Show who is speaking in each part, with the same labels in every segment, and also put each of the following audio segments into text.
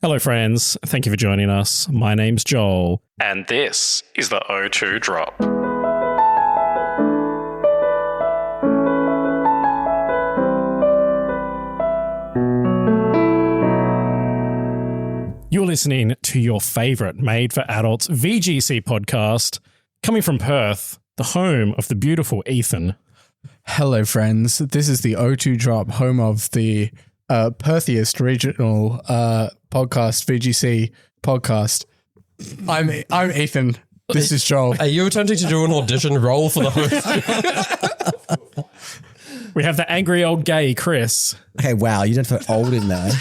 Speaker 1: Hello, friends. Thank you for joining us. My name's Joel, and this is the O2 Drop. You're listening to your favorite Made for Adults VGC podcast, coming from Perth, the home of the beautiful Ethan.
Speaker 2: Hello, friends. This is the O2 Drop, home of the Perthiest regional podcast, VGC podcast. I'm Ethan. This is Joel.
Speaker 3: Are you attempting to do an audition role for the host?
Speaker 1: We have the angry old gay, Chris.
Speaker 4: Okay, wow, you don't feel old in there.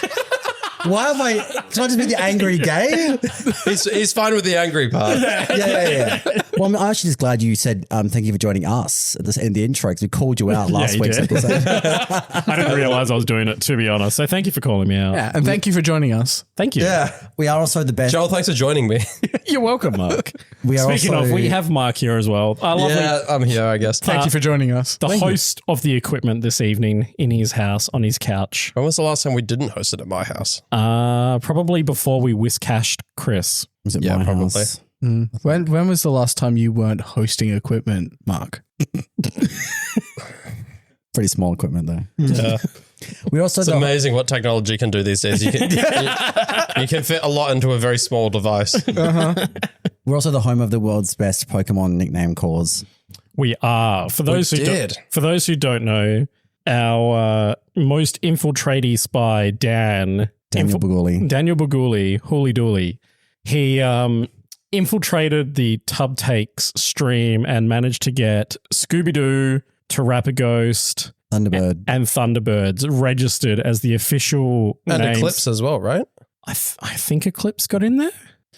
Speaker 4: Why am I? Can I just be the angry gay?
Speaker 3: He's fine with the angry part.
Speaker 4: Yeah. Well, I'm actually just glad you said thank you for joining us at in the intro because we called you out last week's episode.
Speaker 1: I didn't realize I was doing it, to be honest. So thank you for calling me out.
Speaker 2: Yeah, and thank you for joining us.
Speaker 1: Thank you.
Speaker 3: Yeah.
Speaker 4: We are also the best.
Speaker 3: Joel, thanks for joining me.
Speaker 1: You're welcome, Mark.
Speaker 4: Speaking
Speaker 1: of, we have Mark here as well.
Speaker 3: Yeah, I'm here, I guess.
Speaker 2: Thank you for joining us.
Speaker 1: The host of the equipment this evening in his house, on his couch.
Speaker 3: When was the last time we didn't host it at my house?
Speaker 1: Probably before we whiskashed Chris.
Speaker 4: Was it
Speaker 3: Yeah,
Speaker 4: my
Speaker 3: probably.
Speaker 4: house?
Speaker 2: When was the last time you weren't hosting equipment, Mark?
Speaker 4: Pretty small equipment though.
Speaker 3: Yeah.
Speaker 4: We also
Speaker 3: It's amazing what technology can do these days. You can fit a lot into a very small device.
Speaker 4: We're also the home of the world's best Pokemon nickname cause.
Speaker 1: We are. For those who don't know, our most infiltratee spy, Daniel Baguli, Hooly Dooly, he infiltrated the Tub Takes stream and managed to get Scooby-Doo, Terrapaghost,
Speaker 4: Thunderbird,
Speaker 1: and Thunderbirds registered as the official
Speaker 3: And
Speaker 1: names.
Speaker 3: Eclipse as well, right?
Speaker 1: I think Eclipse got in there.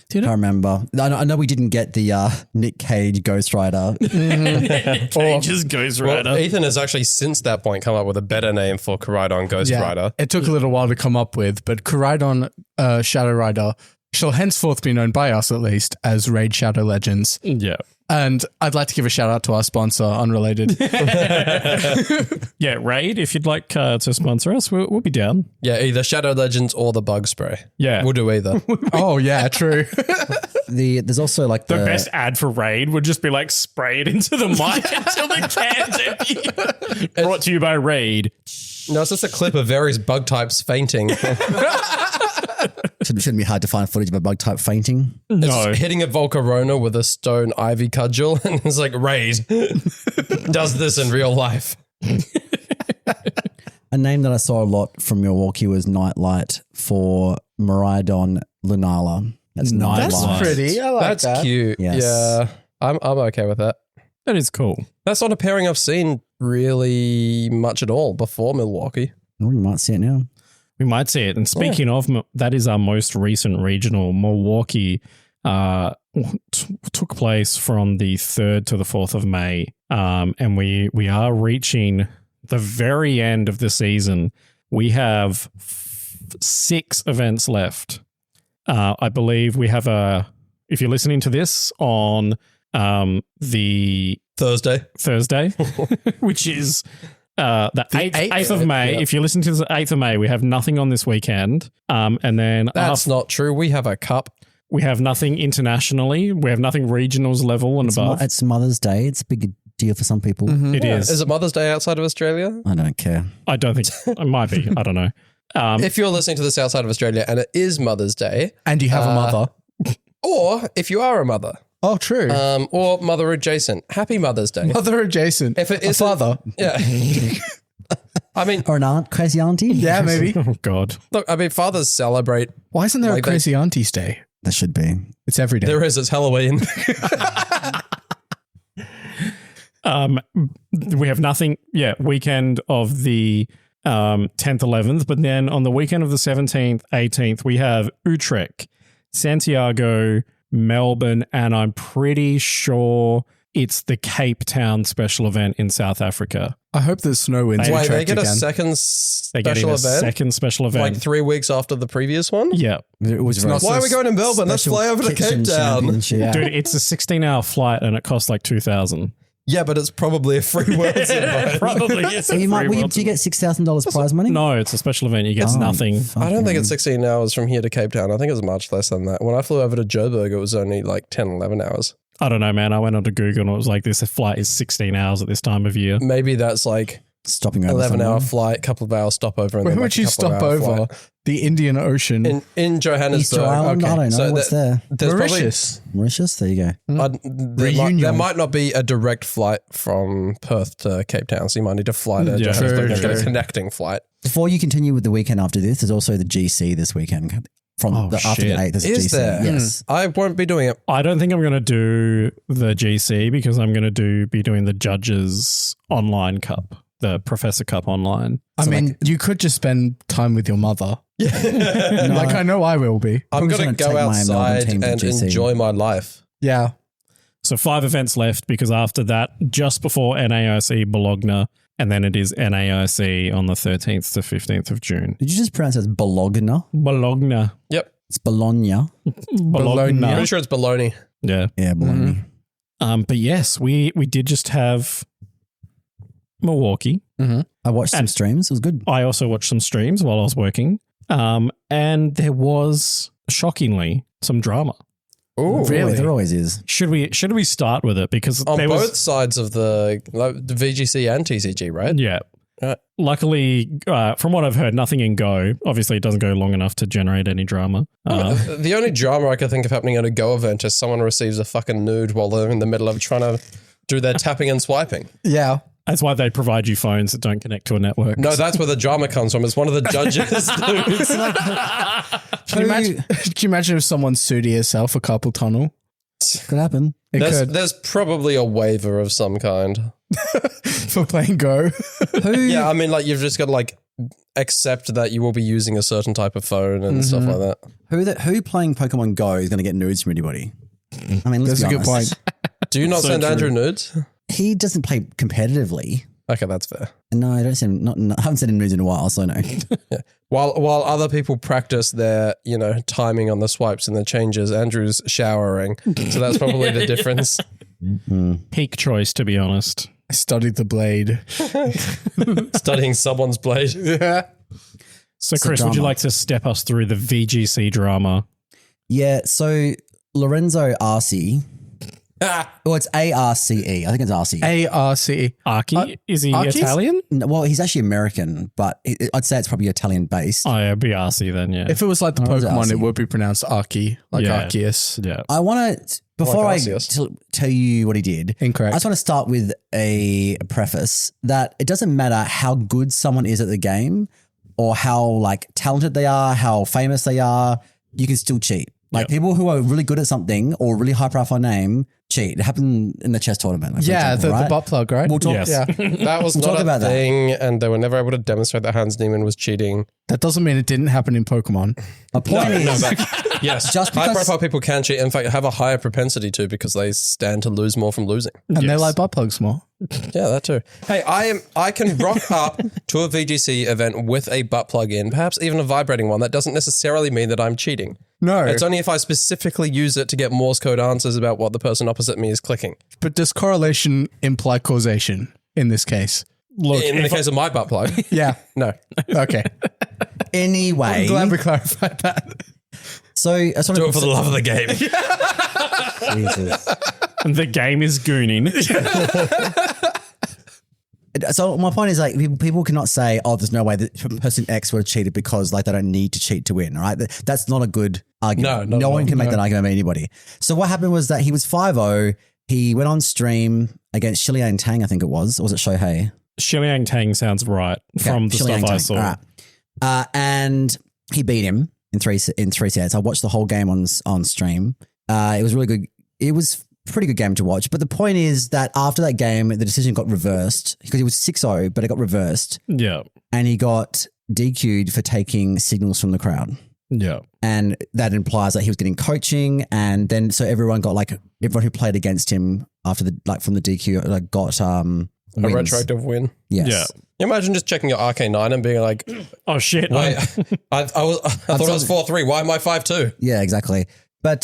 Speaker 1: Did it?
Speaker 4: I remember. I know we didn't get the Nick Cage Ghost Rider.
Speaker 1: Cage's Ghost Rider.
Speaker 3: Well, Ethan has actually since that point come up with a better name for Koraidon Ghost Rider.
Speaker 2: It took a little while to come up with, but Koraidon Shadow Rider shall henceforth be known by us, at least, as Raid Shadow Legends.
Speaker 1: Yeah.
Speaker 2: And I'd like to give a shout out to our sponsor, Unrelated.
Speaker 1: Yeah, Raid, if you'd like to sponsor us, we'll be down.
Speaker 3: Yeah, either Shadow Legends or the Bug Spray.
Speaker 1: Yeah.
Speaker 3: We'll do either.
Speaker 2: Oh, yeah, true.
Speaker 4: There's also like
Speaker 1: The best ad for Raid would just be like spray it into the mic until the can's empty. Brought to you by Raid.
Speaker 3: No, it's just a clip of various bug types fainting.
Speaker 4: shouldn't be hard to find footage of a bug type fainting.
Speaker 1: No.
Speaker 3: It's hitting a Volcarona with a stone ivy cudgel, and it's like, Raid does this in real life.
Speaker 4: A name that I saw a lot from Milwaukee was Nightlight for Miraidon Lunala. That's Nightlight.
Speaker 2: That's pretty. I like
Speaker 3: That's
Speaker 2: that.
Speaker 3: cute.
Speaker 4: Yes.
Speaker 3: Yeah, I'm okay with that.
Speaker 1: That is cool.
Speaker 3: That's not a pairing I've seen really much at all before Milwaukee.
Speaker 4: Oh, you might see it now.
Speaker 1: We might see it. And speaking of, that is our most recent regional. Milwaukee took place from the 3rd to the 4th of May. And we are reaching the very end of the season. We have 6 events left. I believe we have if you're listening to this on the Thursday, which is the 8th of May.
Speaker 3: Yeah.
Speaker 1: If you listen to the 8th of May, we have nothing on this weekend. And then
Speaker 3: That's not true. We have a cup.
Speaker 1: we have nothing internationally. We have nothing regionals level and above.
Speaker 4: It's Mother's Day. It's a big deal for some people.
Speaker 1: It is.
Speaker 3: Is it Mother's Day outside of Australia?
Speaker 4: I don't care.
Speaker 1: I don't think it might be. I don't know.
Speaker 3: If you're listening to this outside of Australia and it is Mother's Day,
Speaker 2: And you have a mother.
Speaker 3: or if you are a mother,
Speaker 2: Oh, true.
Speaker 3: or mother adjacent, happy Mother's Day.
Speaker 2: Mother adjacent.
Speaker 3: If it
Speaker 2: a
Speaker 3: isn't-
Speaker 2: father.
Speaker 3: Yeah. I mean,
Speaker 4: Or an aunt, crazy auntie?
Speaker 2: Yeah, maybe.
Speaker 1: Oh, God.
Speaker 3: look, fathers celebrate.
Speaker 2: Why isn't there
Speaker 3: Like
Speaker 2: a Crazy Auntie's Day?
Speaker 4: There should be.
Speaker 2: It's every day.
Speaker 3: There is, it's Halloween.
Speaker 1: We have nothing. Yeah, weekend of the 10th, 11th. But then on the weekend of the 17th, 18th, we have Utrecht, Santiago, Melbourne, and I'm pretty sure it's the Cape Town special event in South Africa.
Speaker 2: I hope there's snow wins.
Speaker 3: Wait, they
Speaker 2: Utrecht
Speaker 3: get a
Speaker 2: again.
Speaker 3: second
Speaker 1: They're getting
Speaker 3: special
Speaker 1: a
Speaker 3: event?
Speaker 1: second special event.
Speaker 3: Like 3 weeks after the previous one?
Speaker 1: Yeah.
Speaker 4: It was very
Speaker 3: Why are we going to Melbourne? Let's
Speaker 4: special
Speaker 3: fly over to
Speaker 4: kitchen
Speaker 3: Cape Town.
Speaker 4: championship.
Speaker 2: Yeah.
Speaker 1: Dude, it's a 16-hour flight and it costs like $2,000.
Speaker 3: Yeah, but it's probably a free world invite.
Speaker 1: Probably is.
Speaker 4: So do you get $6,000 prize money?
Speaker 1: No, it's a special event. You get nothing.
Speaker 3: I don't think it's 16 hours from here to Cape Town. I think it's much less than that. When I flew over to Joburg, it was only like 10, 11 hours.
Speaker 1: I don't know, man. I went onto Google and it was like this flight is 16 hours at this time of year.
Speaker 3: Maybe that's like
Speaker 4: Stopping over
Speaker 3: 11-hour flight, couple of hours stopover. And
Speaker 2: Where
Speaker 3: then
Speaker 2: would you stop over? The Indian Ocean.
Speaker 3: In Johannesburg.
Speaker 4: Easter Island?
Speaker 2: Okay.
Speaker 4: I don't know.
Speaker 3: So
Speaker 4: What's there?
Speaker 3: There's
Speaker 2: Mauritius.
Speaker 4: Mauritius? There you go.
Speaker 3: There might not be a direct flight from Perth to Cape Town, so you might need to fly to Johannesburg and get a connecting flight.
Speaker 4: Before you continue with the weekend after this, there's also the GC this weekend. After the 8th, there's
Speaker 3: Is
Speaker 4: GC.
Speaker 3: there?
Speaker 4: Yes.
Speaker 3: I won't be doing it.
Speaker 1: I don't think I'm going to do the GC because I'm going to be doing the Judges Online Cup, the Professor Cup online.
Speaker 2: I mean, you could just spend time with your mother. Like, I know I will be.
Speaker 3: I'm going to go
Speaker 4: take my Melbourne
Speaker 3: outside
Speaker 4: team to
Speaker 3: and
Speaker 4: GC.
Speaker 3: enjoy my life.
Speaker 2: Yeah.
Speaker 1: So 5 events left because after that, just before NAIC Bologna, and then it is NAIC on the 13th to 15th of June.
Speaker 4: Did you just pronounce it as Bologna?
Speaker 1: Bologna.
Speaker 3: Yep.
Speaker 4: It's Bologna.
Speaker 1: Bologna.
Speaker 3: Pretty sure it's baloney.
Speaker 1: Yeah.
Speaker 4: Yeah, Bologna.
Speaker 1: But yes, we did just have Milwaukee.
Speaker 4: I watched some streams. It was good.
Speaker 1: I also watched some streams while I was working. And there was, shockingly, some drama.
Speaker 3: Oh,
Speaker 2: Really?
Speaker 4: There always is.
Speaker 1: Should we start with it? Because
Speaker 3: On
Speaker 1: there
Speaker 3: both
Speaker 1: was,
Speaker 3: sides of the VGC and TCG, right?
Speaker 1: yeah.
Speaker 3: Right.
Speaker 1: Luckily, from what I've heard, nothing in Go. Obviously, it doesn't go long enough to generate any drama.
Speaker 3: The only drama I could think of happening at a Go event is someone receives a fucking nude while they're in the middle of trying to do their tapping and swiping.
Speaker 2: Yeah.
Speaker 1: That's why they provide you phones that don't connect to a network.
Speaker 3: No, that's where the drama comes from. It's one of the judges.
Speaker 2: Can you imagine if someone sued ESL for carpal tunnel?
Speaker 4: Could happen.
Speaker 3: There's probably a waiver of some kind.
Speaker 2: For playing Go.
Speaker 3: Yeah, I mean, like you've just got to like accept that you will be using a certain type of phone and stuff like that.
Speaker 4: Who playing Pokemon Go is going to get nudes from anybody? I mean, let's
Speaker 2: That's
Speaker 4: be
Speaker 2: a good
Speaker 4: honest.
Speaker 2: point.
Speaker 3: Do you not
Speaker 1: So
Speaker 3: send
Speaker 1: true.
Speaker 3: Andrew nudes?
Speaker 4: He doesn't play competitively.
Speaker 3: Okay, that's fair.
Speaker 4: No, I don't send him. I haven't sent him nudes in a while, so no.
Speaker 3: While other people practice their, timing on the swipes and the changes, Andrew's showering. So that's probably the difference.
Speaker 1: Peak choice, to be honest.
Speaker 2: I studied the blade.
Speaker 3: Studying someone's blade.
Speaker 2: Yeah.
Speaker 1: So,
Speaker 4: It's a
Speaker 1: Chris, would you
Speaker 4: drama.
Speaker 1: like to step us through the VGC drama?
Speaker 4: Yeah, so Lorenzo Arce. Well, it's ARCE. I think it's Arce.
Speaker 2: ARCE.
Speaker 1: Archie? Is he
Speaker 2: Archie's?
Speaker 1: Italian?
Speaker 4: No, well, he's actually American, but I'd say it's probably Italian based.
Speaker 1: Oh, yeah, it'd be Archie then, yeah.
Speaker 2: If it was like the
Speaker 4: Oh, is it
Speaker 2: Pokemon,
Speaker 4: Arce?
Speaker 2: it would be pronounced Arce, like
Speaker 1: Yeah.
Speaker 2: Arceus.
Speaker 1: yeah.
Speaker 4: I want to, before I
Speaker 3: Arceus.
Speaker 4: tell you what he did,
Speaker 2: Incorrect.
Speaker 4: I just want to start with a preface that it doesn't matter how good someone is at the game or how like talented they are, how famous they are, you can still cheat. Like people who are really good at something or really high profile name cheat. It happened in the chess tournament. Like, for
Speaker 2: Yeah,
Speaker 4: example,
Speaker 2: the
Speaker 4: right?
Speaker 2: butt plug, right?
Speaker 4: We'll talk.
Speaker 1: Yes.
Speaker 2: Yeah.
Speaker 3: That was
Speaker 4: We'll
Speaker 3: not
Speaker 4: talk
Speaker 3: a
Speaker 4: about that.
Speaker 3: thing, and they were never able to demonstrate that Hans Niemann was cheating.
Speaker 2: That doesn't mean it didn't happen in Pokemon.
Speaker 4: My point is,
Speaker 3: Yes,
Speaker 4: Just because-
Speaker 3: high-profile people can cheat. In fact, have a higher propensity to because they stand to lose more from losing.
Speaker 2: And they like butt plugs more.
Speaker 3: Yeah, that too. Hey, I can rock up to a VGC event with a butt plug in, perhaps even a vibrating one. That doesn't necessarily mean that I'm cheating.
Speaker 2: No.
Speaker 3: It's only if I specifically use it to get Morse code answers about what the person opposite me is clicking.
Speaker 2: But does correlation imply causation in this case?
Speaker 1: Look,
Speaker 3: In the case of my butt plug,
Speaker 2: Yeah.
Speaker 3: no.
Speaker 2: Okay.
Speaker 4: anyway,
Speaker 2: I'm glad we clarified that.
Speaker 4: so I just want
Speaker 3: Do
Speaker 4: to
Speaker 3: it for the love of the game.
Speaker 4: Jesus.
Speaker 1: the game is gooning.
Speaker 4: So my point is like people cannot say, oh, there's no way that person X would have cheated because like they don't need to cheat to win, all right? That's not a good argument.
Speaker 3: No, not
Speaker 4: no
Speaker 3: at
Speaker 4: one
Speaker 3: all.
Speaker 4: can make that argument about anybody. So what happened was that he was 5-0. He went on stream against Shiliang Tang, I think it was. Or was it Shohei?
Speaker 1: Shiliang Tang sounds right from the
Speaker 4: Shiliang
Speaker 1: stuff I
Speaker 4: Tang.
Speaker 1: saw.
Speaker 4: All right. And he beat him in three sets. I watched the whole game on stream. It was really good. It was a pretty good game to watch. But the point is that after that game, the decision got reversed because he was 6-0, but it got reversed.
Speaker 1: Yeah.
Speaker 4: And he got DQ'd for taking signals from the crowd.
Speaker 1: Yeah.
Speaker 4: And that implies that he was getting coaching. And then, so everyone who played against him after from the DQ, got,
Speaker 3: A
Speaker 4: wins.
Speaker 3: retroactive win.
Speaker 4: Yes.
Speaker 1: Yeah.
Speaker 3: Imagine just checking your RK9 and being like,
Speaker 1: Oh, shit.
Speaker 3: wait, I thought it was 4-3. Why am I 5-2?
Speaker 4: Yeah, exactly. But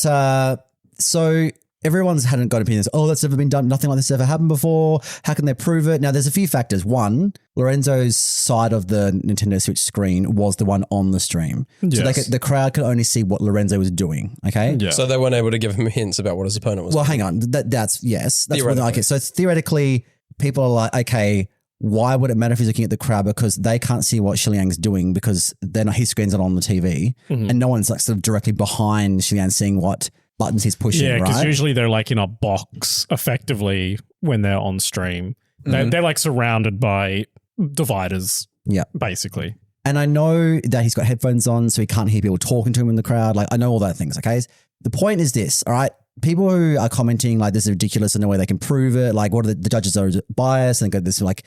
Speaker 4: so everyone's hadn't got opinions. Oh, that's never been done. Nothing like this ever happened before. How can they prove it? Now, there's a few factors. One, Lorenzo's side of the Nintendo Switch screen was the one on the stream. So the crowd could only see what Lorenzo was doing. Okay.
Speaker 1: Yeah.
Speaker 3: So they weren't able to give him hints about what his opponent was
Speaker 4: Well,
Speaker 3: doing.
Speaker 4: hang on. That's yes. That's
Speaker 3: Theoretically.
Speaker 4: okay. So theoretically, people are like, okay, why would it matter if he's looking at the crowd? Because they can't see what Shiliang's doing because his screen's not on the TV, and no one's like sort of directly behind Shiliang seeing what buttons he's pushing.
Speaker 1: Yeah, because
Speaker 4: right?
Speaker 1: usually they're like in a box effectively when they're on stream. They're like surrounded by dividers.
Speaker 4: Yeah.
Speaker 1: Basically.
Speaker 4: And I know that he's got headphones on, so he can't hear people talking to him in the crowd. Like, I know all those things, okay? The point is this, all right? People who are commenting like this is ridiculous and no way they can prove it. Like, what are the judges are biased and got this like,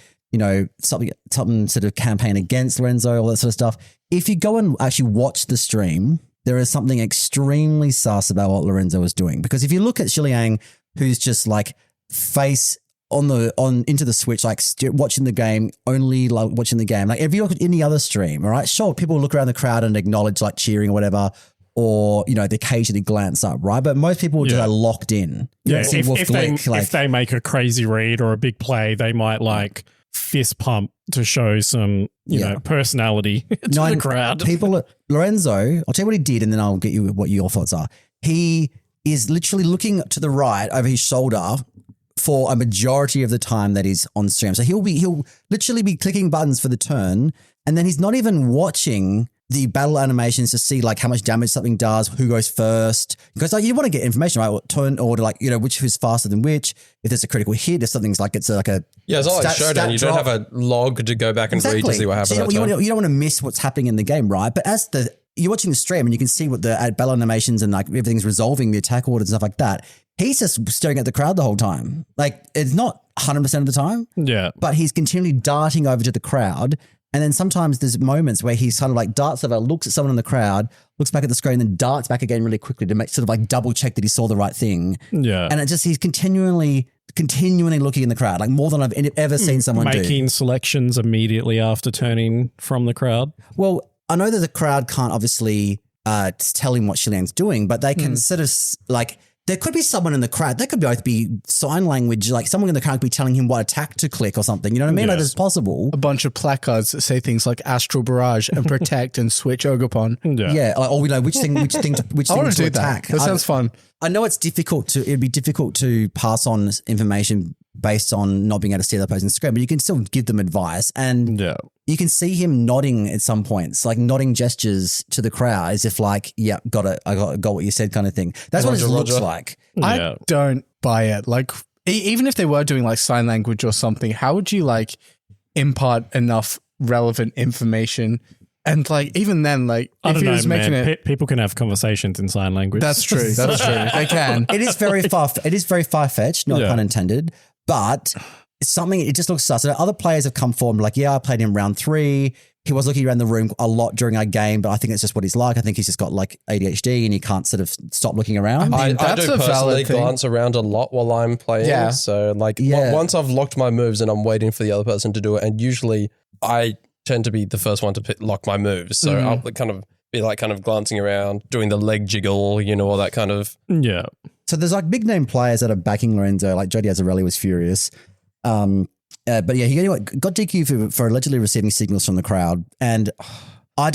Speaker 4: something sort of campaign against Lorenzo, all that sort of stuff. If you go and actually watch the stream, there is something extremely sus about what Lorenzo was doing. Because if you look at Shiliang, who's just like face into the Switch, like watching the game, only like watching the game. Like if you look at any other stream, all right, sure, people look around the crowd and acknowledge like cheering or whatever, or they occasionally glance up, right? But most people just are locked in.
Speaker 1: If they make a crazy read or a big play, they might like fist pump to show some personality to the crowd.
Speaker 4: Lorenzo, I'll tell you what he did, and then I'll get you what your thoughts are. He is literally looking to the right over his shoulder for a majority of the time that he's on stream. So he'll literally be clicking buttons for the turn, and then he's not even watching the battle animations to see like how much damage something does, who goes first. Because like you want to get information, right? What turn order, like, which who's faster than which. If there's a critical hit, if something's like it's like a
Speaker 3: it's not like Showdown. You don't have a log to go back and read to see what happened.
Speaker 4: So you don't want to miss what's happening in the game, right? But you're watching the stream and you can see what the battle animations and like everything's resolving, the attack orders and stuff like that. He's just staring at the crowd the whole time. Like it's not 100% of the time.
Speaker 1: Yeah.
Speaker 4: But he's continually darting over to the crowd. And then sometimes there's moments where he's kind of like darts over, looks at someone in the crowd, looks back at the screen, then darts back again really quickly to make sort of like double check that he saw the right thing.
Speaker 1: Yeah.
Speaker 4: And he's continually looking in the crowd, like more than I've ever seen someone do.
Speaker 1: Making selections immediately after turning from the crowd.
Speaker 4: Well, I know that the crowd can't obviously tell him what Shiliang's doing, but they can sort of like, there could be someone in the crowd. That could both be sign language, like someone in the crowd could be telling him what attack to click or something. You know what I mean?
Speaker 1: Yes.
Speaker 4: Like it's possible.
Speaker 2: A bunch of placards that say things like Astral Barrage and Protect and Switch Ogopon.
Speaker 1: Yeah.
Speaker 4: Like, or we know which thing to
Speaker 2: I want to do
Speaker 4: attack.
Speaker 2: That sounds fun.
Speaker 4: I know it'd be difficult to pass on information based on not being able to see the opposing screen, but you can still give them advice. And you can see him nodding at some points, like nodding gestures to the crowd as if like, yeah, got it. I got what you said kind of thing. That's what it looks like.
Speaker 2: I don't buy it. Like, even if they were doing like sign language or something, how would you like impart enough relevant information? And like, even then, like,
Speaker 1: I
Speaker 2: if
Speaker 1: don't
Speaker 2: he
Speaker 1: know,
Speaker 2: was making
Speaker 1: man.
Speaker 2: it,
Speaker 1: People can have conversations in sign language.
Speaker 2: that's true. That's true. They can.
Speaker 4: It is very far-fetched, no pun intended, but it's something, it just looks sus. And other players have come forward like, yeah, I played him round 3. He was looking around the room a lot during our game, but I think it's just what he's like. I think he's just got like ADHD and he can't sort of stop looking around.
Speaker 3: I
Speaker 2: that's
Speaker 3: do
Speaker 2: a
Speaker 3: personally
Speaker 2: valid thing.
Speaker 3: glance around a lot while I'm playing.
Speaker 2: Yeah.
Speaker 3: So like
Speaker 4: Yeah.
Speaker 3: once I've locked my moves and I'm waiting for the other person to do it, and usually I tend to be the first one to lock my moves. So I'll kind of be like kind of glancing around, doing the leg jiggle, all that kind of.
Speaker 1: Yeah.
Speaker 4: So there's like big name players that are backing Lorenzo, like Jody Azzarelli was furious. But yeah, he got DQ for allegedly receiving signals from the crowd. And I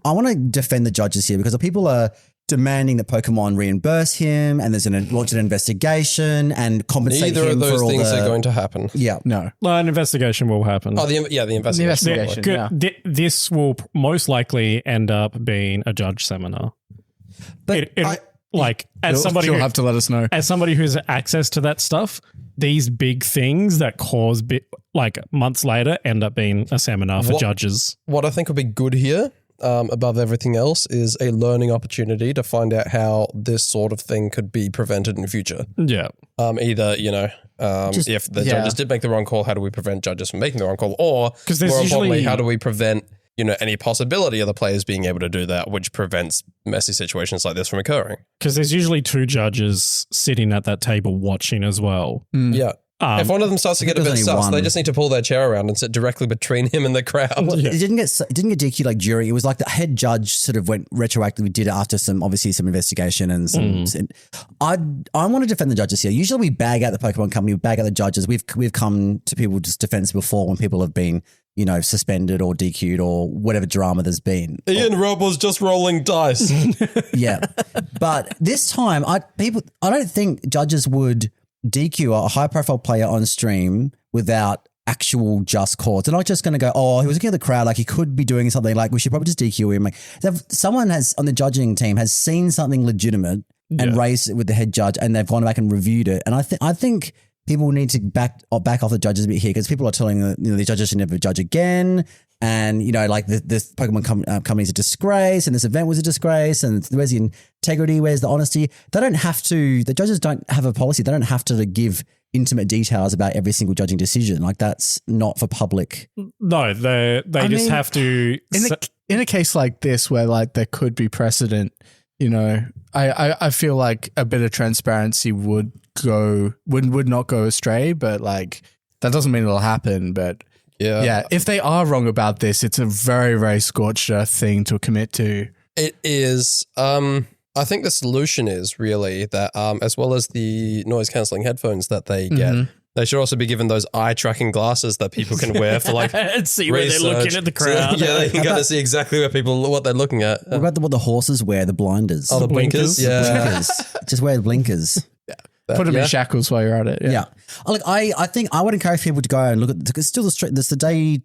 Speaker 4: want to defend the judges here because people are demanding that Pokemon reimburse him and there's launched an investigation and compensate
Speaker 3: Neither
Speaker 4: him
Speaker 3: of those
Speaker 4: for all
Speaker 3: things
Speaker 4: the...
Speaker 3: are going to happen.
Speaker 4: Yeah.
Speaker 2: No.
Speaker 1: Well, an investigation will happen.
Speaker 3: Oh, the investigation.
Speaker 2: The investigation. Yeah.
Speaker 1: This will most likely end up being a judge seminar.
Speaker 4: But
Speaker 2: You'll have to let us know.
Speaker 1: As somebody who has access to that stuff, these big things that cause months later end up being a seminar for judges.
Speaker 3: What I think would be good here, above everything else, is a learning opportunity to find out how this sort of thing could be prevented in the future.
Speaker 1: Yeah.
Speaker 3: Either, if the judges did make the wrong call, how do we prevent judges from making the wrong call? Or, more importantly, how do we prevent any possibility of the players being able to do that, which prevents messy situations like this from occurring?
Speaker 1: Because there's usually 2 judges sitting at that table watching as well.
Speaker 3: Yeah. If one of them starts to get a bit sus, they just need to pull their chair around and sit directly between him and the crowd.
Speaker 4: Well, it didn't get DQ like jury. It was like the head judge sort of went retroactively, did it after some investigation and some. I want to defend the judges here. Usually we bag out the Pokemon Company, we bag out the judges. We've come to people's defense before when people have been, you know, suspended or DQ'd or whatever drama there's been.
Speaker 3: Ian Robb was just rolling dice.
Speaker 4: Yeah, but this time I don't think judges would DQ a high-profile player on stream without actual just cause. They're not just going to go, oh, he was looking at the crowd, like he could be doing something, like we should probably just DQ him. Like someone has on the judging team has seen something legitimate and raised it with the head judge, and they've gone back and reviewed it. And I think people need to back off the judges a bit here, because people are telling the judges should never judge again. And, you know, like this Pokemon company's a disgrace, and this event was a disgrace, and where's the integrity, where's the honesty? The judges don't have a policy. They don't have to give intimate details about every single judging decision. Like, that's not for public.
Speaker 1: No, they just have to.
Speaker 2: In a case like this where like there could be precedent, you know, I feel like a bit of transparency would not go astray, but like that doesn't mean it'll happen. But yeah, if they are wrong about this, it's a very, very scorched earth thing to commit to.
Speaker 3: It is. I think the solution is really that, as well as the noise cancelling headphones that they get, they should also be given those eye tracking glasses that people can wear for like
Speaker 1: and see where they're looking at the crowd.
Speaker 3: So, they can kind of see exactly what they're looking at.
Speaker 4: What about what the horses wear? The blinders.
Speaker 3: Oh, the blinkers.
Speaker 4: Blinkers. Just wear the blinkers.
Speaker 2: Put them in shackles while you're at it.
Speaker 4: Yeah. Like I think I would encourage people to go and look at it's still the stream. This the day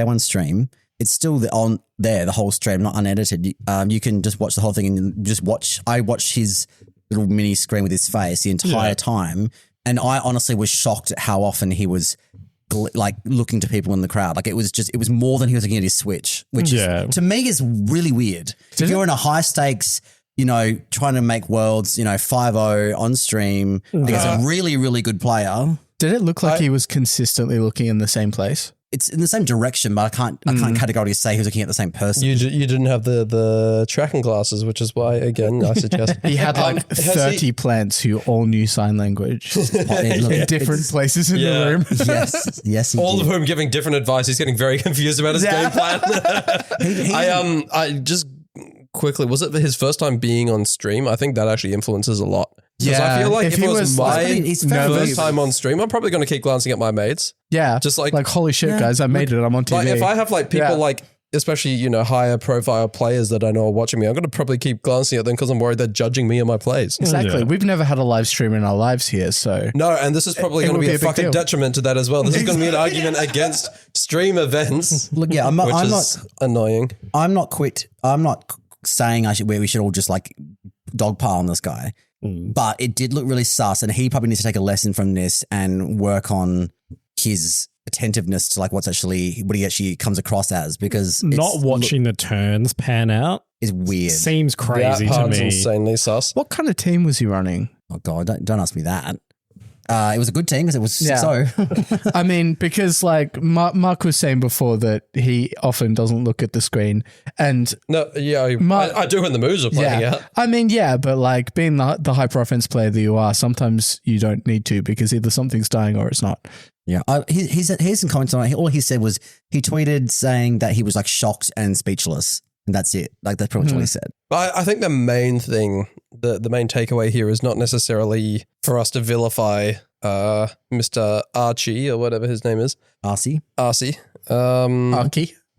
Speaker 4: one stream. It's still on there, the whole stream, not unedited. You can just watch the whole thing and just watch. I watched his little mini screen with his face the entire time, and I honestly was shocked at how often he was like looking to people in the crowd. Like it was more than he was looking at his Switch, which is, to me is really weird. If you're in a high stakes, you know, trying to make worlds, you know, 5-0 on stream against a really, really good player.
Speaker 2: Did it look like he was consistently looking in the same place?
Speaker 4: It's in the same direction, but I can't categorically say he was looking at the same person.
Speaker 3: You didn't have the tracking glasses, which is why, again, I suggest.
Speaker 2: He had like 30 plants who all knew sign language in different places in the room.
Speaker 4: Yes.
Speaker 3: All of whom giving different advice. He's getting very confused about his game plan. I just quickly, was it his first time being on stream? I think that actually influences a lot. Because I feel like if it was my first time on stream, I'm probably going to keep glancing at my mates.
Speaker 2: Yeah.
Speaker 3: Just like
Speaker 2: holy shit, guys, I made it. I'm on TV.
Speaker 3: Like if I have like people like, especially, you know, higher profile players that I know are watching me, I'm going to probably keep glancing at them because I'm worried they're judging me and my plays.
Speaker 2: Exactly. We've never had a live stream in our lives here, so.
Speaker 3: No, and this is probably going to be a fucking detriment to that as well. This is going to be an argument against stream events.
Speaker 4: Look, I'm not
Speaker 3: annoying.
Speaker 4: I'm not saying we should all just like dogpile on this guy. But it did look really sus, and he probably needs to take a lesson from this and work on his attentiveness to like what he actually comes across as, because
Speaker 1: not watching the turns pan out
Speaker 4: is weird.
Speaker 1: Seems crazy to me.
Speaker 3: Insanely sus.
Speaker 2: What kind of team was he running?
Speaker 4: Oh God, don't ask me that. It was a good team because it was 6-0.
Speaker 2: I mean, because like Mark was saying before that he often doesn't look at the screen, and
Speaker 3: I do when the moves are playing out.
Speaker 2: I mean, but like being the hyper offense player that you are, sometimes you don't need to, because either something's dying or it's not.
Speaker 4: Yeah, here's some comments on it. All he said was he tweeted saying that he was like shocked and speechless. And that's it. Like that's pretty much what he said.
Speaker 3: But I think the main thing, the main takeaway here is not necessarily for us to vilify Mr. Archie or whatever his name is.
Speaker 4: Archie.
Speaker 2: Archie.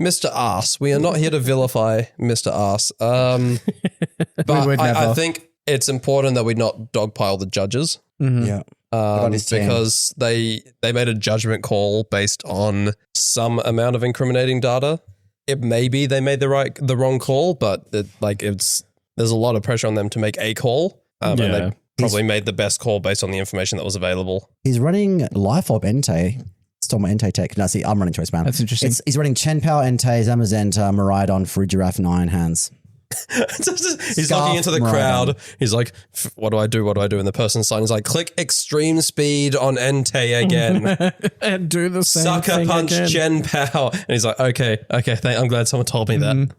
Speaker 3: Mr. Arse. We are not here to vilify Mr. Arse. But I think it's important that we not dogpile the judges.
Speaker 4: Yeah.
Speaker 3: Because they made a judgment call based on some amount of incriminating data. It may be they made the wrong call, but there's a lot of pressure on them to make a call, and they probably made the best call based on the information that was available.
Speaker 4: He's running Life Orb Entei. Stole my Entei tech. No, see, I'm running Choice Man.
Speaker 2: That's interesting.
Speaker 4: He's running Chen Pao Entei, Zamazenta, Miraidon, Farigiraf, Nine Hands.
Speaker 3: He's looking into the crowd. He's like, what do I do? And the person sign is like, click extreme speed on Entei again.
Speaker 1: And do the same
Speaker 3: Sucker
Speaker 1: thing
Speaker 3: punch
Speaker 1: again.
Speaker 3: Chen Pao. And he's like, okay. I'm glad someone told me that.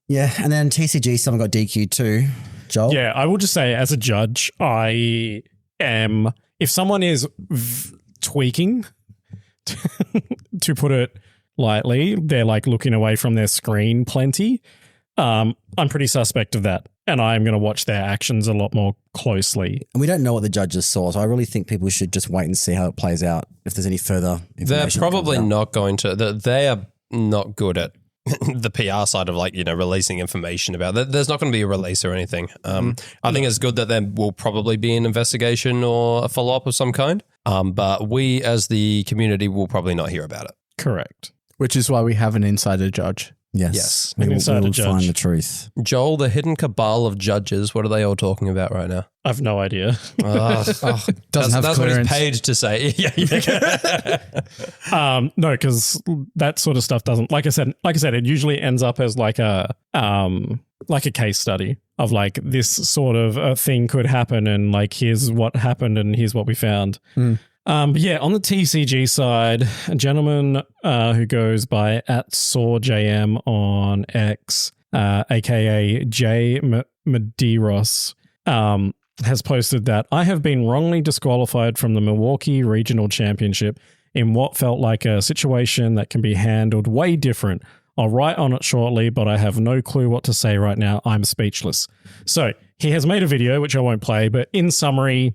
Speaker 4: Yeah, and then TCG, someone got DQ too. Joel?
Speaker 1: Yeah, I will just say as a judge, I am if someone is tweaking, to put it lightly, they're like looking away from their screen plenty. I'm pretty suspect of that. And I'm going to watch their actions a lot more closely.
Speaker 4: And we don't know what the judges saw, so I really think people should just wait and see how it plays out. If there's any further information.
Speaker 3: They're probably not going to. They are not good at the PR side of releasing information about that. There's not going to be a release or anything. I think it's good that there will probably be an investigation or a follow-up of some kind. But we as the community will probably not hear about it.
Speaker 1: Correct.
Speaker 2: Which is why we have an insider judge.
Speaker 4: Yes.
Speaker 1: We will
Speaker 4: find the truth.
Speaker 3: Joel, the hidden cabal of judges, what are they all talking about right now?
Speaker 1: I've no idea.
Speaker 2: Doesn't have
Speaker 3: that's what
Speaker 2: clearance.
Speaker 3: he's paid to say.
Speaker 1: No, because that sort of stuff doesn't, like I said, it usually ends up as like a case study of like this sort of a thing could happen and like here's what happened and here's what we found. But yeah, on the TCG side, a gentleman who goes by @SawJM on X, aka J Medeiros, has posted that I have been wrongly disqualified from the Milwaukee Regional Championship in what felt like a situation that can be handled way different. I'll write on it shortly, but I have no clue what to say right now. I'm speechless. So he has made a video, which I won't play, but in summary,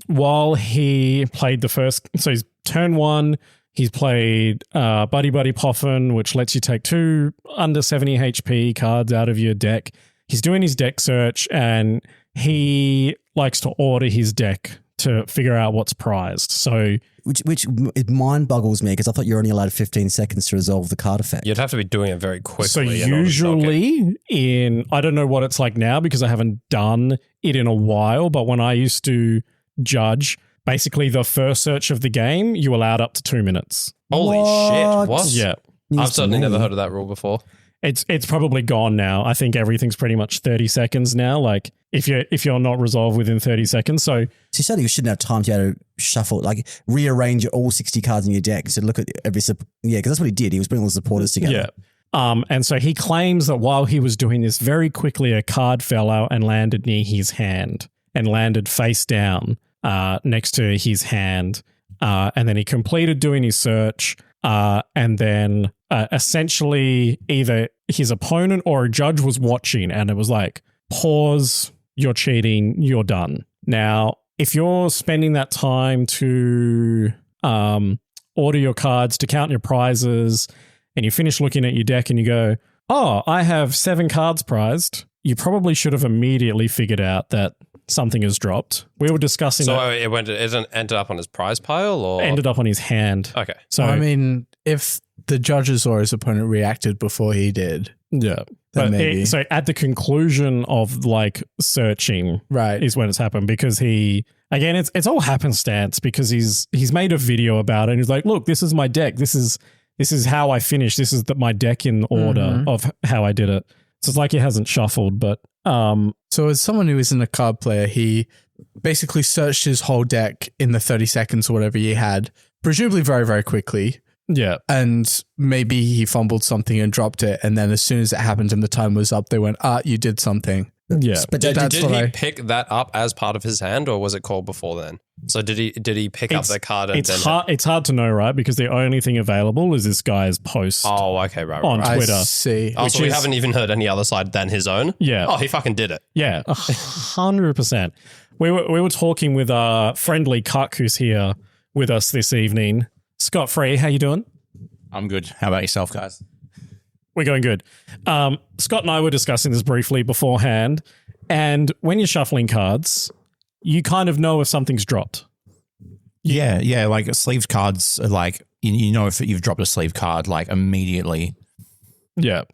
Speaker 1: while he played so he's turn 1, he's played Buddy Buddy Poffin, which lets you take 2 under 70 HP cards out of your deck. He's doing his deck search and he likes to order his deck to figure out what's prized. So,
Speaker 4: which it mind boggles me because I thought you were only allowed 15 seconds to resolve the card effect.
Speaker 3: You'd have to be doing it very quickly.
Speaker 1: So usually I don't know what it's like now because I haven't done it in a while, but when I used to judge, basically the first search of the game, you allowed up to 2 minutes.
Speaker 3: Holy shit. What?
Speaker 1: Yeah.
Speaker 3: I've certainly never heard of that rule before.
Speaker 1: It's probably gone now. I think everything's pretty much 30 seconds now. Like if you're not resolved within 30 seconds. So
Speaker 4: certainly you shouldn't have time to be able to shuffle, like rearrange all 60 cards in your deck. So look at every because that's what he did. He was putting all the supporters together.
Speaker 1: Yeah. And so he claims that while he was doing this, very quickly a card fell out and landed near his hand and landed face down next to his hand. And then he completed doing his search. And then essentially either his opponent or a judge was watching and it was like, pause, you're cheating, you're done. Now, if you're spending that time to order your cards, to count your prizes, and you finish looking at your deck and you go, oh, I have 7 cards prized, you probably should have immediately figured out that something has dropped. We were discussing
Speaker 3: it ended up on his prize pile or
Speaker 1: ended up on his hand.
Speaker 3: Okay.
Speaker 2: So I mean, if the judges or his opponent reacted before he did,
Speaker 1: yeah.
Speaker 2: But maybe.
Speaker 1: So at the conclusion of like searching,
Speaker 2: right,
Speaker 1: is when it's happened because it's all happenstance because he's made a video about it and he's like, look, this is my deck. This is how I finished. This is my deck in order of how I did it. So it's like he hasn't shuffled, but
Speaker 2: so as someone who isn't a card player, he basically searched his whole deck in the 30 seconds or whatever he had, presumably very, very quickly.
Speaker 1: Yeah.
Speaker 2: And maybe he fumbled something and dropped it. And then as soon as it happened and the time was up, they went, you did something.
Speaker 1: Yeah.
Speaker 3: But did he pick that up as part of his hand or was it called before then? So did he pick up the card? And
Speaker 1: it's hard to know, right? Because the only thing available is this guy's post.
Speaker 3: Oh, okay, right.
Speaker 1: On Twitter.
Speaker 2: I see.
Speaker 3: Oh, so we haven't even heard any other side than his own?
Speaker 1: Yeah.
Speaker 3: Oh, he fucking did it.
Speaker 1: Yeah, 100%. We were talking with our friendly Cuck who's here with us this evening. Scott Free, how you doing?
Speaker 5: I'm good. How about yourself, guys?
Speaker 1: We're going good. Scott and I were discussing this briefly beforehand, and when you're shuffling cards, you kind of know if something's dropped.
Speaker 5: Yeah. Like sleeved cards are like, you know if you've dropped a sleeve card like immediately.
Speaker 1: Yeah.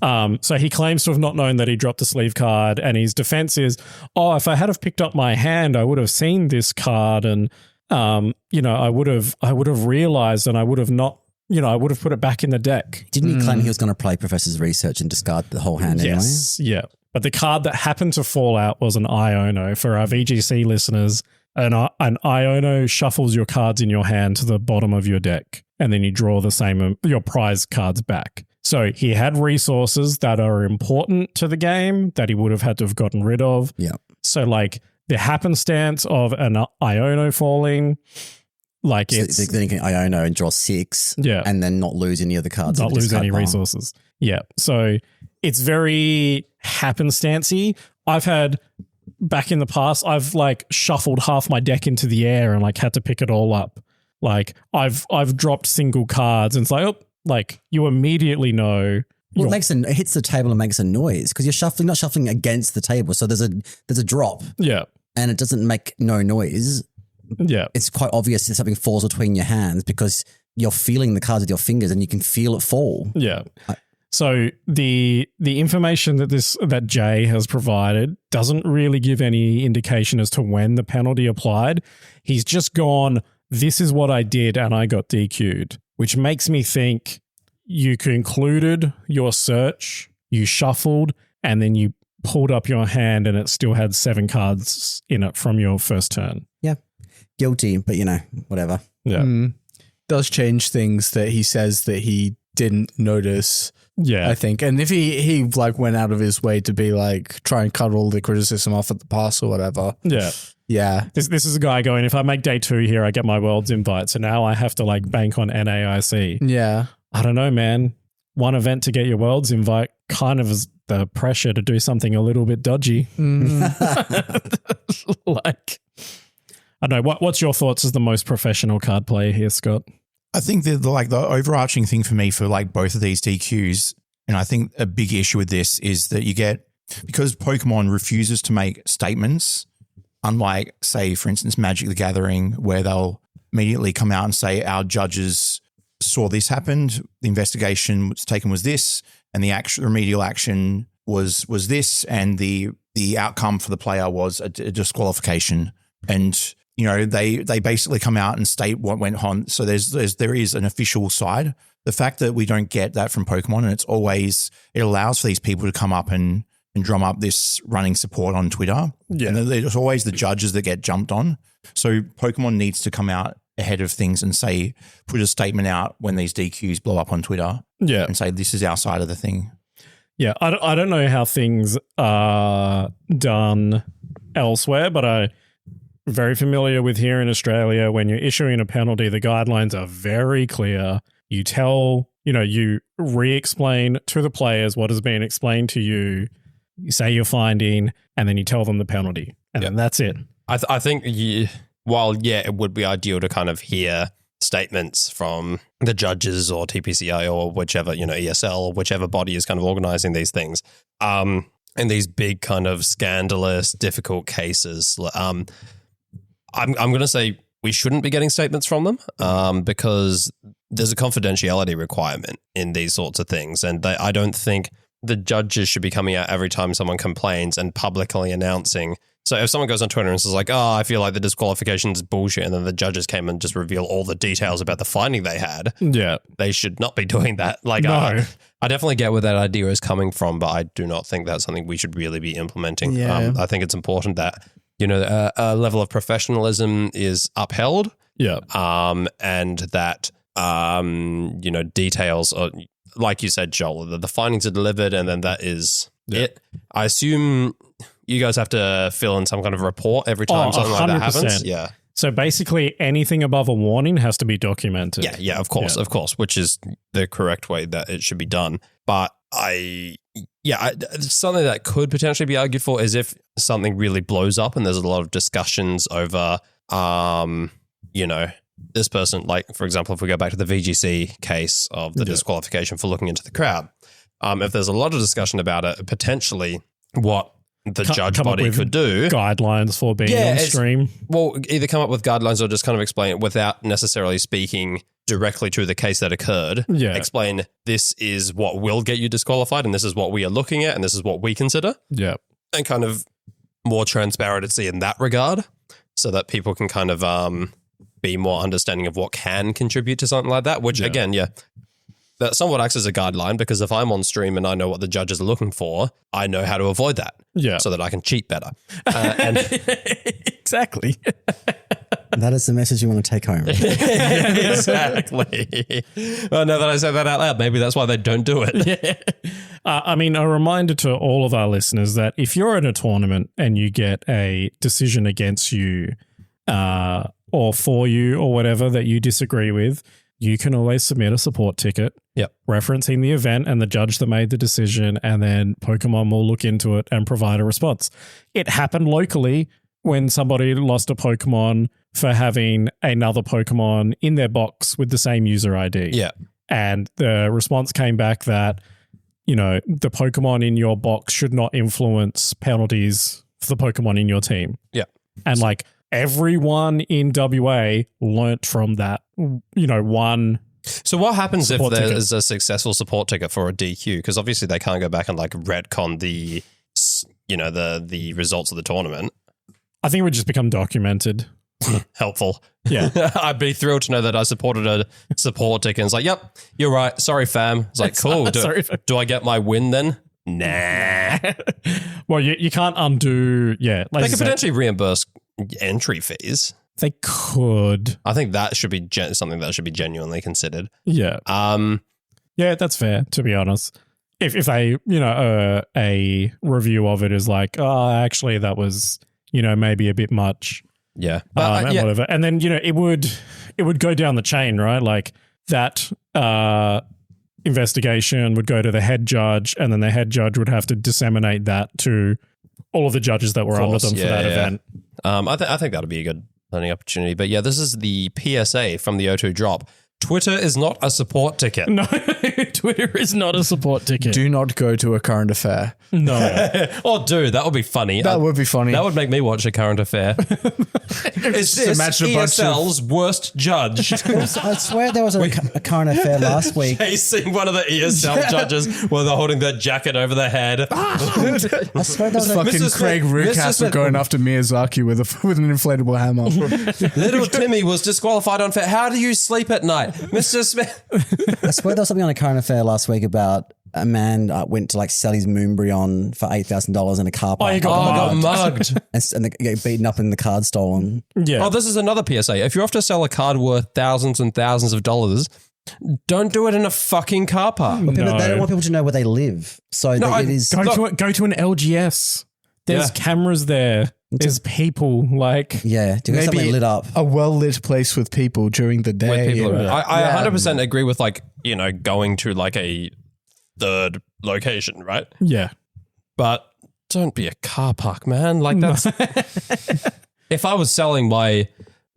Speaker 1: So he claims to have not known that he dropped a sleeve card, and his defense is, if I had have picked up my hand, I would have seen this card, and I would have realized, and I would have not. I would have put it back in the deck.
Speaker 4: Didn't he claim he was going to play Professor's Research and discard the whole hand anyway?
Speaker 1: Yes, yeah. But the card that happened to fall out was an Iono. For our VGC listeners, an Iono shuffles your cards in your hand to the bottom of your deck, and then you draw the same your prize cards back. So he had resources that are important to the game that he would have had to have gotten rid of.
Speaker 4: Yeah.
Speaker 1: So like the happenstance of an Iono falling, like
Speaker 4: so
Speaker 1: it's
Speaker 4: then you can Iono and draw 6,
Speaker 1: and
Speaker 4: then not lose any of the cards,
Speaker 1: not lose any resources. Yeah, so it's very happenstancey. I've had back in the past, I've like shuffled half my deck into the air and like had to pick it all up. Like I've dropped single cards and it's like, oh, like you immediately know.
Speaker 4: Well, it hits the table and makes a noise because you're not shuffling against the table. So there's a drop.
Speaker 1: Yeah.
Speaker 4: And it doesn't make no noise.
Speaker 1: Yeah.
Speaker 4: It's quite obvious that something falls between your hands because you're feeling the cards with your fingers and you can feel it fall.
Speaker 1: Yeah. So the information that Jay has provided doesn't really give any indication as to when the penalty applied. He's just gone, this is what I did and I got DQ'd, which makes me think you concluded your search, you shuffled, and then you pulled up your hand and it still had 7 cards in it from your first turn.
Speaker 4: Yeah. Guilty, but whatever.
Speaker 1: Yeah.
Speaker 2: Does change things that he says that he didn't notice.
Speaker 1: Yeah.
Speaker 2: I think. And if he like went out of his way to be like, try and cut all the criticism off at the pass or whatever.
Speaker 1: Yeah.
Speaker 2: Yeah.
Speaker 1: This is a guy going, if I make day 2 here, I get my Worlds invite. So now I have to like bank on NAIC.
Speaker 2: Yeah.
Speaker 1: I don't know, man. One event to get your Worlds invite kind of is the pressure to do something a little bit dodgy. Like, I don't know. What's your thoughts as the most professional card player here, Scott?
Speaker 5: I think the overarching thing for me for like both of these DQs, and I think a big issue with this is that you get, because Pokemon refuses to make statements, unlike, say, for instance, Magic the Gathering, where they'll immediately come out and say, our judges saw this happened, the investigation was taken was this, and the remedial action was this, and the outcome for the player was a disqualification. And they basically come out and state what went on. So there is an official side. The fact that we don't get that from Pokemon, and it allows for these people to come up and drum up this running support on Twitter. Yeah. And there's always the judges that get jumped on. So Pokemon needs to come out ahead of things and put a statement out when these DQs blow up on Twitter. Yeah. And say, this is our side of the thing.
Speaker 1: Yeah. I don't know how things are done elsewhere, but I'm very familiar with here in Australia. When you're issuing a penalty, the guidelines are very clear. You tell, you re-explain to the players what has been explained to you. You say your finding, and then you tell them the penalty, and then that's it.
Speaker 3: I think while it would be ideal to kind of hear statements from the judges or TPCI or whichever, ESL or whichever body is kind of organizing these things, in these big kind of scandalous, difficult cases, I'm going to say we shouldn't be getting statements from them because there's a confidentiality requirement in these sorts of things, and I don't think the judges should be coming out every time someone complains and publicly announcing. So if someone goes on Twitter and says like, oh, I feel like the disqualification is bullshit, and then the judges came and just reveal all the details about the finding they had, they should not be doing that. Like, no. I definitely get where that idea is coming from, but I do not think that's something we should really be implementing. Yeah. I think it's important that, a level of professionalism is upheld.
Speaker 1: Yeah.
Speaker 3: And that, details are, like you said, Joel, the findings are delivered, and then that is it. I assume you guys have to fill in some kind of report every time something like that happens. Yeah.
Speaker 1: So basically anything above a warning has to be documented.
Speaker 3: Yeah, of course, which is the correct way that it should be done. But something that could potentially be argued for is if something really blows up and there's a lot of discussions over, this person, like, for example, if we go back to the VGC case of the disqualification for looking into the crowd, if there's a lot of discussion about it, potentially what the judge body could do.
Speaker 1: Guidelines for being on stream.
Speaker 3: Well, either come up with guidelines or just kind of explain it without necessarily speaking directly to the case that occurred. Yeah. Explain this is what will get you disqualified and this is what we are looking at and this is what we consider.
Speaker 1: Yeah.
Speaker 3: And kind of more transparency in that regard so that people can kind of be more understanding of what can contribute to something like that, which again, that somewhat acts as a guideline because if I'm on stream and I know what the judges are looking for, I know how to avoid that so that I can cheat better.
Speaker 1: Exactly.
Speaker 4: That is the message you want to take home.
Speaker 3: Exactly. Well, now that I say that out loud, maybe that's why they don't do it.
Speaker 1: Yeah. I mean, a reminder to all of our listeners that if you're in a tournament and you get a decision against you or for you or whatever that you disagree with, you can always submit a support ticket referencing the event and the judge that made the decision, and then Pokemon will look into it and provide a response. It happened locally when somebody lost a Pokemon for having another Pokemon in their box with the same user ID.
Speaker 3: Yeah.
Speaker 1: And the response came back that, you know, the Pokemon in your box should not influence penalties for the Pokemon in your team.
Speaker 3: Yeah.
Speaker 1: And like everyone in WA learnt from that, you know, one.
Speaker 3: So what happens if
Speaker 1: Support
Speaker 3: there's a successful support ticket for a DQ? Because obviously they can't go back and like retcon the, you know, the results of the tournament.
Speaker 1: I think it would just become documented.
Speaker 3: Helpful.
Speaker 1: Yeah.
Speaker 3: I'd be thrilled to know that I supported a support ticket. And it's like, yep, you're right. Sorry, fam. It's like, cool. Do I get my win then? Nah.
Speaker 1: Well, you can't undo. Yeah. Like
Speaker 3: they could potentially reimburse entry fees.
Speaker 1: They could.
Speaker 3: I think that should be something that should be genuinely considered.
Speaker 1: Yeah. Yeah, that's fair, to be honest. If they, you know, a review of it is like, oh, actually that was, you know, maybe a bit much.
Speaker 3: Yeah.
Speaker 1: And whatever. And then, you know, it would go down the chain, right? Like that investigation would go to the head judge, and then the head judge would have to disseminate that to all of the judges that were under them for that event.
Speaker 3: I think that'd be a good learning opportunity. But yeah, this is the PSA from the O2 drop. Twitter is not a support ticket.
Speaker 1: No, Twitter is not a support ticket.
Speaker 2: Do not go to a current affair.
Speaker 1: No.
Speaker 3: Oh, dude, that would be funny.
Speaker 2: That would be funny.
Speaker 3: That would make me watch a current affair. Is this ESL's worst judge?
Speaker 4: I swear there was a current affair last week.
Speaker 3: Chasing one of the ESL judges while they're holding their jacket over their head.
Speaker 4: I swear there was a
Speaker 2: fucking Craig Rucastle going after Miyazaki with an inflatable hammer.
Speaker 3: Little Timmy was disqualified on fair. How do you sleep at night? Mr. Smith.
Speaker 4: I swear there was something on a current affair last week about a man went to like sell his Moonbryon for $8,000 in a car park.
Speaker 1: Oh, he got
Speaker 4: mugged. and they get beaten up and the card stolen.
Speaker 1: Yeah.
Speaker 3: Oh, this is another PSA. If you have to sell a card worth thousands and thousands of dollars, don't do it in a fucking car park.
Speaker 4: But they don't want people to know where they live. So
Speaker 1: Go to an LGS. There's cameras there. There's people like...
Speaker 4: Yeah, to get something lit up.
Speaker 2: A well-lit place with people during the day.
Speaker 3: I 100% agree with like, you know, going to like a third location, right?
Speaker 1: Yeah.
Speaker 3: But don't be a car park, man. Like that's... If I was selling my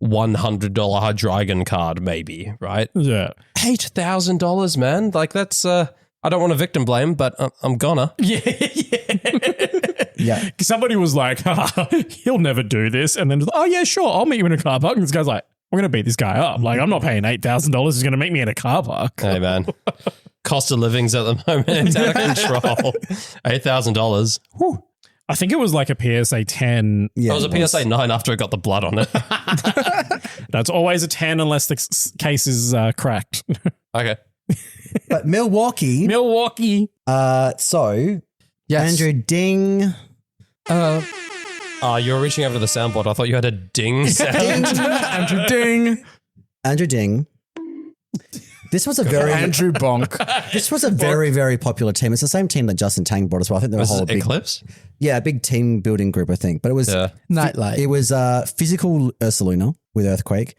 Speaker 3: $100 Hydreigon card, maybe, right?
Speaker 1: Yeah.
Speaker 3: $8,000, man. Like that's... I don't want to victim blame, but I'm gonna.
Speaker 1: Yeah.
Speaker 4: Yeah.
Speaker 1: Somebody was like, he'll never do this. And then, oh, yeah, sure. I'll meet you in a car park. And this guy's like, we're going to beat this guy up. Like, I'm not paying $8,000. He's going to meet me in a car park.
Speaker 3: Hey, man. Cost of living's at the moment. It's out of control. $8,000.
Speaker 1: Whew. I think it was like a PSA 10.
Speaker 4: Yeah,
Speaker 3: it was a PSA 9 after it got the blood on it.
Speaker 1: That's always a 10 unless the case is cracked.
Speaker 3: Okay.
Speaker 4: But Milwaukee.
Speaker 2: Yes.
Speaker 4: Andrew Ding.
Speaker 3: You were reaching over to the soundboard. I thought you had a ding sound.
Speaker 2: Andrew Ding.
Speaker 4: Andrew Ding. This was a very
Speaker 2: Andrew Bonk.
Speaker 4: This was a very, very popular team. It's the same team that Justin Tang brought as well. I think they were a whole big
Speaker 3: Eclipse.
Speaker 4: Yeah, a big team building group, I think. But it was
Speaker 2: Nightlight.
Speaker 4: It was physical Ursaluna with Earthquake,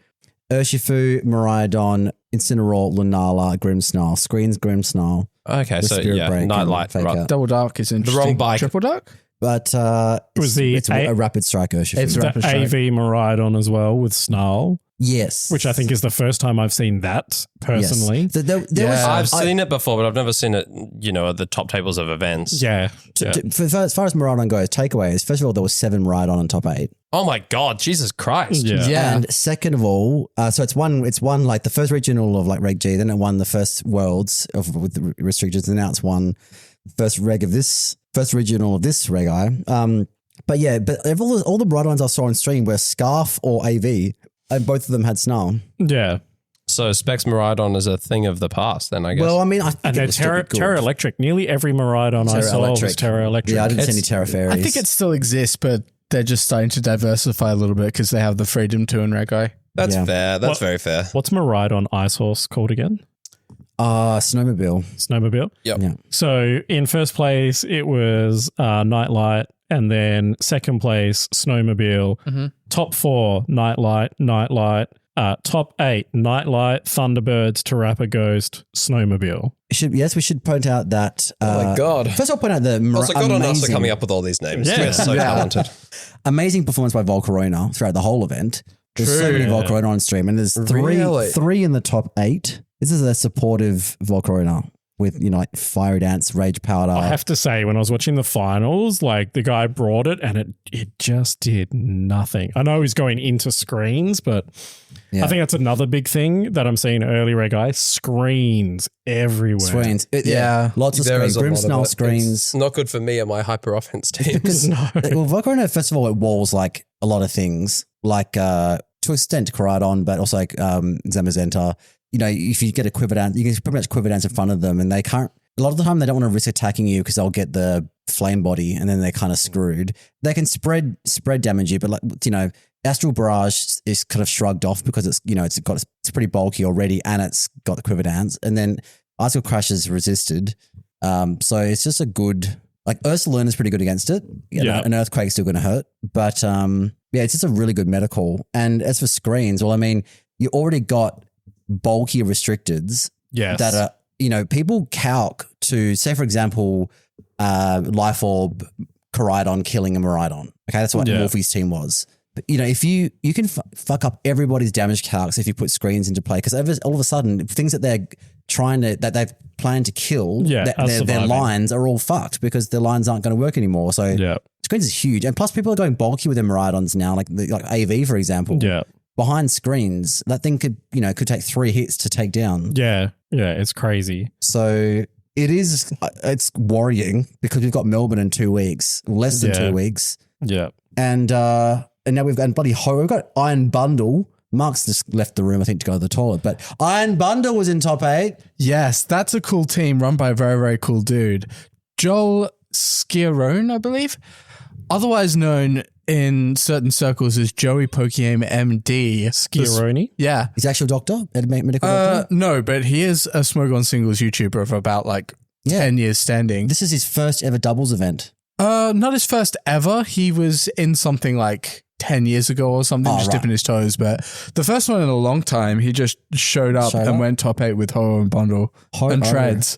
Speaker 4: Urshifu, Miraidon, Incineroar, Lunala, Grimmsnarl, Screens, Grimmsnarl.
Speaker 3: Okay, so yeah, Nightlight. Right.
Speaker 2: Double Dark is interesting.
Speaker 3: The wrong bike.
Speaker 2: Triple Dark?
Speaker 4: But
Speaker 1: it's
Speaker 4: a Rapid Strike Urshifu.
Speaker 2: It's
Speaker 1: the
Speaker 2: Rapid Strike.
Speaker 1: AV Miraidon as well with Snarl.
Speaker 4: Yes.
Speaker 1: Which I think is the first time I've seen that personally.
Speaker 4: Yes.
Speaker 3: I've seen it before, but I've never seen it, you know, at the top tables of events.
Speaker 1: Yeah.
Speaker 4: As far as Miraidon goes, takeaways, first of all, there was 7 Miraidon on top 8.
Speaker 3: Oh my God, Jesus Christ.
Speaker 2: Yeah.
Speaker 4: And second of all, so it's won like the first regional of like Reg G, then it won the first Worlds with the restrictions, and now it's won first regional of this Reg I. But yeah, all the Miraidons I saw on stream were Scarf or AV, and both of them had Snarl.
Speaker 1: Yeah.
Speaker 3: So Specs Miraidon is a thing of the past then, I guess.
Speaker 4: Well, I mean, I think
Speaker 1: and they're Terra Electric. Nearly every Miraidon I saw was Terra Electric.
Speaker 4: Yeah, I didn't see any Terra Fairies.
Speaker 2: I think it still exists, but they're just starting to diversify a little bit because they have the freedom to in Rego.
Speaker 3: That's fair. That's very fair.
Speaker 1: What's my ride on Ice Horse called again?
Speaker 4: Snowmobile.
Speaker 1: Snowmobile?
Speaker 3: Yep.
Speaker 4: Yeah.
Speaker 1: So in first place, it was Nightlight, and then second place, Snowmobile.
Speaker 2: Mm-hmm.
Speaker 1: Top 4, Nightlight. Top 8, Nightlight, Thunderbirds, Tarappa Ghost, Snowmobile.
Speaker 4: We should point out that.
Speaker 3: Oh my God.
Speaker 4: First, I'll point out the
Speaker 3: Also, God on us for coming up with all these names.
Speaker 1: Yeah.
Speaker 3: We're so talented.
Speaker 4: Amazing performance by Volcarona throughout the whole event. There's so many Volcarona on stream, and there's three in the top 8. This is a supportive Volcarona with, like Fiery Dance, Rage Powder.
Speaker 1: I have to say, when I was watching the finals, like the guy brought it and it just did nothing. I know he's going into screens, but I think that's another big thing that I'm seeing early, guys. Screens everywhere.
Speaker 4: Screens. Lots of
Speaker 3: There
Speaker 4: screens.
Speaker 3: is a lot of
Speaker 4: Brimstone
Speaker 3: it.
Speaker 4: screens.
Speaker 3: It's not good for me and my hyper offense teams.
Speaker 4: Well, Volcarona, first of all, it walls like a lot of things, like to an extent Koraidon, but also like Zamazenta. If you get a Quiver Dance, you can pretty much Quiver Dance in front of them, and they can't. A lot of the time, they don't want to risk attacking you because they'll get the flame body, and then they're kind of screwed. They can spread damage you, but Astral Barrage is kind of shrugged off because it's pretty bulky already, and it's got the Quiver Dance, and then Icicle Crash is resisted. So it's just a good. Like Ursaluna is pretty good against it. An Earthquake's still going to hurt, but it's just a really good meta call. And as for screens, well, I mean, you already got bulky restricteds that are, people calc to, say, for example, Life Orb, Koraidon killing a Miraidon. Okay, that's what Wolfie's team was. But, if you can fuck up everybody's damage calcs if you put screens into play, because all of a sudden, things that they've planned to kill, their lines are all fucked because their lines aren't going to work anymore. So screens is huge. And plus people are going bulky with their Miraidons now, like AV, for example.
Speaker 1: Yeah.
Speaker 4: Behind screens, that thing could take 3 hits to take down.
Speaker 1: Yeah, it's crazy.
Speaker 4: So it's worrying because we've got Melbourne in 2 weeks, less than 2 weeks.
Speaker 1: Yeah.
Speaker 4: And now we've got we've got Iron Bundle. Mark's just left the room, I think, to go to the toilet, but Iron Bundle was in top 8.
Speaker 2: Yes, that's a cool team run by a very, very cool dude. Joel Schiarone, I believe, otherwise known in certain circles as Joey Pokeyame MD.
Speaker 1: Schiarone?
Speaker 2: Yeah.
Speaker 4: He's actual doctor? Medical doctor?
Speaker 2: No, but he is a Smoke on Singles YouTuber of about 10 years standing.
Speaker 4: This is his first ever doubles event.
Speaker 2: Not his first ever. He was in something like 10 years ago or something, dipping his toes. But the first one in a long time, he just showed up and went top 8 with Ho and Bundle and Treads.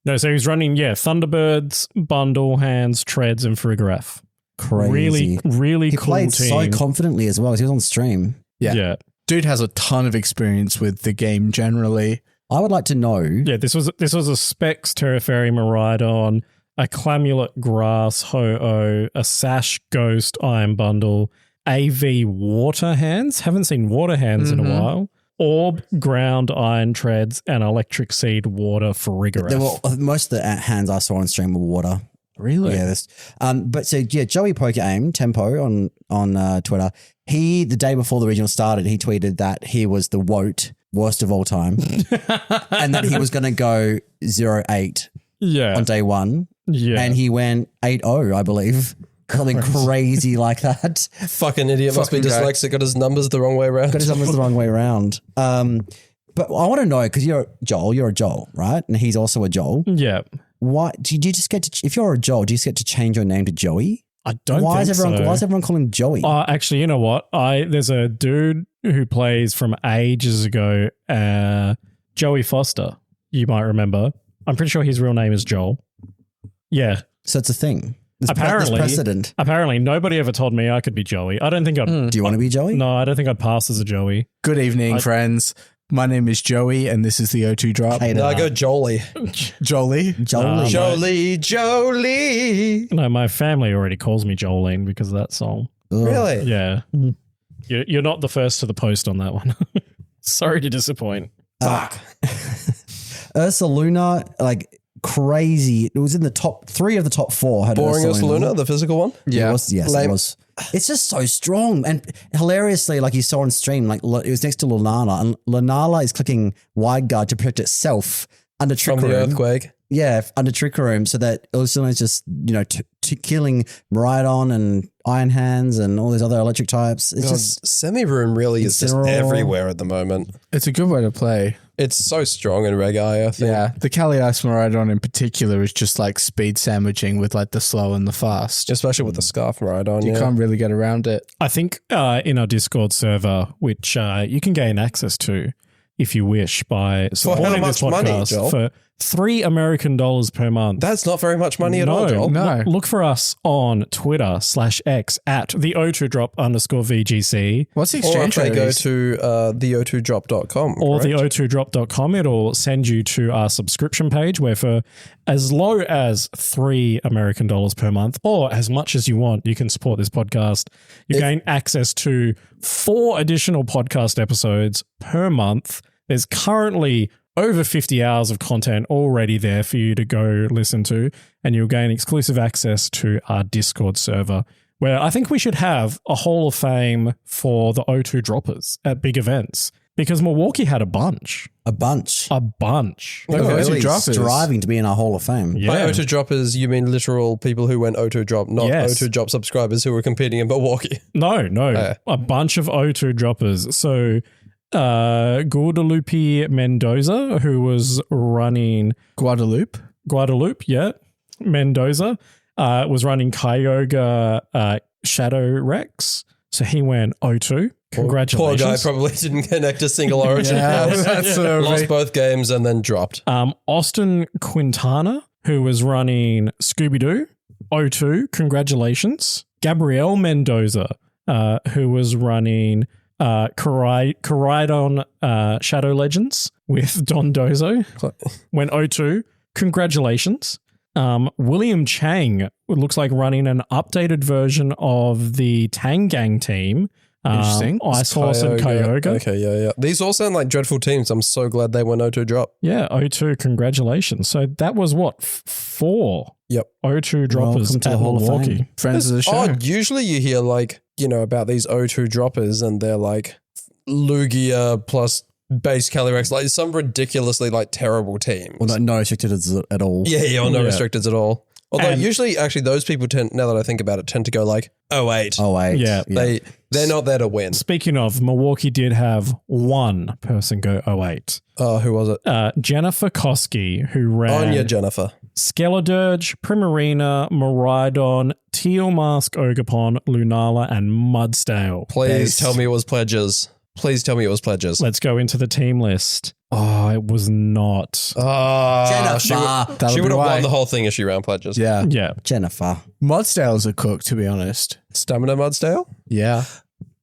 Speaker 1: No, so he was running, Thunderbirds, Bundle, Hands, Treads, and Frigoraph.
Speaker 4: Crazy.
Speaker 1: Really
Speaker 4: he
Speaker 1: cool
Speaker 4: played
Speaker 1: team.
Speaker 4: so confidently as well. He was on stream.
Speaker 2: Yeah. Dude has a ton of experience with the game generally.
Speaker 4: I would like to know.
Speaker 1: Yeah, this was a Specs Terra Fairy Miraidon, a Clamulate Grass Ho-Oh, a Sash Ghost Iron Bundle, AV Water Hands. Haven't seen Water Hands in a while. Orb, Ground, Iron Treads, and Electric Seed Water Frigoraph.
Speaker 4: Most of the hands I saw on stream were water.
Speaker 1: Really?
Speaker 4: Yeah. Joey Pokeyame Tempo on Twitter. The day before the regional started, he tweeted that he was the worst of all time, and that he was going to go 0-8 on day 1. Yeah, and he went 8-0, I believe. Something crazy like that.
Speaker 3: Fucking idiot. Must be dyslexic. Got his numbers the wrong way around.
Speaker 4: But I want to know, because you're a Joel, right? And he's also a Joel.
Speaker 1: Yeah.
Speaker 4: Why do you just get to? If you're a Joel, do you just get to change your name to Joey?
Speaker 1: I don't. Why is
Speaker 4: everyone calling Joey?
Speaker 1: Actually, you know what? There's a dude who plays from ages ago, Joey Foster. You might remember. I'm pretty sure his real name is Joel. Yeah.
Speaker 4: So it's a thing.
Speaker 1: There's
Speaker 4: precedent.
Speaker 1: Apparently, nobody ever told me I could be Joey. I don't think I'd.
Speaker 4: Do you want to be Joey?
Speaker 1: No, I don't think I'd pass as a Joey.
Speaker 2: Good evening, friends. My name is Joey, and this is the O2 Drop.
Speaker 3: No, I go Jolie.
Speaker 2: Jolie?
Speaker 3: Jolie.
Speaker 1: No, my family already calls me Jolene because of that song.
Speaker 4: Ugh.
Speaker 3: Really?
Speaker 1: Yeah. You're not the first to the post on that one. Sorry to disappoint.
Speaker 3: Fuck.
Speaker 4: Ursaluna, crazy. It was in the top 3 of the top 4. Had
Speaker 3: Boring Ursaluna, the physical one?
Speaker 4: Yeah. It was. It's just so strong. And hilariously, like you saw on stream, it was next to Lunala, and Lunala is clicking wide guard to protect itself under Trick
Speaker 3: From the
Speaker 4: Room.
Speaker 3: Earthquake.
Speaker 4: under Trick Room, so that Illusiono's just, killing Miraidon and Iron Hands and all these other electric types. It's just
Speaker 3: Semi-Room really is just everywhere at the moment.
Speaker 2: It's a good way to play.
Speaker 3: It's so strong in Reg I think.
Speaker 2: Yeah, the Kali Ice Miraidon in particular is just like speed sandwiching with like the slow and the fast.
Speaker 3: Especially with the Scarf Miraidon.
Speaker 2: You can't really get around it.
Speaker 1: I think in our Discord server, which you can gain access to if you wish by supporting this podcast for $3 American per month.
Speaker 3: That's not very much money at all, Joel.
Speaker 2: No.
Speaker 1: Look for us on Twitter /X at the O2drop_VGC.
Speaker 2: What's the exchange rate?
Speaker 3: Or go to the O2drop.com.
Speaker 1: Or the O2drop.com. It'll send you to our subscription page where for as low as $3 American per month or as much as you want, you can support this podcast. You gain access to 4 additional podcast episodes per month. There's currently over 50 hours of content already there for you to go listen to, and you'll gain exclusive access to our Discord server, where I think we should have a Hall of Fame for the O2 droppers at big events, because Milwaukee had a bunch.
Speaker 4: A bunch.
Speaker 1: A bunch.
Speaker 4: They're really striving to be in our Hall of Fame.
Speaker 3: Yeah. By O2 droppers, you mean literal people who went O2 drop, not O2 drop subscribers who were competing in Milwaukee.
Speaker 1: No. A bunch of O2 droppers. So Guadalupe Mendoza, who was running
Speaker 2: Guadalupe,
Speaker 1: Mendoza was running Kyogre Shadow Rex. So he went O2. Congratulations.
Speaker 3: Poor guy probably didn't connect a single origin. Lost both games and then dropped.
Speaker 1: Austin Quintana, who was running Scooby-Doo, O2. Congratulations. Gabrielle Mendoza, who was running Koraidon Shadow Legends with Don Dozo, went O2. Congratulations. William Chang looks like running an updated version of the Tang Gang team.
Speaker 2: Interesting.
Speaker 1: Ice Horse and Kyogre.
Speaker 3: Okay, yeah. These all sound like dreadful teams. I'm so glad they went O2 drop.
Speaker 1: Yeah, O2, congratulations. So that was what? 4 O2 droppers
Speaker 4: Welcome to
Speaker 1: at
Speaker 4: the Hall of
Speaker 1: Milwaukee.
Speaker 4: Fame.
Speaker 2: Friends of the show.
Speaker 3: Odd. Usually you hear about these O2 droppers and they're like Lugia plus base Calyrex, like some ridiculously terrible teams.
Speaker 4: Well, no restricted at all.
Speaker 3: Yeah, or no restricted at all. Although usually, actually, those people tend, now that I think about it, tend to go 08.
Speaker 4: 08.
Speaker 1: Yeah.
Speaker 3: They're not there to win.
Speaker 1: Speaking of, Milwaukee did have one person go 08.
Speaker 3: Who was it?
Speaker 1: Jennifer Koski, who ran
Speaker 3: Anya Jennifer.
Speaker 1: Skeledirge, Primarina, Miraidon, Teal Mask, Ogerpon, Lunala, and Mudsdale.
Speaker 3: Please tell me it was pledges.
Speaker 1: Let's go into the team list. Oh, it was not.
Speaker 3: Jennifer. She would have won the whole thing if she ran pledges.
Speaker 2: Yeah.
Speaker 4: Jennifer.
Speaker 2: Mudsdale's a cook, to be honest.
Speaker 3: Stamina Mudsdale?
Speaker 2: Yeah.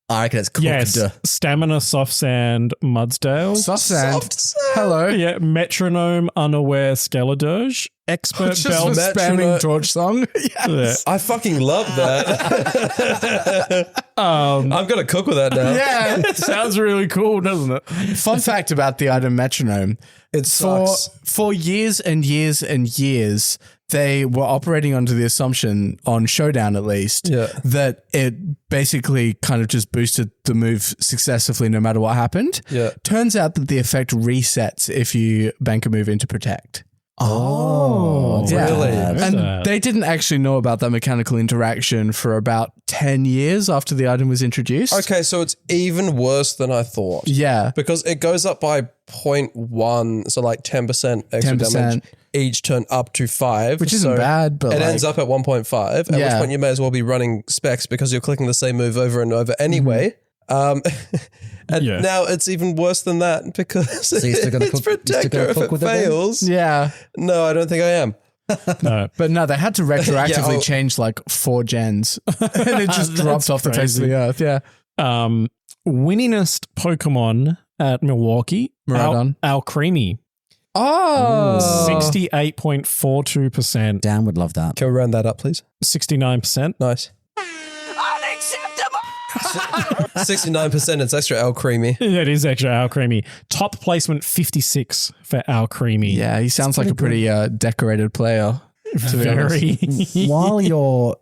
Speaker 4: I reckon it's cooked.
Speaker 1: Yes. Stamina, Soft Sand, Mudsdale.
Speaker 2: Soft Sand. Hello.
Speaker 1: Yeah. Metronome, Unaware, Skeledirge. Expert
Speaker 2: Just
Speaker 1: Belt.
Speaker 2: spamming George song. Yes.
Speaker 1: Yeah.
Speaker 3: I fucking love that. I'm going to cook with that now.
Speaker 2: Yeah.
Speaker 1: It sounds really cool, doesn't it?
Speaker 2: Fun fact about the item Metronome.
Speaker 3: It sucks.
Speaker 2: For years and years and years, they were operating under the assumption, on Showdown at least, that it basically kind of just boosted the move successively no matter what happened.
Speaker 3: Yeah.
Speaker 2: Turns out that the effect resets if you bank a move into Protect.
Speaker 1: Oh,
Speaker 2: yeah.
Speaker 3: Really?
Speaker 2: And they didn't actually know about that mechanical interaction for about 10 years after the item was introduced.
Speaker 3: Okay, so it's even worse than I thought.
Speaker 2: Yeah.
Speaker 3: Because it goes up by 0.1, so 10% extra
Speaker 2: 10%.
Speaker 3: damage each turn up to 5.
Speaker 2: Which isn't bad, but
Speaker 3: it ends up at 1.5, at which point you may as well be running specs because you're clicking the same move over and over anyway. And now it's even worse than that because it's Protector if it fails.
Speaker 2: Yeah.
Speaker 3: No, I don't think I am.
Speaker 1: No.
Speaker 2: But no, they had to retroactively change 4 gens and it just dropped off the face of the earth. Yeah.
Speaker 1: Winningest Pokemon at Milwaukee,
Speaker 2: Miraidon.
Speaker 1: Alcremie.
Speaker 2: Oh.
Speaker 1: 68.42%.
Speaker 4: Dan would love that.
Speaker 3: Can we round that up, please?
Speaker 1: 69%.
Speaker 3: Nice.
Speaker 6: Unacceptable!
Speaker 3: 69%, it's extra Alcremie.
Speaker 1: It is extra Alcremie. Top placement 56 for Alcremie.
Speaker 2: Yeah, he sounds like a pretty decorated player.
Speaker 1: Very.
Speaker 4: While you're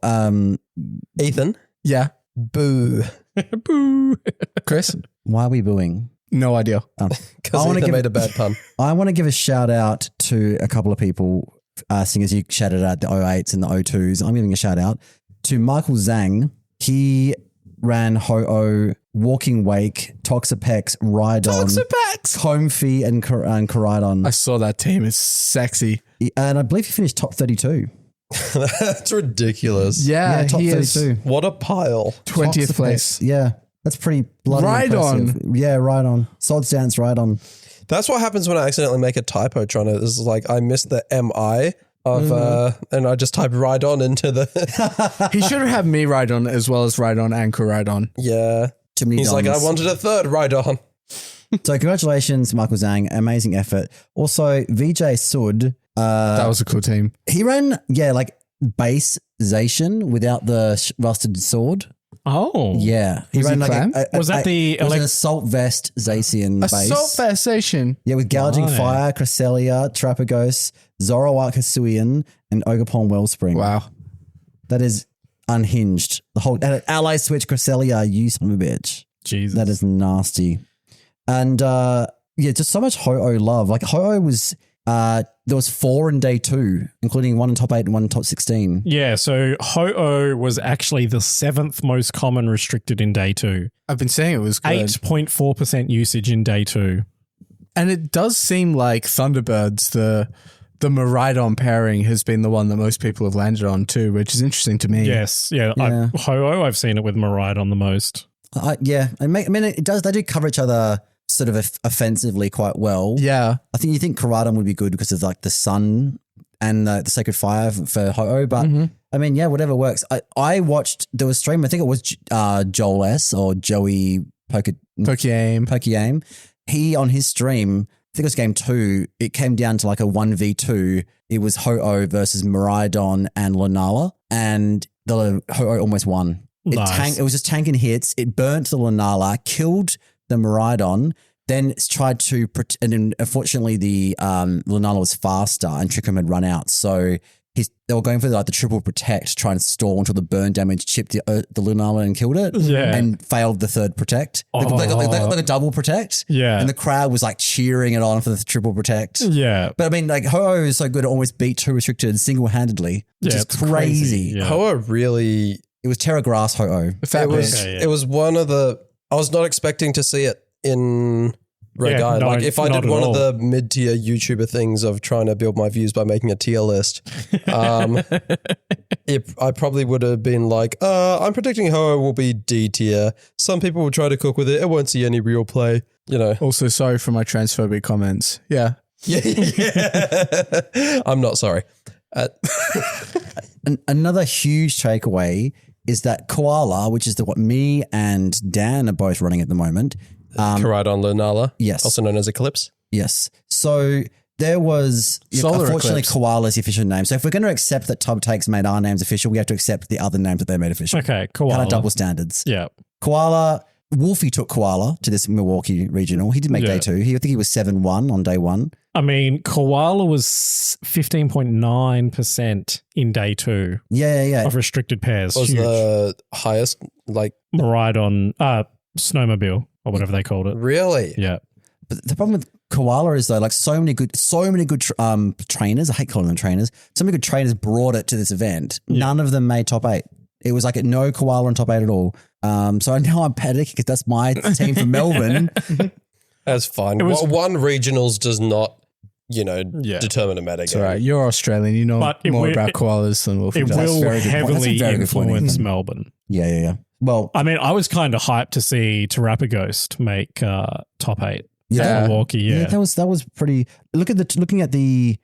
Speaker 3: Ethan?
Speaker 2: Yeah.
Speaker 3: Boo.
Speaker 1: Boo.
Speaker 2: Chris?
Speaker 4: why are we booing?
Speaker 2: No idea.
Speaker 3: Because he made a bad pun.
Speaker 4: I want to give a shout out to a couple of people, seeing as you shouted out the 08s and the 02s. I'm giving a shout out to Michael Zhang. He ran Ho-Oh, Walking Wake, Toxapex, Rhydon, Comfy, and Koraidon.
Speaker 2: I saw that team. It's sexy.
Speaker 4: And I believe he finished top 32.
Speaker 3: That's ridiculous.
Speaker 2: Yeah,
Speaker 4: top 32.
Speaker 3: What a pile.
Speaker 2: 20th place.
Speaker 4: Yeah, that's pretty bloody impressive. Yeah, Rhydon. Sod Stance Rhydon.
Speaker 3: That's what happens when I accidentally make a typo trying to, this is like, I missed the MI of, and I just typed Rhydon into the.
Speaker 2: He should have had me Rhydon as well as Rhydon and Koraidon.
Speaker 3: Yeah.
Speaker 4: Too many
Speaker 3: He's
Speaker 4: dons.
Speaker 3: like, I wanted a third Rhydon.
Speaker 4: So congratulations, Michael Zhang. Amazing effort. Also, VJ Sud.
Speaker 2: That was a cool team.
Speaker 4: He ran, like base Zacian without the rusted sword.
Speaker 1: Oh.
Speaker 4: Yeah.
Speaker 2: Was he
Speaker 4: ran
Speaker 2: clam?
Speaker 1: Was that the
Speaker 4: it was an assault vest Zacian base.
Speaker 2: Assault Versation.
Speaker 4: Yeah, with Gouging
Speaker 1: Right.
Speaker 4: Fire, Cresselia, Trapagos, Zoroark Hisuian, and Ogerpon Wellspring.
Speaker 2: Wow.
Speaker 4: That is unhinged. The whole ally switch Cresselia, you son of a bitch.
Speaker 1: Jesus.
Speaker 4: That is nasty. And just so much Ho-Oh love. Like Ho-Oh was there was 4 in day 2, including 1 in top 8 and 1 in top 16.
Speaker 1: Yeah, so Ho-Oh was actually the 7th most common restricted in day 2.
Speaker 2: I've been saying it was good.
Speaker 1: 8.4% usage in day 2.
Speaker 2: And it does seem like Thunderbirds, the Miraidon pairing has been the one that most people have landed on too, which is interesting to me.
Speaker 1: Yes, yeah.
Speaker 4: Yeah.
Speaker 1: Ho-Oh, I've seen it with Miraidon the most.
Speaker 4: It does. They do cover each other sort of offensively quite well.
Speaker 2: Yeah.
Speaker 4: I think you think Koraidon would be good because of like the sun and the Sacred Fire for Ho-Oh, but I mean, yeah, whatever works. I watched, there was a stream, I think it was Joel S or Joey
Speaker 2: Pokeaim.
Speaker 4: He on his stream, I think it was game 2, it came down to like a 1v2. It was Ho-Oh versus Miraidon and Lunala, and the Ho-Oh almost won.
Speaker 1: Nice.
Speaker 4: It was just tanking hits. It burnt the Lunala, killed the Miraidon, then tried to, and then unfortunately the Lunala was faster and Trick'em had run out. So they were going for the triple protect, trying to stall until the burn damage chipped the Lunala and killed it.
Speaker 1: Yeah.
Speaker 4: And failed the third protect. They got a double protect.
Speaker 1: Yeah.
Speaker 4: And the crowd was like cheering it on for the triple protect.
Speaker 1: Yeah.
Speaker 4: But I mean, like Ho-Oh is so good, it almost beat 2 restricted single-handedly, which is
Speaker 1: it's
Speaker 4: crazy.
Speaker 1: Yeah.
Speaker 3: Ho-Oh really,
Speaker 4: It was Terra Grass Ho-Oh.
Speaker 3: it was one of the, I was not expecting to see it in Red Guy.
Speaker 1: No,
Speaker 3: like if I did one
Speaker 1: at
Speaker 3: of the mid-tier YouTuber things of trying to build my views by making a tier list, I probably would have been like, I'm predicting Ho-Oh will be D tier. Some people will try to cook with it. It won't see any real play, you know.
Speaker 2: Also, sorry for my transphobic comments. Yeah.
Speaker 3: Yeah. I'm not sorry.
Speaker 4: Another huge takeaway is that Koala, which is what me and Dan are both running at the moment.
Speaker 3: Koraidon Lunala.
Speaker 4: Yes.
Speaker 3: Also known as Eclipse.
Speaker 4: Yes. So there was,
Speaker 2: Solar
Speaker 4: unfortunately,
Speaker 2: Eclipse.
Speaker 4: Koala's the official name. So if we're going to accept that Tub Takes made our names official, we have to accept the other names that they made official.
Speaker 1: Okay, Koala.
Speaker 4: Kind of double standards.
Speaker 1: Yeah.
Speaker 4: Koala, Wolfie took Koala to this Milwaukee Regional. He did make day 2. I think he was 7-1 on day 1.
Speaker 1: I mean, Koala was 15.9% in day 2
Speaker 4: Yeah.
Speaker 1: of restricted pairs.
Speaker 3: Was
Speaker 1: Huge.
Speaker 3: the highest, like,
Speaker 1: Miraidon, Snowmobile or whatever they called it.
Speaker 3: really?
Speaker 1: Yeah.
Speaker 4: But the problem with Koala is though, like so many good trainers. I hate calling them trainers. So many good trainers brought it to this event.
Speaker 1: Yeah.
Speaker 4: None of them made top 8. It was like no Koala in top 8 at all. So now I'm panicking because that's my team from Melbourne.
Speaker 3: That's fine.
Speaker 1: was-
Speaker 3: One regionals does not, determine a meta
Speaker 2: It's
Speaker 3: game.
Speaker 2: all right. You're Australian. You know
Speaker 1: But it
Speaker 2: more
Speaker 1: will-
Speaker 2: about koalas than Wolfie
Speaker 1: It
Speaker 2: does.
Speaker 1: will
Speaker 4: very good point. That's a
Speaker 1: heavily
Speaker 4: very good point,
Speaker 1: influence
Speaker 4: Ethan.
Speaker 1: Melbourne.
Speaker 4: Yeah. Well,
Speaker 1: I mean, I was kind of hyped to see Terrapaghost make top 8.
Speaker 2: Yeah.
Speaker 1: Milwaukee, yeah.
Speaker 4: that was pretty. I'm looking at the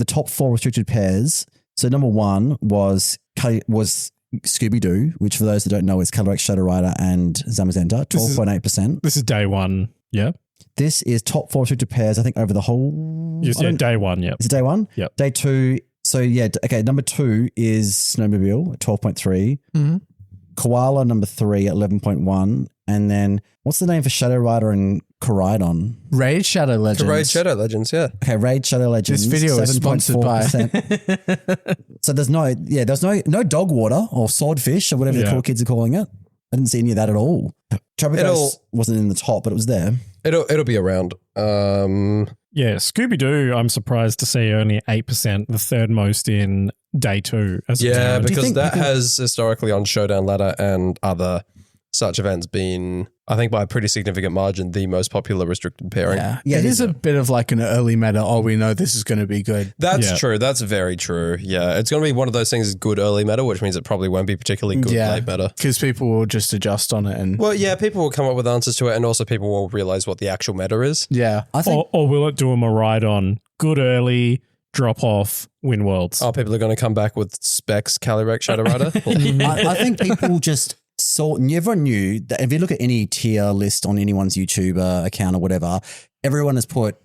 Speaker 4: top 4 restricted pairs. So number 1 was Scooby Doo, which for those that don't know is Calyrex, Shadow Rider, and Zamazenta, 12.8%.
Speaker 1: This is day 1, yeah.
Speaker 4: This is top 4 restricted pairs, I think, over the whole.
Speaker 1: You said day 1, yeah.
Speaker 4: Is it day 1?
Speaker 1: Yep.
Speaker 4: Day 2. So yeah, okay. Number 2 is Snowmobile at 12.3.
Speaker 2: Mm-hmm.
Speaker 4: Koala number 3 at 11.1, and then what's the name for Shadow Rider and Koraidon?
Speaker 2: Raid Shadow Legends.
Speaker 3: Raid Shadow Legends, yeah.
Speaker 4: Okay, Raid Shadow Legends.
Speaker 2: This video is sponsored by.
Speaker 4: 7.4%. So there's no dog water or swordfish or whatever the
Speaker 1: Yeah.
Speaker 4: cool kids are calling it. I didn't see any of that at all. Tropico wasn't in the top, but it was there.
Speaker 3: It'll be around.
Speaker 1: Yeah, Scooby-Doo, I'm surprised to see only 8%, the third most in day 2.
Speaker 3: Because that has historically on Showdown Ladder and other such events been, I think by a pretty significant margin, the most popular restricted pairing.
Speaker 2: Yeah, it is a bit of like an early meta. Oh, we know this is going to be good.
Speaker 3: That's true. That's very true. Yeah, it's going to be one of those things, good early meta, which means it probably won't be particularly good late meta.
Speaker 2: Because people will just adjust on it. And
Speaker 3: people will come up with answers to it, and also people will realize what the actual meta is.
Speaker 2: Yeah.
Speaker 1: I think, or will it do them a ride on good early, drop off, win worlds?
Speaker 3: Oh, people are going to come back with Specs, Calyrex, Shadow Rider?
Speaker 4: I think people just everyone knew that if you look at any tier list on anyone's YouTube account or whatever, everyone has put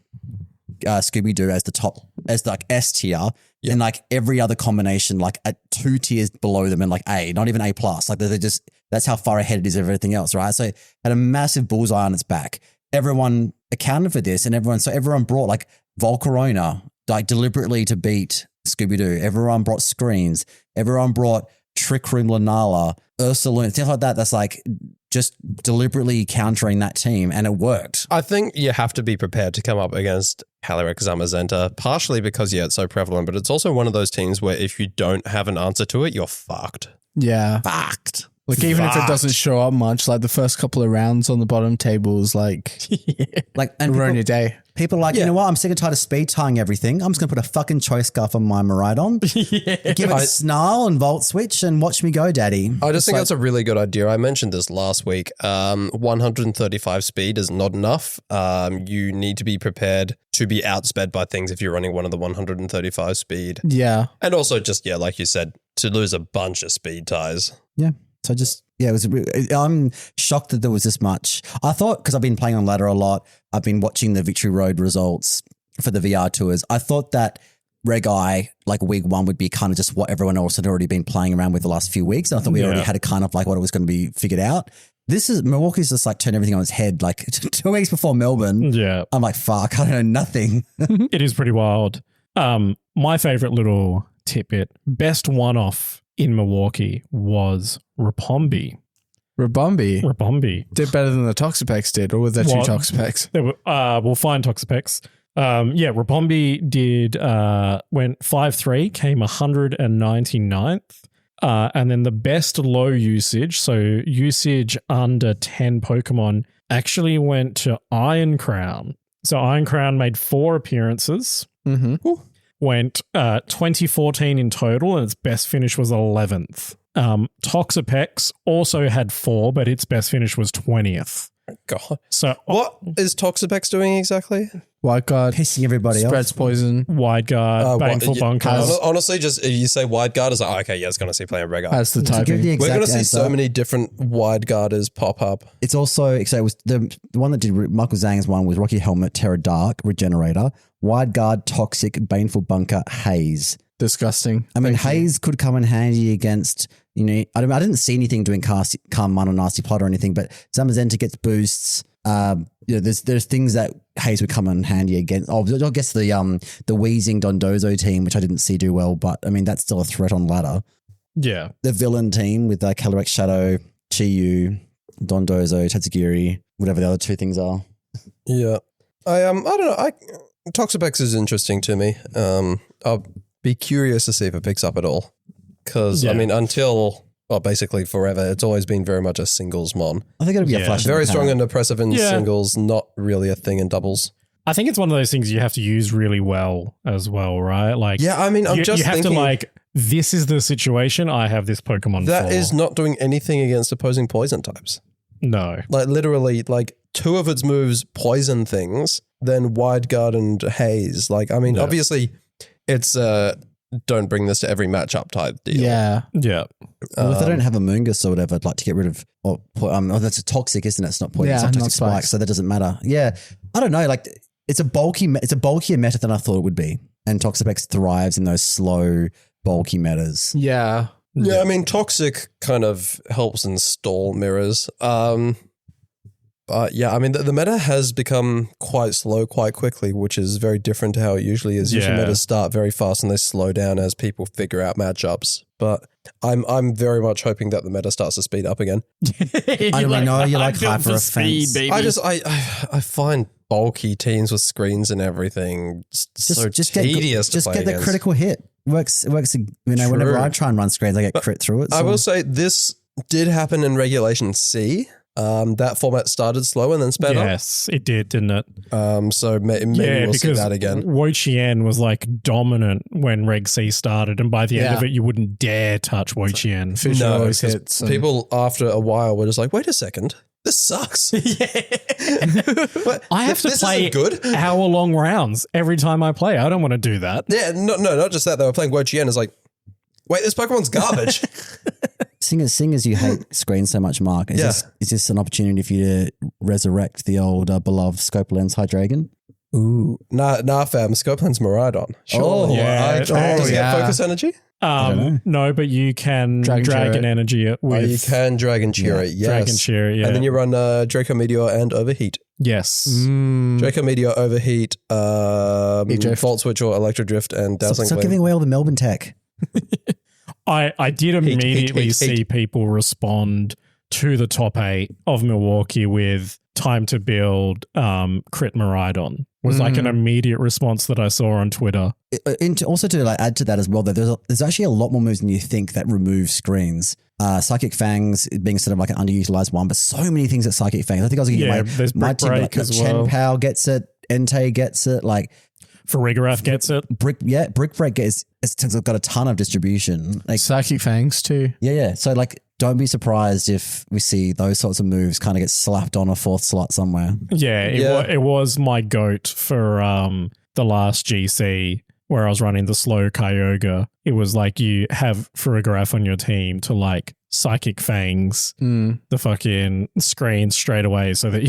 Speaker 4: Scooby-Doo as the top, as like S tier, and like every other combination, like at 2 tiers below them and like A, not even A plus. Like they're just, that's how far ahead it is of everything else, right? So it had a massive bullseye on its back. Everyone accounted for this, and everyone brought like Volcarona, like deliberately to beat Scooby-Doo. Everyone brought screens. Everyone brought Trick Room Lanala, Ursulune, things like that. That's like just deliberately countering that team, and it worked.
Speaker 3: I think you have to be prepared to come up against Calyrex Zamazenta, partially because, it's so prevalent, but it's also one of those teams where if you don't have an answer to it, you're fucked.
Speaker 2: Yeah.
Speaker 4: Fucked.
Speaker 2: Like even if it doesn't show up much, like the first couple of rounds on the bottom tables, like
Speaker 4: and
Speaker 2: ruin your day.
Speaker 4: People are like, you know what? I'm sick and tired of speed tying everything. I'm just going to put a fucking choice scarf on my Maridon. Give it snarl and volt switch and watch me go, daddy.
Speaker 3: I just think that's a really good idea. I mentioned this last week. 135 speed is not enough. You need to be prepared to be outsped by things if you're running one of the 135 speed.
Speaker 2: Yeah.
Speaker 3: And also just, like you said, to lose a bunch of speed ties.
Speaker 4: Yeah. So it was. I'm shocked that there was this much. I thought, because I've been playing on ladder a lot, I've been watching the Victory Road results for the VR tours. I thought that Reg I, like week 1, would be kind of just what everyone else had already been playing around with the last few weeks. And I thought we already had a kind of like what it was going to be figured out. Milwaukee's just like turned everything on its head. Like 2 weeks before Melbourne, I'm like, fuck, I don't know nothing.
Speaker 1: It is pretty wild. My favorite little tidbit, best one-off in Milwaukee was Rapombi.
Speaker 2: Rapombi did better than the Toxapex did, or was that 2 Toxapex?
Speaker 1: We'll find Toxapex. Rapombi did went 5-3, came 199th, and then the best low usage, so usage under 10 Pokemon, actually went to Iron Crown. So Iron Crown made 4 appearances.
Speaker 2: Mm-hmm.
Speaker 1: Went 2014 in total, and its best finish was 11th. Toxapex also had 4, but its best finish was 20th.
Speaker 3: God.
Speaker 1: So
Speaker 3: what is Toxapex doing exactly?
Speaker 2: Wide guard,
Speaker 4: pissing everybody off.
Speaker 2: Spreads poison.
Speaker 1: Wide guard, baneful bunkers.
Speaker 3: Honestly, just if you say wide guard, it's like, okay, it's going to see playing Reg I.
Speaker 2: That's the typing.
Speaker 3: We're going to see so many different wide guarders pop up.
Speaker 4: It's also, so it was the one that did Michael Zhang's one was Rocky Helmet, Terra Dark, Regenerator, Wide Guard, Toxic, Baneful Bunker, Haze.
Speaker 2: Disgusting.
Speaker 4: I mean, Haze could come in handy against, I didn't see anything doing Calm Mana, Nasty Plot or anything, but Zamazenta gets boosts. There's things that Haze would come in handy against. I guess the Wheezing Dondozo team, which I didn't see do well, but I mean, that's still a threat on ladder.
Speaker 1: Yeah.
Speaker 4: The villain team with Calyrex Shadow, Chiyu, Dondozo, Tatsugiri, whatever the other 2 things are.
Speaker 3: Yeah. I don't know. Toxapex is interesting to me. I'll be curious to see if it picks up at all. Because, I mean, basically forever, it's always been very much a singles mon.
Speaker 4: I think it'll be a flash.
Speaker 3: Very strong and oppressive in singles, not really a thing in doubles.
Speaker 1: I think it's one of those things you have to use really well as well, right? Like,
Speaker 3: yeah, I mean, you have
Speaker 1: to this is the situation I have this Pokemon
Speaker 3: that
Speaker 1: for.
Speaker 3: Is not doing anything against opposing poison types.
Speaker 1: No.
Speaker 3: Like literally, 2 of its moves poison things, then Wide Guard and Haze. Obviously it's don't bring this to every matchup type deal.
Speaker 2: Yeah.
Speaker 1: Yeah.
Speaker 4: Well, if they don't have a Mungus or whatever, I'd like to get rid of, that's a Toxic, isn't it? It's not poison, it's not Toxic Spike, so that doesn't matter. Yeah. I don't know, it's a bulkier meta than I thought it would be. And Toxapex thrives in those slow, bulky metas.
Speaker 2: Yeah.
Speaker 3: Yeah, I mean, Toxic kind of helps install mirrors. Yeah, I mean, the meta has become quite slow quite quickly, which is very different to how it usually is. Usually metas start very fast and they slow down as people figure out matchups. But I'm very much hoping that the meta starts to speed up again.
Speaker 4: I know you like hyper offense.
Speaker 3: I find bulky teams with screens and everything so tedious to play
Speaker 4: get the
Speaker 3: against.
Speaker 4: critical hit. Works. Whenever I try and run screens, I get crit through it. So.
Speaker 3: I will say this did happen in Regulation C. That format started slow and then sped up.
Speaker 1: Yes, it did, didn't it?
Speaker 3: So maybe we'll see that again.
Speaker 1: Wo Chien was like dominant when Reg C started, and by the end of it, you wouldn't dare touch Wo Chien.
Speaker 2: Fisher always hits.
Speaker 3: People after a while were just like, wait a second, this sucks.
Speaker 1: I have to play hour-long rounds every time I play. I don't want to do that.
Speaker 3: Yeah, no, not just that. They were playing Wo Chien. It's like, wait, this Pokemon's garbage.
Speaker 4: Seeing as you hate screens so much, Mark, is this an opportunity for you to resurrect the old beloved Scope Lens Hydreigon?
Speaker 3: Ooh. Nah, fam. Scope Lens Miraidon. Sure.
Speaker 1: Oh, yeah.
Speaker 3: Does he have focus energy?
Speaker 1: No, but you can Dragon Energy it with...
Speaker 3: you can Dragon Cheer it, yes.
Speaker 1: Dragon Cheer it, yeah.
Speaker 3: And then you run Draco Meteor and Overheat.
Speaker 1: Yes.
Speaker 3: Draco Meteor, Overheat, Volt Switch or Electro Drift and Dazzling
Speaker 4: Stop giving away all the Melbourne tech.
Speaker 1: I did immediately see people respond to the top 8 of Milwaukee with time to build Crit Miraidon. Was like an immediate response that I saw on Twitter.
Speaker 4: Also to like add to that as well, there's actually a lot more moves than you think that remove screens. Psychic Fangs being sort of like an underutilized one, but so many things at Psychic Fangs. I think I was going to
Speaker 1: there's Brick Break as well.
Speaker 4: Chen Pao gets it, Entei gets it, like
Speaker 1: Farigarath gets it.
Speaker 4: Brick Break it's got a ton of distribution. Like
Speaker 2: Psychic Fangs too.
Speaker 4: Yeah. So like, don't be surprised if we see those sorts of moves kind of get slapped on a 4th slot somewhere.
Speaker 1: Yeah, it was my goat for the last GC where I was running the slow Kyogre. It was like you have Farigarath on your team to like Psychic Fangs the fucking screen straight away so that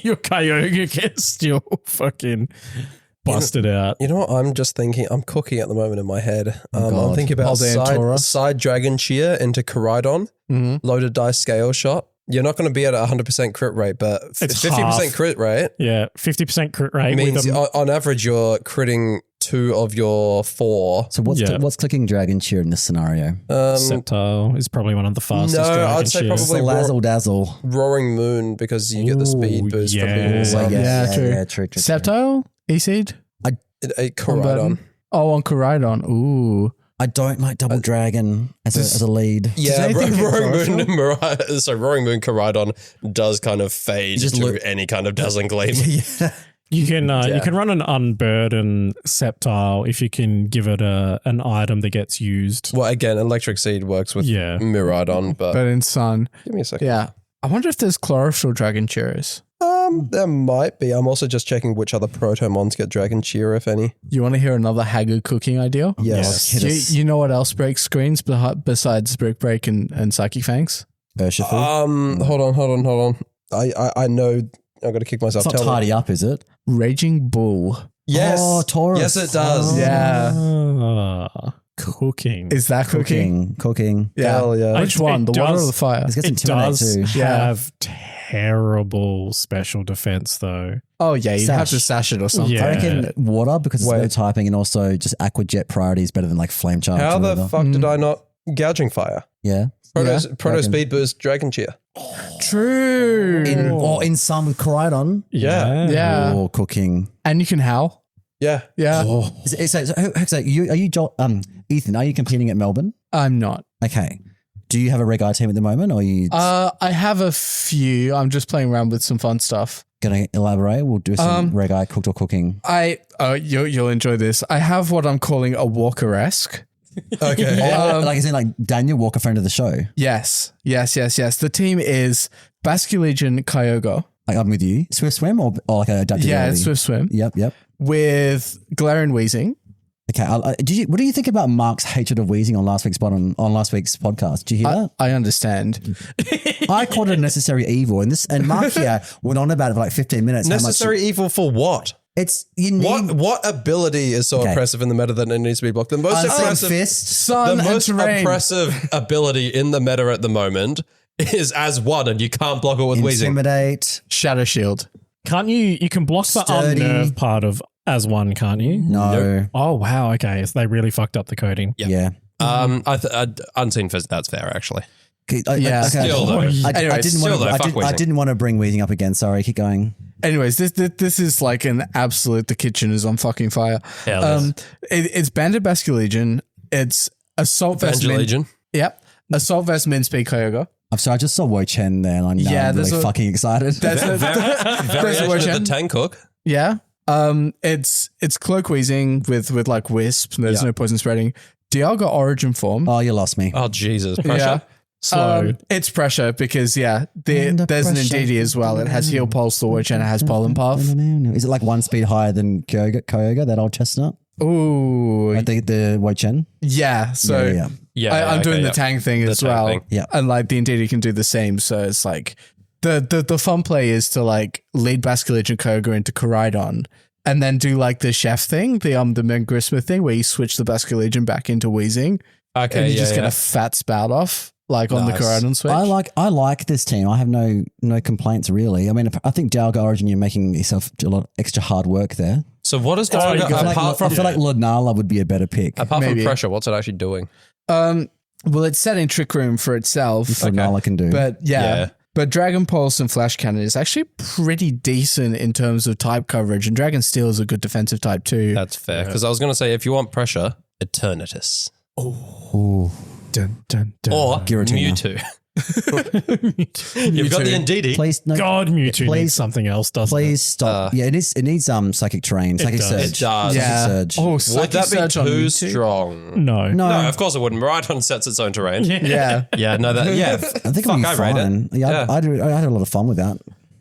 Speaker 1: your Kyogre gets still fucking busted out.
Speaker 3: You know what? I'm just thinking, I'm cooking at the moment in my head. I'm thinking about side Dragon Cheer into Koraidon, loaded dice scale shot. You're not going to be at a 100% crit rate, but
Speaker 1: it's
Speaker 3: 50%
Speaker 1: half.
Speaker 3: crit rate.
Speaker 1: Yeah, 50% crit rate
Speaker 3: means on average you're critting 2 of your 4.
Speaker 4: So what's clicking Dragon Cheer in this sscenario?
Speaker 1: Sceptile is probably one of the fastest. No,
Speaker 3: I'd say probably
Speaker 4: Lazzle Dazzle,
Speaker 3: Roaring Moon, because you get the speed boost from being
Speaker 2: true. Sceptile, E-Seed,
Speaker 3: a Koraidon.
Speaker 2: Oh, on Koraidon. Ooh.
Speaker 4: I don't like Double Dragon as a lead.
Speaker 3: Yeah, Roaring Moon Koraidon does kind of fade to any kind of Dazzling Gleam.
Speaker 1: You can run an Unburden Sceptile if you can give it an item that gets used.
Speaker 3: Well, again, Electric Seed works with Miraidon, but
Speaker 2: in Sun.
Speaker 3: Give me a second.
Speaker 2: Yeah. I wonder if there's Chlorophyll Dragon Cheers.
Speaker 3: There might be. I'm also just checking which other Protomons get Dragon Cheer, if any.
Speaker 2: You want to hear another Haggard cooking idea?
Speaker 3: Yes.
Speaker 2: You know what else breaks screens besides Brick Break and Psychic Fangs?
Speaker 3: Hold on. I know. I've got to kick myself.
Speaker 4: It's not tidy up, is it?
Speaker 2: Raging Bull.
Speaker 3: Yes.
Speaker 4: Oh, Taurus.
Speaker 3: Yes, it does.
Speaker 1: Cooking.
Speaker 2: Is that cooking?
Speaker 4: Cooking.
Speaker 2: Yeah.
Speaker 3: Hell yeah.
Speaker 2: Which one? The water or the fire?
Speaker 1: It does have terrible special defense, though.
Speaker 2: Oh, yeah. You'd have to sash it or something.
Speaker 1: Yeah.
Speaker 4: I reckon water, because it's no typing, and also just Aqua Jet priority is better than like Flame Charge.
Speaker 3: How the fuck did I not? Gouging Fire.
Speaker 4: Yeah.
Speaker 3: Proto Speed Boost Dragon Cheer.
Speaker 2: True.
Speaker 4: In some with Koraidon.
Speaker 2: Yeah.
Speaker 4: Or cooking.
Speaker 2: And you can howl.
Speaker 3: Yeah.
Speaker 2: Yeah.
Speaker 4: So Ethan, are you competing at Melbourne?
Speaker 2: I'm not.
Speaker 4: Okay. Do you have a Reg I team at the moment, or you?
Speaker 2: I have a few. I'm just playing around with some fun stuff.
Speaker 4: Gonna elaborate? We'll do some Reg I cooked or cooking.
Speaker 2: You'll enjoy this. I have what I'm calling a Walker-esque.
Speaker 3: Okay.
Speaker 4: Like is it like Daniel Walker, friend of the show?
Speaker 2: Yes. The team is Basculegion Kyogre.
Speaker 4: Like I'm with you. Swift Swim or like a adaptive?
Speaker 2: Yeah, it's Swift Swim.
Speaker 4: Yep. With
Speaker 2: Galarian Weezing.
Speaker 4: Okay. What do you think about Mark's hatred of Weezing on last week's podcast? Did you hear that?
Speaker 2: I understand.
Speaker 4: I called it a necessary evil, and Mark here went on about it for like 15 minutes.
Speaker 3: Necessary evil for what?
Speaker 4: It's what
Speaker 3: ability is so oppressive in the meta that it needs to be blocked? The most
Speaker 4: Fist,
Speaker 3: oppressive ability in the meta at the moment is as one, and you can't block it with wheezing.
Speaker 4: Intimidate.
Speaker 2: Shadow Shield.
Speaker 1: Can't you? You can block
Speaker 4: Sturdy.
Speaker 1: the unnerve part of as one, can't you?
Speaker 4: No.
Speaker 1: Oh wow. Okay, so they really fucked up the coding.
Speaker 4: Yeah.
Speaker 3: Unseen Fist, that's fair, actually.
Speaker 2: Yeah.
Speaker 3: Still, though.
Speaker 4: I didn't want to bring wheezing up again. Sorry, keep going.
Speaker 2: Anyways, this is like an absolute. The kitchen is on fucking fire.
Speaker 3: Yeah,
Speaker 2: It's Banded Basket Legion. It's Assault Vest
Speaker 3: Legion.
Speaker 2: Yep. Assault Vest Min Speed Kyogre.
Speaker 4: I'm sorry, I just saw Wo Chen there, and I'm really fucking excited.
Speaker 3: Variation of the Tank Hook.
Speaker 2: Yeah. It's Cloak Wheezing with like Wisp. There's no poison spreading. Dialga Origin Form.
Speaker 4: Oh, you lost me.
Speaker 3: Oh, Jesus. Pressure.
Speaker 2: Yeah.
Speaker 1: Slow.
Speaker 2: It's pressure because there's an Indeedee as well. It has Heal Pulse, the Witch, and it has Pollen Path.
Speaker 4: Is it like one speed higher than Kyogre, that old chestnut?
Speaker 2: Ooh.
Speaker 4: Like the Wo Chen?
Speaker 2: Yeah. So I'm doing the Tang thing as well.
Speaker 3: Thing.
Speaker 4: Yeah.
Speaker 2: And like the Indeedee can do the same. So it's like the fun play is to like lead Basculage and Kyogre into Koraidon and then do like the chef thing, the Mangrisma thing where you switch the Basculage back into Wheezing.
Speaker 3: Okay.
Speaker 2: And you just get a fat spout off. Like on the Koraidon switch.
Speaker 4: I like this team. I have no complaints really. I mean, I think Dialga Origin, you're making yourself a lot of extra hard work there.
Speaker 3: So what is
Speaker 4: I feel like Lord Nala would be a better pick.
Speaker 3: Apart from pressure, what's it actually doing?
Speaker 2: Well, it's setting Trick Room for itself.
Speaker 4: That's what Nala can do.
Speaker 2: But but Dragon Pulse and Flash Cannon is actually pretty decent in terms of type coverage, and Dragon Steel is a good defensive type too.
Speaker 3: That's fair. Because I was going to say, if you want pressure, Eternatus.
Speaker 2: Oh. Dun, dun, dun.
Speaker 3: Or
Speaker 4: Giratina.
Speaker 3: Mewtwo. You've got the Indeedee.
Speaker 4: Please, no,
Speaker 1: God, Mewtwo needs something else, doesn't it?
Speaker 4: please stop. It needs Psychic Terrain, Psychic
Speaker 1: does.
Speaker 4: Surge.
Speaker 3: It does.
Speaker 2: Yeah.
Speaker 4: Surge.
Speaker 2: Oh,
Speaker 3: Would
Speaker 2: Psychic
Speaker 3: that be
Speaker 2: Surge on
Speaker 3: too
Speaker 2: Mewtwo?
Speaker 3: strong?
Speaker 1: No.
Speaker 4: No,
Speaker 3: No, of course it wouldn't. Rhydon sets its own terrain.
Speaker 2: Yeah.
Speaker 3: Yeah, no, that, yeah.
Speaker 4: I think it'll be
Speaker 3: I rate
Speaker 4: fine.
Speaker 3: it.
Speaker 4: Yeah, I had a lot of fun with that.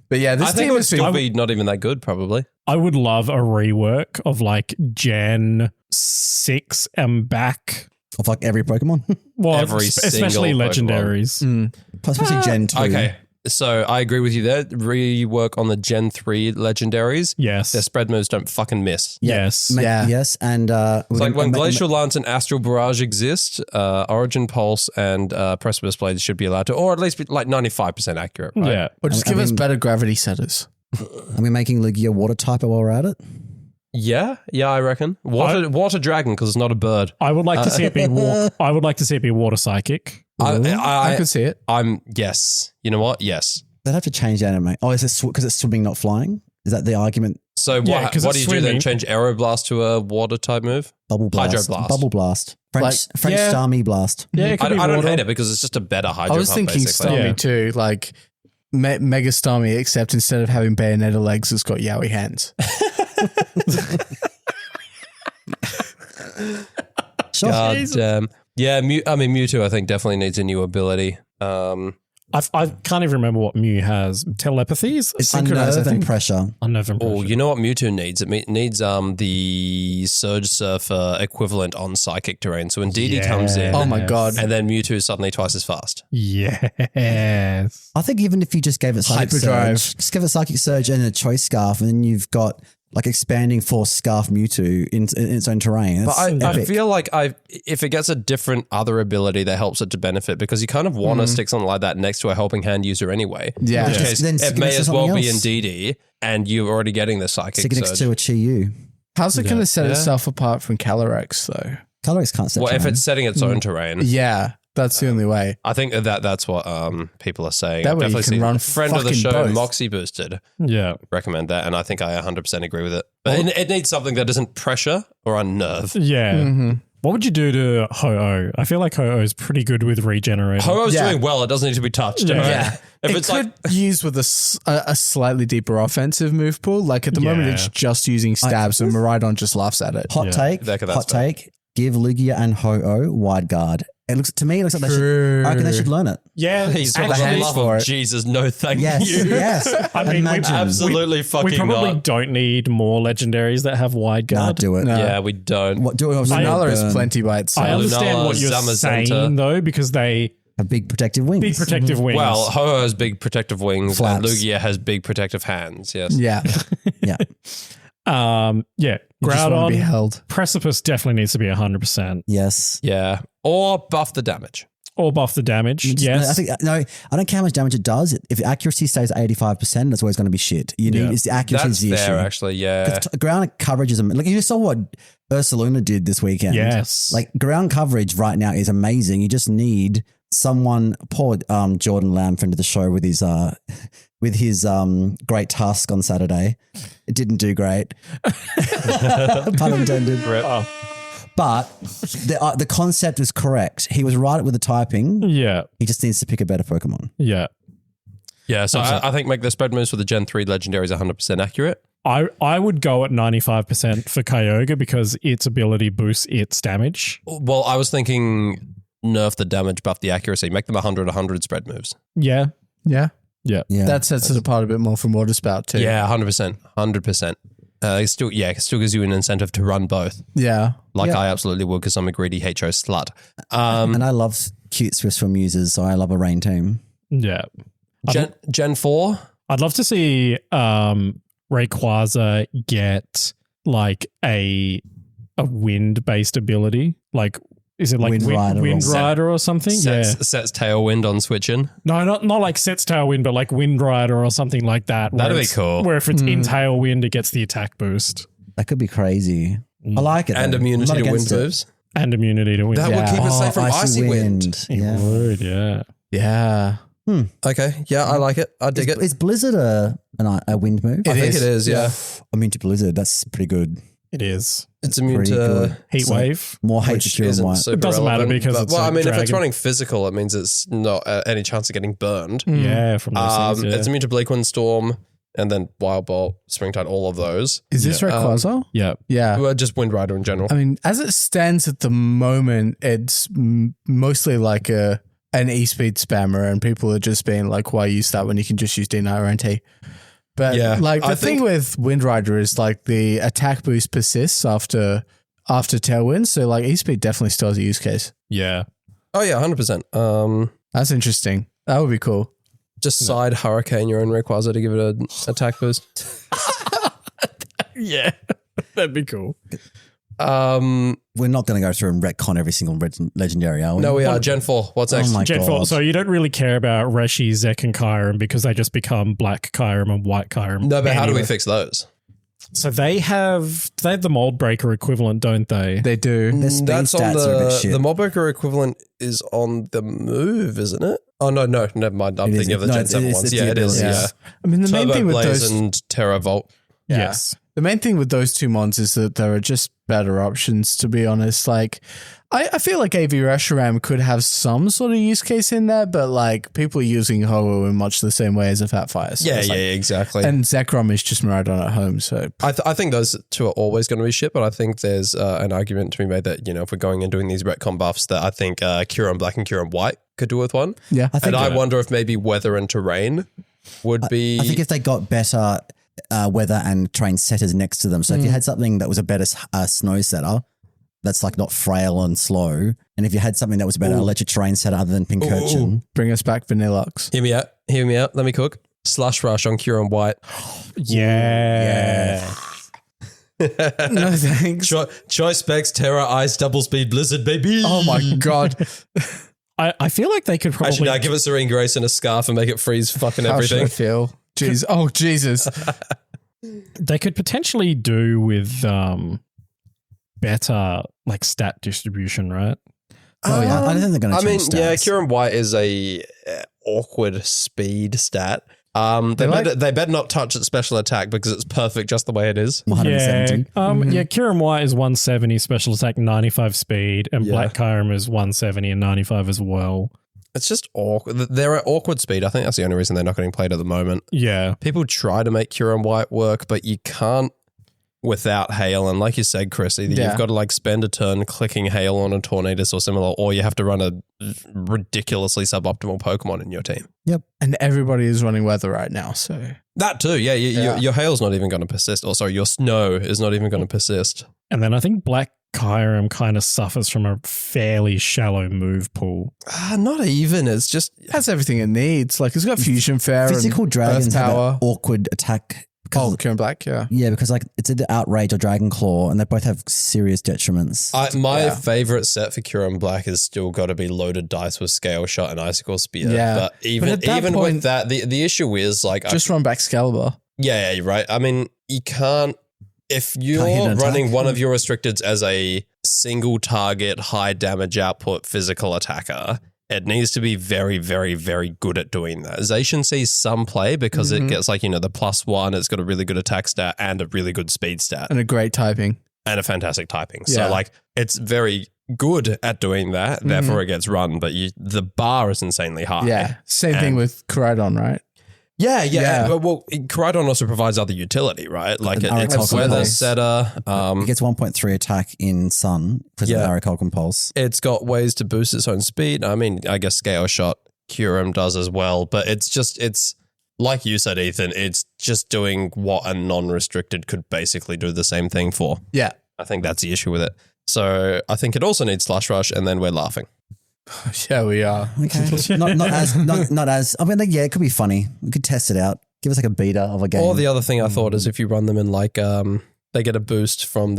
Speaker 2: But yeah, this
Speaker 3: I think
Speaker 2: team
Speaker 3: it would
Speaker 2: is
Speaker 3: still be not even that good, probably.
Speaker 1: I would love a rework of like Gen 6 and back.
Speaker 4: Of like every Pokemon.
Speaker 1: Well,
Speaker 3: Every
Speaker 1: especially
Speaker 3: single
Speaker 1: legendaries.
Speaker 4: Especially Gen 2.
Speaker 3: Okay. So I agree with you there. Rework on the Gen 3 legendaries.
Speaker 1: Yes.
Speaker 3: Their spread moves don't fucking miss.
Speaker 1: Yes.
Speaker 4: Yes, and
Speaker 3: It's like when Glacial Lance and Astral Barrage exist, Origin Pulse and Precipice Blades should be allowed to, or at least be like 95% accurate. Right?
Speaker 1: Yeah.
Speaker 2: Or just give us better gravity setters.
Speaker 4: Are we making Lugia water type while we're at it?
Speaker 3: Yeah, I reckon. Water Dragon, because it's not a bird.
Speaker 1: I would like to see it be I would like to see it be water psychic.
Speaker 2: I could see it.
Speaker 3: Yes. You know what? Yes.
Speaker 4: They'd have to change the anime. Oh, is it because it's swimming, not flying? Is that the argument?
Speaker 3: So
Speaker 1: Yeah,
Speaker 3: what
Speaker 1: 'cause
Speaker 3: do
Speaker 1: it's
Speaker 3: you do then?
Speaker 1: swimming.
Speaker 3: Change Aeroblast to a water type move?
Speaker 4: Bubble blast.
Speaker 3: Hydroblast.
Speaker 4: Bubble blast. French
Speaker 1: yeah.
Speaker 4: Starmie blast.
Speaker 1: Yeah, it
Speaker 3: I
Speaker 1: could be
Speaker 3: don't
Speaker 1: water.
Speaker 3: hate it because it's just a better Hydro
Speaker 2: I was
Speaker 3: pump,
Speaker 2: thinking
Speaker 3: basically.
Speaker 2: Starmie
Speaker 1: Yeah.
Speaker 2: too, like Mega Starmie, except instead of having Bayonetta legs, it's got Yowie hands.
Speaker 4: Sure.
Speaker 3: God damn. Yeah, Mewtwo I think definitely needs a new ability.
Speaker 1: I can't even remember what Mew has. Telepathies?
Speaker 4: It's
Speaker 2: Synchronize, I
Speaker 4: unnerve and
Speaker 2: think.
Speaker 4: pressure.
Speaker 1: Unnerve and
Speaker 3: Oh,
Speaker 1: pressure.
Speaker 3: you know what Mewtwo needs? It needs the Surge Surfer equivalent on Psychic Terrain. So Indeedee comes in,
Speaker 2: Oh my God.
Speaker 3: and then Mewtwo is suddenly twice as fast.
Speaker 1: Yes.
Speaker 4: I think even if you just gave it Psychic
Speaker 2: Hyperdrive.
Speaker 4: Surge, just give it Psychic Surge and a Choice Scarf, and then you've got like expanding Force Scarf Mewtwo in its own terrain.
Speaker 3: But
Speaker 4: It's
Speaker 3: I
Speaker 4: epic.
Speaker 3: feel like if it gets a different other ability that helps it to benefit, because you kind of want to stick something like that next to a helping hand user anyway.
Speaker 2: Yeah.
Speaker 3: In which
Speaker 4: Just
Speaker 3: case,
Speaker 4: then
Speaker 3: it
Speaker 4: stick it
Speaker 3: may
Speaker 4: next to
Speaker 3: as well
Speaker 4: something
Speaker 3: be
Speaker 4: else.
Speaker 3: Indeedee, and you're already getting the Psychic
Speaker 4: Stick it next
Speaker 3: Surge.
Speaker 4: to a Chi-Yu.
Speaker 2: How's it going to set
Speaker 3: Yeah.
Speaker 2: itself apart from Calyrex though?
Speaker 4: Calyrex can't set
Speaker 3: Well, if
Speaker 4: terrain.
Speaker 3: it's setting its own terrain,
Speaker 2: Yeah, that's the only way.
Speaker 3: I think that's what people are saying.
Speaker 2: That
Speaker 3: I've
Speaker 2: way you
Speaker 3: definitely
Speaker 2: can
Speaker 3: seen
Speaker 2: run
Speaker 3: a friend of the
Speaker 2: fucking
Speaker 3: show,
Speaker 2: both.
Speaker 3: Moxie Boosted,
Speaker 1: Yeah.
Speaker 3: recommend that, and I think I 100% agree with it. But it needs something that isn't pressure or unnerve.
Speaker 1: Yeah.
Speaker 2: Mm-hmm.
Speaker 1: What would you do to Ho-Oh? I feel like Ho-Oh is pretty good with regenerating.
Speaker 3: Ho-Oh's
Speaker 2: Yeah.
Speaker 3: doing well. It doesn't need to be touched.
Speaker 1: Yeah.
Speaker 3: right?
Speaker 2: Yeah.
Speaker 3: If
Speaker 2: It
Speaker 3: it's
Speaker 2: could
Speaker 3: like
Speaker 2: use with a slightly deeper offensive move pool. Like at the moment,
Speaker 1: Yeah.
Speaker 2: it's just using stabs, and Miraidon just laughs at it.
Speaker 4: Hot take.
Speaker 3: That's
Speaker 4: Hot
Speaker 3: fair.
Speaker 4: take. Give Lugia and Ho-Oh wide guard. It looks to me. It looks like I reckon they should learn it.
Speaker 1: Yeah.
Speaker 3: he's got
Speaker 2: the
Speaker 3: the
Speaker 2: hands
Speaker 3: love
Speaker 2: for
Speaker 3: of
Speaker 2: it.
Speaker 3: Jesus. No, thank
Speaker 4: Yes,
Speaker 3: you.
Speaker 4: yes.
Speaker 1: I mean,
Speaker 4: Imagine.
Speaker 3: Absolutely fucking
Speaker 1: We probably
Speaker 3: not.
Speaker 1: don't need more legendaries that have wide
Speaker 4: Nah,
Speaker 1: guard.
Speaker 4: do it.
Speaker 2: No.
Speaker 3: Yeah, we don't.
Speaker 4: What do it?
Speaker 2: Lunala is
Speaker 4: Burn.
Speaker 2: plenty by itself.
Speaker 1: I understand
Speaker 3: Lunala,
Speaker 1: what you're
Speaker 3: Zamazenta.
Speaker 1: saying though, because they
Speaker 4: Have big protective wings.
Speaker 1: big protective wings.
Speaker 3: Well, Ho-Oh has big protective wings,
Speaker 4: Flaps.
Speaker 3: and Lugia has big protective hands. Yes.
Speaker 2: Yeah,
Speaker 4: Yeah.
Speaker 1: yeah.
Speaker 2: you just want to be
Speaker 1: Groudon,
Speaker 2: held.
Speaker 1: Precipice definitely needs to be 100%.
Speaker 4: Yes.
Speaker 3: Yeah. Or buff the damage.
Speaker 1: Or buff the damage. Yes.
Speaker 4: I don't care how much damage it does. If the accuracy stays at 85%, that's always going to be shit. You need it's the accuracy is the
Speaker 3: That's fair,
Speaker 4: issue.
Speaker 3: actually, yeah.
Speaker 4: Ground coverage is like you saw what Ursaluna did this weekend.
Speaker 1: Yes.
Speaker 4: Like ground coverage right now is amazing. You just need someone. Poor Jordan Lamb, friend of the show, with his great task on Saturday. It didn't do great. Pun intended.
Speaker 1: Oh.
Speaker 4: But the concept is correct. He was right with the typing.
Speaker 1: Yeah.
Speaker 4: He just needs to pick a better Pokemon.
Speaker 1: Yeah.
Speaker 3: Yeah, so I think make the spread moves for the Gen 3 legendaries 100% accurate.
Speaker 1: I would go at 95% for Kyogre because its ability boosts its damage.
Speaker 3: Well, I was thinking nerf the damage, buff the accuracy, make them 100 spread moves.
Speaker 1: Yeah.
Speaker 2: Yeah.
Speaker 1: Yeah.
Speaker 4: Yeah.
Speaker 2: That sets it apart a bit more from Water Spout too.
Speaker 3: Yeah, 100%. It still gives you an incentive to run both.
Speaker 2: Yeah.
Speaker 3: Like I absolutely would because I'm a greedy HO slut.
Speaker 4: And I love cute Swissful users, so I love a rain team.
Speaker 1: Yeah.
Speaker 3: Gen 4?
Speaker 1: I'd love to see Rayquaza get like a wind-based ability. Like, is it like Wind Rider or something?
Speaker 3: Sets Tailwind on switching.
Speaker 1: No, not like Sets Tailwind, but like Wind Rider or something like that.
Speaker 3: That'd be cool.
Speaker 1: Where if it's in Tailwind, it gets the attack boost.
Speaker 4: That could be crazy. I like it.
Speaker 3: And
Speaker 4: though.
Speaker 3: immunity
Speaker 4: I'm not
Speaker 3: to wind
Speaker 4: against it.
Speaker 3: moves.
Speaker 1: And immunity to wind.
Speaker 3: That would keep us safe from icy wind.
Speaker 1: It would, yeah.
Speaker 2: Yeah.
Speaker 3: Okay, yeah, I like it. I dig it.
Speaker 4: Is Blizzard a wind move?
Speaker 3: I think it is, yeah.
Speaker 4: I'm into Blizzard. That's pretty good.
Speaker 1: It is.
Speaker 3: It's immune
Speaker 4: Pretty
Speaker 3: to
Speaker 4: good.
Speaker 1: Heat
Speaker 4: So,
Speaker 1: wave.
Speaker 4: More hate
Speaker 3: which
Speaker 4: to Cure and
Speaker 3: isn't
Speaker 4: White.
Speaker 3: super
Speaker 1: It doesn't matter
Speaker 3: relevant,
Speaker 1: because
Speaker 3: but-
Speaker 1: it's
Speaker 3: well,
Speaker 1: a
Speaker 3: I mean, if it's
Speaker 1: dragon.
Speaker 3: running physical, it means it's not any chance of getting burned.
Speaker 1: Yeah, from those things, yeah.
Speaker 3: It's immune to Bleakwind Storm and then Wild Bolt, Springtide, all of those.
Speaker 2: Is this Rayquaza?
Speaker 1: Yeah.
Speaker 2: Yeah.
Speaker 3: Well, just Wind Rider in general.
Speaker 2: I mean, as it stands at the moment, it's mostly like an E-speed spammer, and people are just being like, why use that when you can just use D9 But
Speaker 3: Yeah,
Speaker 2: like
Speaker 3: I
Speaker 2: the thing
Speaker 3: think-
Speaker 2: with Wind Rider is like the attack boost persists after Tailwind. So like E-speed definitely still has a use case.
Speaker 1: Yeah.
Speaker 3: Oh yeah, 100%.
Speaker 2: That's interesting. That would be cool.
Speaker 3: Just side Hurricane your own Rayquaza to give it an attack boost.
Speaker 1: Yeah. That'd be cool.
Speaker 4: We're not going to go through and retcon every single legendary, are we?
Speaker 3: No, we are. Gen 4. What's next?
Speaker 4: Oh my
Speaker 1: Gen 4.
Speaker 4: God.
Speaker 1: So you don't really care about Reshi, Zek, and Kyurem because they just become black Kyurem and white Kyurem.
Speaker 3: No, but how do we
Speaker 1: anyway.
Speaker 3: fix those?
Speaker 1: So they have the mold breaker equivalent, don't they?
Speaker 2: They do.
Speaker 4: Their speed
Speaker 3: That's on
Speaker 4: stats are a bit shit.
Speaker 3: the Mobbreaker equivalent is on the move, isn't it? Oh, no, never mind. I'm
Speaker 4: It
Speaker 3: thinking
Speaker 4: is.
Speaker 3: of the
Speaker 4: No,
Speaker 3: Gen 7
Speaker 4: it's
Speaker 3: ones.
Speaker 4: the
Speaker 3: Yeah, it is.
Speaker 4: abilities.
Speaker 3: Yeah.
Speaker 2: I mean, the main
Speaker 3: Turbo
Speaker 2: thing with
Speaker 3: Blaze
Speaker 2: those
Speaker 3: and Terra Volt.
Speaker 2: Yeah.
Speaker 1: Yes.
Speaker 2: The main thing with those two mons is that there are just better options, to be honest. Like, I feel like AV Reshiram could have some sort of use case in there, but like people are using Ho-Oh in much the same way as a Fat Fire. So
Speaker 3: Yeah,
Speaker 2: it's like-
Speaker 3: exactly.
Speaker 2: And Zekrom is just Miraidon at home. So
Speaker 3: I think those two are always going to be shit, but I think there's an argument to be made that, if we're going and doing these retcon buffs, that I think Kyurem Black and Kyurem White could do with one.
Speaker 2: yeah,
Speaker 3: And I wonder if maybe weather and terrain would be...
Speaker 4: I think if they got better weather and terrain setters next to them. So if you had something that was a better snow setter, that's like not frail and slow. And if you had something that was a better electric terrain setter other than Pincurchin.
Speaker 2: bring us back Vanillux.
Speaker 3: Hear me out. Let me cook. Slush Rush on Kyurem White.
Speaker 1: Yeah.
Speaker 2: No thanks.
Speaker 3: Choice specs, Terra, Ice, Double Speed, Blizzard, baby.
Speaker 2: Oh my God.
Speaker 1: I feel like they could probably...
Speaker 3: Actually, no, give it Serene Grace and a scarf and make it freeze fucking
Speaker 2: How should I
Speaker 3: everything.
Speaker 2: feel? Jeez. Oh, Jesus.
Speaker 1: They could potentially do with better like stat distribution, right?
Speaker 4: Oh, yeah. I don't think they're going to change stats.
Speaker 3: yeah, Kyurem White is a awkward speed stat. They better not touch its special attack because it's perfect just the way it is.
Speaker 4: 170.
Speaker 1: Yeah, Kyurem White is 170 special attack, 95 speed, and
Speaker 3: Yeah.
Speaker 1: Black Kyurem is 170 and 95 as well.
Speaker 3: It's just awkward. They're at awkward speed. I think that's the only reason they're not getting played at the moment.
Speaker 1: Yeah.
Speaker 3: People try to make Kyurem White work, but you can't without Hail. And like you said, Chris, either
Speaker 2: Yeah.
Speaker 3: you've got to like spend a turn clicking Hail on a Tornadus or similar, or you have to run a ridiculously suboptimal Pokemon in your team.
Speaker 2: And everybody is running weather right now. So
Speaker 3: That too, yeah. Your Hail's not even going to persist. Or sorry, your Snow is not even going to persist.
Speaker 1: And then I think Black Kyurem kind of suffers from a fairly shallow move pool.
Speaker 3: Not even. It's just
Speaker 2: it has everything it needs. Like it's got Fusion Fair
Speaker 4: Physical
Speaker 2: and
Speaker 4: dragons
Speaker 2: Earth
Speaker 4: have
Speaker 2: Power.
Speaker 4: an awkward attack
Speaker 2: Kieran Black, yeah.
Speaker 4: Yeah, because like it's either Outrage or Dragon Claw, and they both have serious detriments.
Speaker 3: My favorite set for Kieran Black has still got to be Loaded Dice with Scale Shot and Icicle Spear.
Speaker 2: Yeah.
Speaker 3: But even
Speaker 2: point,
Speaker 3: with that, the issue is like
Speaker 2: just run back Excalibur.
Speaker 3: Yeah, you're right. I mean, you can't if you're running one of your restricteds as a single target, high damage output physical attacker. It needs to be very, very, very good at doing that. Zacian sees some play because it gets like, the +1, it's got a really good attack stat and a really good speed stat.
Speaker 2: And a great typing.
Speaker 3: And a fantastic typing.
Speaker 2: Yeah.
Speaker 3: So like it's very good at doing that, therefore it gets run, but the bar is insanely high.
Speaker 2: Yeah. Same thing with Koraidon, right?
Speaker 3: Yeah. Well, Koraidon also provides other utility, right? Like it's a weather setter.
Speaker 4: It gets 1.3 attack in Sun because of the Aracalcon Pulse.
Speaker 3: It's got ways to boost its own speed. I mean, I guess Scale Shot Curum does as well, but it's like you said, Ethan, it's just doing what a non-restricted could basically do the same thing for.
Speaker 2: Yeah.
Speaker 3: I think that's the issue with it. So I think it also needs Slush Rush, and then we're laughing.
Speaker 2: Yeah, we are.
Speaker 4: Okay. not as. I mean, it could be funny. We could test it out. Give us like a beta of a game.
Speaker 3: Or the other thing I thought is if you run them in like, they get a boost from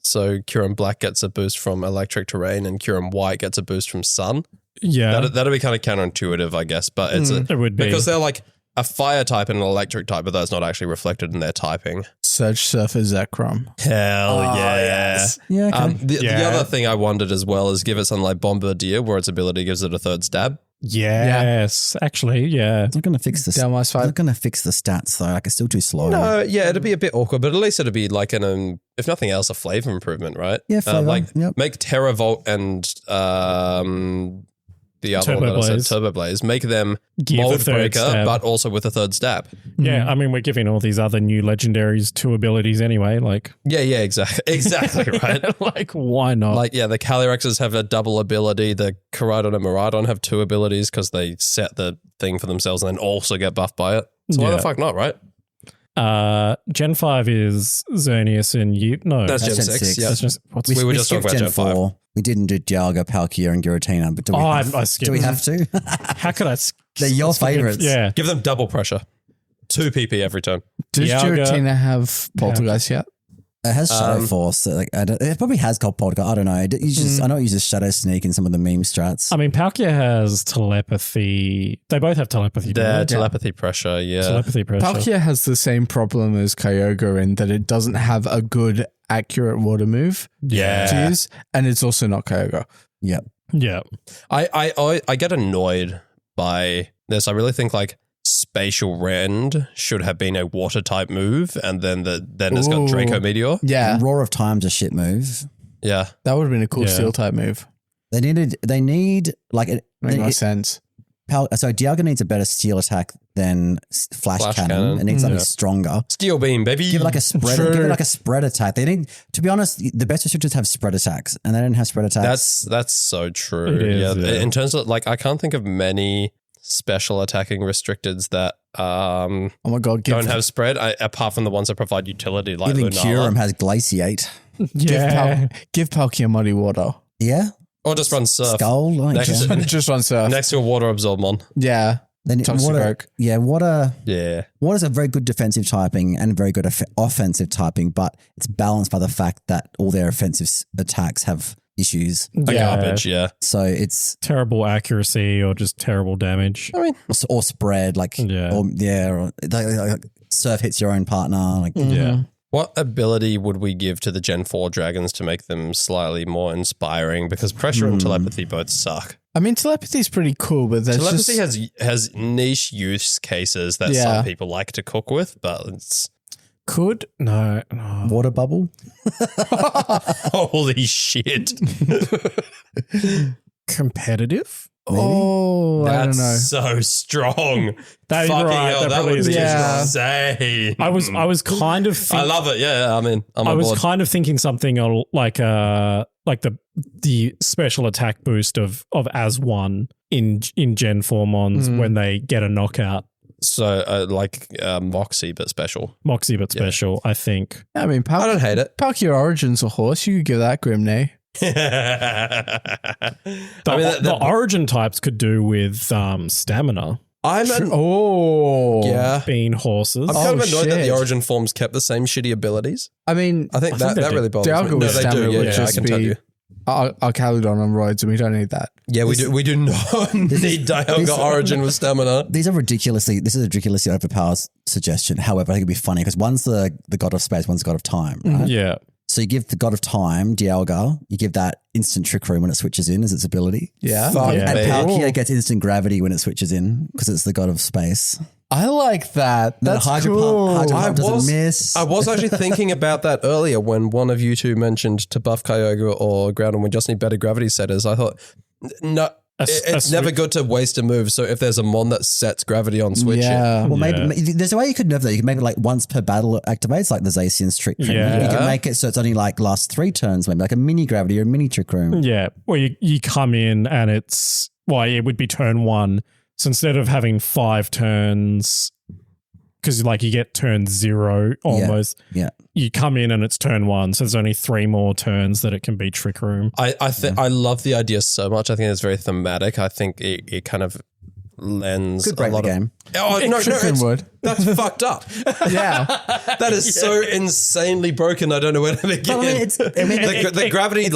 Speaker 3: so Curum Black gets a boost from Electric Terrain and Curum White gets a boost from Sun.
Speaker 1: Yeah.
Speaker 3: That'd be kind of counterintuitive, I guess, but
Speaker 1: it would be.
Speaker 3: Because they're like a fire type and an electric type, but that's not actually reflected in their typing.
Speaker 2: Surge Surfer Zekrom.
Speaker 3: Hell yes.
Speaker 4: Yeah, okay.
Speaker 3: The other thing I wondered as well is give it something like Bombardier, where its ability gives it a third stab.
Speaker 1: Yes, actually, yeah.
Speaker 4: It's not going to fix the
Speaker 2: Downwise fight.
Speaker 4: Not going to fix the stats though. Like it's still too slow.
Speaker 3: No, yeah, it'd be a bit awkward, but at least it'd be like if nothing else, a flavor improvement, right?
Speaker 4: Yeah, flavor.
Speaker 3: Make Terravolt and the other one that I said, Turbo Blaze, make them Mold Breaker, but also with a third stab.
Speaker 1: Yeah, I mean, we're giving all these other new legendaries 2 abilities anyway. Like,
Speaker 3: yeah, exactly right.
Speaker 1: Like, why not?
Speaker 3: Like, yeah, the Calyrexes have a double ability. The Koraidon and Miraidon have 2 abilities because they set the thing for themselves and then also get buffed by it. So why the fuck not, right?
Speaker 1: Gen 5 is Xerneas and No,
Speaker 3: that's Gen 6. Yeah.
Speaker 4: We
Speaker 3: were just talking about Gen 5.
Speaker 4: We didn't do Dialga, Palkia, and Giratina, but do we,
Speaker 1: I skipped.
Speaker 4: Do we have to?
Speaker 1: How could I?
Speaker 4: They're your favorites.
Speaker 1: Yeah.
Speaker 3: Give them double pressure. 2 PP every turn.
Speaker 2: Does Giratina have Poltergeist yet?
Speaker 4: It has Shadow Force. So like, it probably has called Poltergeist. I don't know. I know it uses Shadow Sneak in some of the meme strats.
Speaker 1: I mean, Palkia has telepathy. They both have telepathy.
Speaker 3: Telepathy pressure, yeah.
Speaker 1: Telepathy pressure.
Speaker 2: Palkia has the same problem as Kyogre in that it doesn't have a good, accurate water move to use, and it's also not Kyogre.
Speaker 4: Yep.
Speaker 1: Yeah.
Speaker 3: I get annoyed by this. I really think like Spatial Rend should have been a water type move, and then it's got Draco Meteor.
Speaker 2: Yeah.
Speaker 4: Roar of Time's a shit move.
Speaker 3: Yeah.
Speaker 2: That would have been a cool steel type move.
Speaker 4: They need like it
Speaker 2: makes more sense.
Speaker 4: So Dialga needs a better steel attack than Flash Cannon. It needs something stronger.
Speaker 3: Steel Beam, baby.
Speaker 4: Give it like a spread. Give it like a spread attack. They need, to be honest, the best restrictors have spread attacks, and they don't have spread attacks.
Speaker 3: That's so true. Yeah. In terms of like, I can't think of many special attacking restricteds that
Speaker 2: oh my god,
Speaker 3: don't have spread apart from the ones that provide utility like
Speaker 4: even
Speaker 3: Lunala.
Speaker 4: Curum has Glaciate.
Speaker 2: Give Palkia Muddy Water.
Speaker 4: Yeah.
Speaker 3: Or just run Surf.
Speaker 4: Skull.
Speaker 2: Just run Surf.
Speaker 3: Next to a Water Absorbmon.
Speaker 2: Yeah.
Speaker 4: Then water is a very good defensive typing and very good offensive typing, but it's balanced by the fact that all their offensive attacks have issues.
Speaker 3: Garbage, yeah.
Speaker 4: So it's
Speaker 1: terrible accuracy or just terrible damage.
Speaker 3: I mean,
Speaker 4: or spread, like or Surf hits your own partner. Like
Speaker 3: What ability would we give to the Gen 4 dragons to make them slightly more inspiring? Because pressure and telepathy both suck.
Speaker 2: I mean, telepathy is pretty cool, but
Speaker 3: telepathy has niche use cases that some people like to cook with, but it's
Speaker 1: no.
Speaker 4: Water bubble.
Speaker 3: Holy shit!
Speaker 1: Competitive.
Speaker 4: Maybe?
Speaker 2: Oh, I don't know.
Speaker 3: So strong.
Speaker 1: Fucking
Speaker 3: right.
Speaker 1: Hell,
Speaker 3: that would be
Speaker 1: insane. I was kind of.
Speaker 3: I love it. Yeah, I mean, I was
Speaker 1: kind of thinking something like the special attack boost of as one in Gen 4 Mons when they get a knockout.
Speaker 3: So Moxie but special.
Speaker 1: I think.
Speaker 2: I mean,
Speaker 3: I don't hate it.
Speaker 2: Palkia Origin's a horse. You could give that Grimnay.
Speaker 1: The origin types could do with stamina.
Speaker 3: Yeah.
Speaker 1: Bean horses.
Speaker 3: I'm kind of annoyed that the origin forms kept the same shitty abilities.
Speaker 2: I mean,
Speaker 3: I think that really bothers me. No, they do. Yeah, I can tell you.
Speaker 2: Archaludon on roids, and we don't need that.
Speaker 3: Yeah, we do not need Dialga Origin with stamina.
Speaker 4: This is a ridiculously overpowered suggestion. However, I think it'd be funny because one's the god of space, one's the god of time, right?
Speaker 1: Yeah.
Speaker 4: So you give the god of time, Dialga, you give that instant Trick Room when it switches in as its ability.
Speaker 2: Yeah.
Speaker 4: And Palkia gets instant gravity when it switches in because it's the god of space.
Speaker 2: I like that. That's cool.
Speaker 4: Hydro Pump doesn't miss.
Speaker 3: I was actually thinking about that earlier when one of you two mentioned to buff Kyogre or Groudon, we just need better gravity setters. I thought, no, it's never good to waste a move. So if there's a mon that sets gravity on switch,
Speaker 4: maybe there's a way you could nerf that. You can make it like once per battle it activates, like the Zacian's Trick Room. You can make it so it's only like lasts 3 turns, maybe like a mini gravity or a mini Trick Room.
Speaker 1: Yeah, or you come in and it would be turn 1. So instead of having 5 turns, because like you get turn 0 almost.
Speaker 4: Yeah.
Speaker 1: You come in and it's turn 1, so there's only 3 more turns that it can be Trick Room.
Speaker 3: I love the idea so much. I think it's very thematic. I think it kind of lends
Speaker 4: Could break
Speaker 3: a lot
Speaker 4: the game.
Speaker 3: That's fucked up.
Speaker 2: Yeah.
Speaker 3: That is so insanely broken. I don't know where to begin. The gravity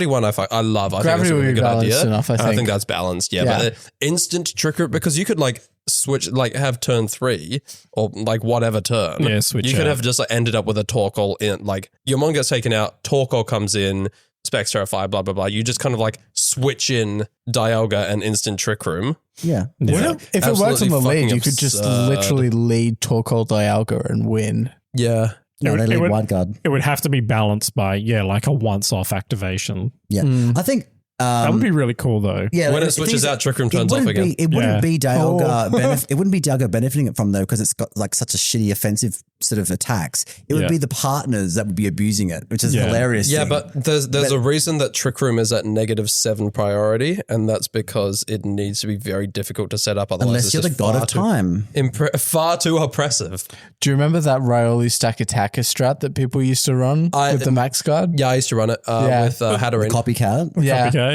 Speaker 3: one I love. I
Speaker 2: Gravity
Speaker 3: think it's a really
Speaker 2: would be
Speaker 3: good
Speaker 2: balanced
Speaker 3: idea.
Speaker 2: enough, I think.
Speaker 3: that's balanced. Yeah. But instant Trick Room, because you could like switch, like have turn 3 or like whatever turn.
Speaker 1: Yeah, switch.
Speaker 3: You could have just like ended up with a Torkoal in, like your mon gets taken out, Torkoal comes in, Specs Terrify, blah, blah, blah. You just kind of like switch in Dialga and instant Trick Room.
Speaker 4: Yeah.
Speaker 2: If it works on the lead, you could just literally lead Torkoal Dialga and win.
Speaker 3: Yeah.
Speaker 4: No, they lead wide guard.
Speaker 1: It would have to be balanced by, like a once-off activation.
Speaker 4: Yeah. I think
Speaker 1: that would be really cool though.
Speaker 4: Yeah,
Speaker 3: when it switches out, Trick Room turns off again.
Speaker 4: It wouldn't be Dialga. It wouldn't be Dialga benefiting it from though, because it's got like such a shitty offensive sort of attacks. It would be the partners that would be abusing it, which is hilarious.
Speaker 3: Yeah, but there's a reason that Trick Room is at -7 priority, and that's because it needs to be very difficult to set up. Otherwise,
Speaker 4: unless you're the god of time,
Speaker 3: far too oppressive.
Speaker 2: Do you remember that Rioli stack attacker strat that people used to run with the max guard?
Speaker 3: Yeah, I used to run it with Hatterin.
Speaker 4: Copycat.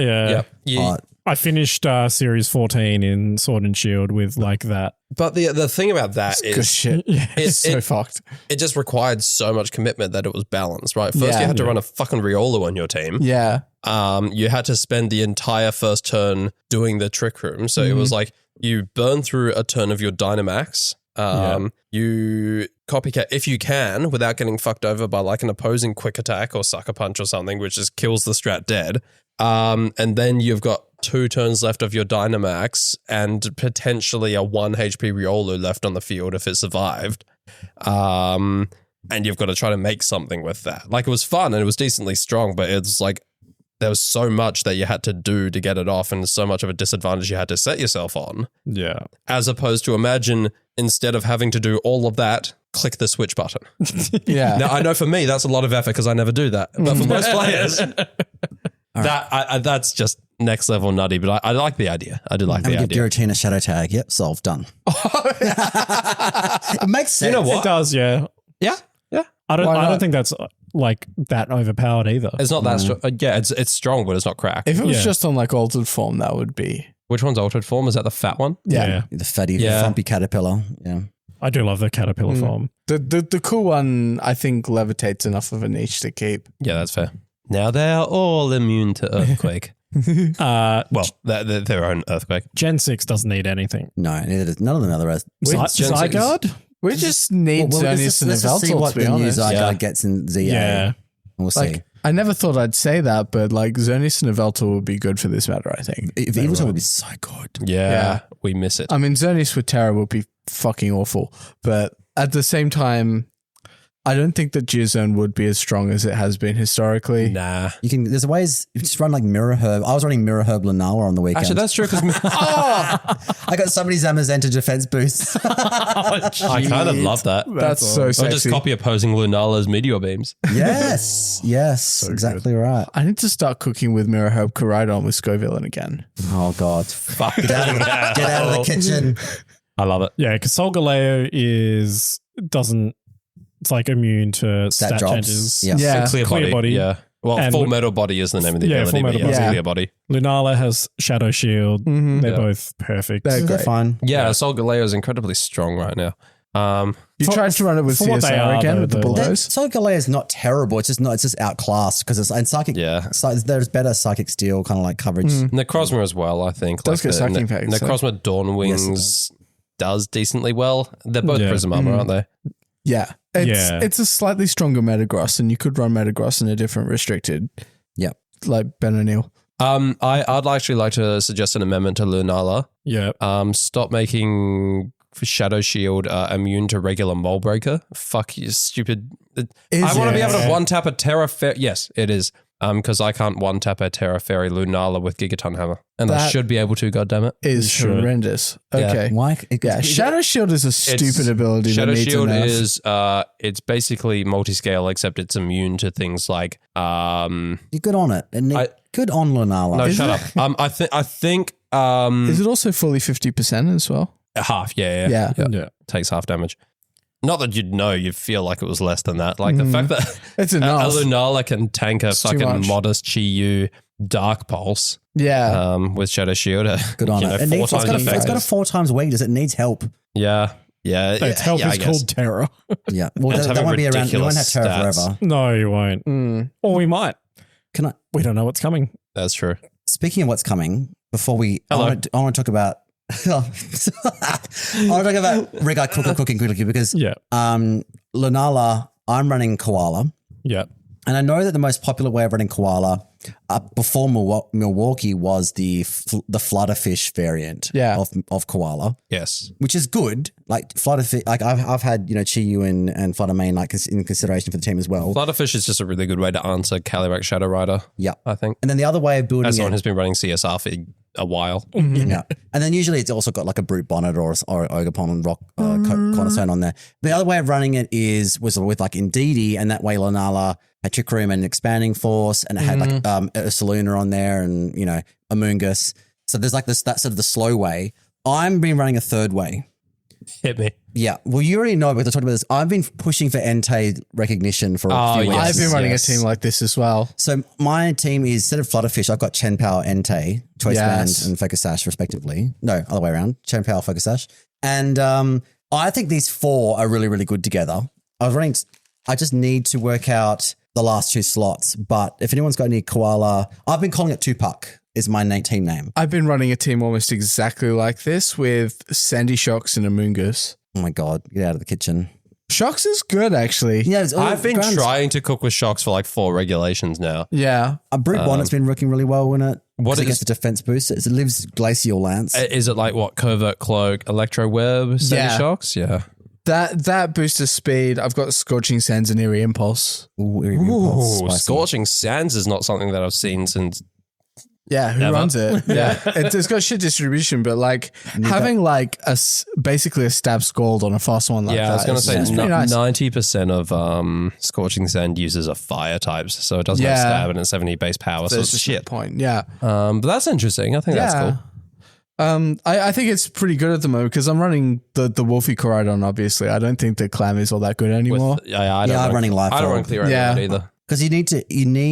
Speaker 1: Yeah. I finished Series 14 in Sword and Shield with like that.
Speaker 3: But the thing about that is
Speaker 2: good shit. It's so fucked.
Speaker 3: It just required so much commitment that it was balanced, right? First, you had to run a fucking Riolu on your team.
Speaker 2: Yeah.
Speaker 3: You had to spend the entire first turn doing the Trick Room. So it was like you burn through a turn of your Dynamax. You copycat if you can without getting fucked over by like an opposing quick attack or sucker punch or something, which just kills the strat dead. And then you've got 2 turns left of your Dynamax and potentially a 1 HP Riolu left on the field if it survived. And you've got to try to make something with that. Like it was fun and it was decently strong, but it's like there was so much that you had to do to get it off and so much of a disadvantage you had to set yourself on.
Speaker 1: Yeah.
Speaker 3: As opposed to imagine instead of having to do all of that, click the switch button.
Speaker 2: Yeah.
Speaker 3: Now I know for me that's a lot of effort because I never do that. But for most players, that's just next level nutty. But I like the idea. I do like the idea.
Speaker 4: Give Giratina Shadow Tag. Yep, solved, done. It makes sense.
Speaker 3: You know what?
Speaker 1: It does, yeah.
Speaker 3: Yeah.
Speaker 1: I don't think that's like that overpowered either.
Speaker 3: It's not that strong. Yeah, it's strong, but it's not cracked.
Speaker 2: If it was just on like altered form, that would be.
Speaker 3: Which one's altered form? Is that the fat one?
Speaker 1: Yeah.
Speaker 4: The fatty, frumpy caterpillar. Yeah.
Speaker 1: I do love the caterpillar form.
Speaker 2: The cool one, I think, levitates enough of a niche to keep.
Speaker 3: Yeah, that's fair. Now they are all immune to Earthquake. Well, their own Earthquake.
Speaker 1: Gen 6 doesn't need anything.
Speaker 4: No, none of them are the rest.
Speaker 1: Zygarde?
Speaker 2: We just need Xerneas and Yveltal,
Speaker 4: what
Speaker 2: to be
Speaker 4: the new
Speaker 2: honest.
Speaker 4: Zygarde gets in ZA.
Speaker 1: Yeah.
Speaker 4: We'll see.
Speaker 2: I never thought I'd say that, but like Xerneas and Yveltal would be good for this matter, I think.
Speaker 4: Yveltal would be so good.
Speaker 3: Yeah, we miss it.
Speaker 2: I mean, Xerneas with Terra would be fucking awful, but at the same time, I don't think that Geozone would be as strong as it has been historically.
Speaker 3: Nah.
Speaker 4: There's ways you just run like Mirror Herb. I was running Mirror Herb Lunala on the weekend.
Speaker 3: Actually, that's true because
Speaker 4: I got so many Zamazenta defense boosts.
Speaker 3: I kind of love that.
Speaker 2: That's so sexy.
Speaker 3: Or just copy opposing Lunala's Meteor Beams.
Speaker 4: Yes, exactly right.
Speaker 2: I need to start cooking with Mirror Herb Koraidon with Scovillain again.
Speaker 4: Oh God.
Speaker 3: Fuck.
Speaker 4: Get out of the kitchen.
Speaker 3: I love it.
Speaker 1: Yeah, because Solgaleo it's like immune to stat
Speaker 4: drops.
Speaker 1: changes.
Speaker 4: Yeah.
Speaker 3: Clear body. Yeah. Well,
Speaker 1: And
Speaker 3: Full Metal Body is the name of the
Speaker 1: Yeah,
Speaker 3: ability.
Speaker 1: Full Metal
Speaker 3: but
Speaker 2: Body.
Speaker 3: Clear Body.
Speaker 1: Lunala has Shadow Shield. They're both perfect.
Speaker 2: They're
Speaker 4: They're
Speaker 2: great.
Speaker 4: fine.
Speaker 3: Yeah, Sol Galeo is incredibly strong right now.
Speaker 2: You tried to run it with
Speaker 1: for what they
Speaker 2: CSR
Speaker 1: are,
Speaker 2: again
Speaker 1: though,
Speaker 2: with the
Speaker 1: they're like-
Speaker 2: bulldoze.
Speaker 4: Soul Galea is not terrible. It's just outclassed because it's and psychic.
Speaker 3: Yeah.
Speaker 4: So there's better psychic steel kind of like coverage.
Speaker 3: Necrozma as well, I think.
Speaker 2: Does get sucking phase, so-
Speaker 3: Necrozma Dawn Wings does decently well. They're both Prism Armor, aren't they?
Speaker 2: Yeah. It's a slightly stronger Metagross, and you could run Metagross in a different restricted.
Speaker 4: Yep.
Speaker 2: Like Ben O'Neill.
Speaker 3: I'd actually like to suggest an amendment to Lunala.
Speaker 1: Yeah.
Speaker 3: Stop making Shadow Shield immune to regular Mole Breaker. Fuck you, stupid. I want to be able to one-tap a Terra Fairy. Yes, it is. Because I can't one-tap a Terra Fairy Lunala with Gigaton Hammer. And I should be able to, goddammit.
Speaker 2: Is horrendous. Okay.
Speaker 4: Why?
Speaker 2: Shadow Shield is a stupid ability.
Speaker 3: Shadow
Speaker 2: that needs
Speaker 3: Shield
Speaker 2: a nerf.
Speaker 3: is it's basically multi-scale, except it's immune to things like
Speaker 4: You're good on it. And good on Lunala.
Speaker 3: no, shut up. I think
Speaker 2: Is it also fully 50% as well?
Speaker 3: half, yeah. Takes half damage. Not that you'd feel like it was less than that. Like the fact that
Speaker 2: It's enough.
Speaker 3: a Lunala can tank a
Speaker 2: It's too
Speaker 3: fucking
Speaker 2: much.
Speaker 3: modest Chi-Yu Dark Pulse
Speaker 2: Yeah.
Speaker 3: with Shadow Shield.
Speaker 4: Good on it. It's got a 4 times weakness. It needs help.
Speaker 3: Yeah.
Speaker 1: Its help is called Terror.
Speaker 4: Yeah. Well,
Speaker 3: It's
Speaker 4: that
Speaker 3: having
Speaker 4: won't be around. You won't have
Speaker 3: ridiculous
Speaker 4: Terra
Speaker 3: stats.
Speaker 4: forever.
Speaker 1: No, you won't. Or we might.
Speaker 4: Can I?
Speaker 1: We don't know what's coming.
Speaker 3: That's true.
Speaker 4: Speaking of what's coming, before we, I
Speaker 3: Hello.
Speaker 4: want to talk about. I want to talk about Regard cooking quickly because Lunala, I'm running Koala.
Speaker 1: Yeah.
Speaker 4: And I know that the most popular way of running Koala before Milwaukee was the Flutterfish variant of Koala.
Speaker 3: Yes.
Speaker 4: Which is good. Like Flutterfish, like I've had, Chi-Yu and Fluttermane like in consideration for the team as well.
Speaker 3: Flutterfish is just a really good way to answer Calyrex Shadow Rider.
Speaker 4: Yeah.
Speaker 3: I think.
Speaker 4: And then the other way of building
Speaker 3: As someone
Speaker 4: it.
Speaker 3: who's been running CSR for a while.
Speaker 4: Yeah. And then usually it's also got like a Brute Bonnet or Ogerpon and Rock Cornerstone on there. The other way of running it was with like Indeedee, and that way Lunala had Trick Room and Expanding Force, and it had like Ursaluna on there and, Amoonguss. So there's like that sort of the slow way. I've been running a third way.
Speaker 3: Hit me.
Speaker 4: Yeah. Well, you already know because I talked about this. I've been pushing for Entei recognition for a few weeks.
Speaker 2: I've been running a team like this as well.
Speaker 4: So my team is, instead of Flutterfish, I've got Chen Pao, Entei, Choice Band, and Focus Sash, respectively. No, other way around. Chen Pao, Focus Sash. And I think these 4 are really, really good together. I just need to work out the last 2 slots. But if anyone's got any Koala, I've been calling it Tupac. Is my team name.
Speaker 2: I've been running a team almost exactly like this with Sandy Shocks and Amoonguss.
Speaker 4: Oh my God, get out of the kitchen.
Speaker 2: Shocks is good, actually.
Speaker 4: Yeah,
Speaker 3: I've been trying to cook with Shocks for like 4 regulations now.
Speaker 2: Yeah.
Speaker 4: A Brute Bonnet's been working really well in it.
Speaker 3: What
Speaker 4: it gets the defense boost. It lives Glacial Lance.
Speaker 3: Is it like what? Covert Cloak, Electro Web, Sandy Shocks? Yeah.
Speaker 2: That boosts speed. I've got Scorching Sands and Eerie Impulse.
Speaker 4: Ooh, Eerie Impulse, spicy.
Speaker 3: Scorching Sands is not something that I've seen since.
Speaker 2: Yeah, who runs it? Yeah, it's got shit distribution, but like having like basically a stab scald on a fast one like that.
Speaker 3: Yeah, I was going to say
Speaker 2: is pretty nice.
Speaker 3: 90% of Scorching Sand uses are fire types, so it doesn't have stab and it's 70 base power, so it's
Speaker 2: just
Speaker 3: shit.
Speaker 2: Point. Yeah,
Speaker 3: but that's interesting. I think that's cool.
Speaker 2: I think it's pretty good at the moment because I'm running the Wolfie Coridon. Obviously, I don't think the Clam is all that good anymore.
Speaker 4: I'm running Life
Speaker 3: I don't
Speaker 4: Orb.
Speaker 3: run Clear Orb either.
Speaker 4: Because you need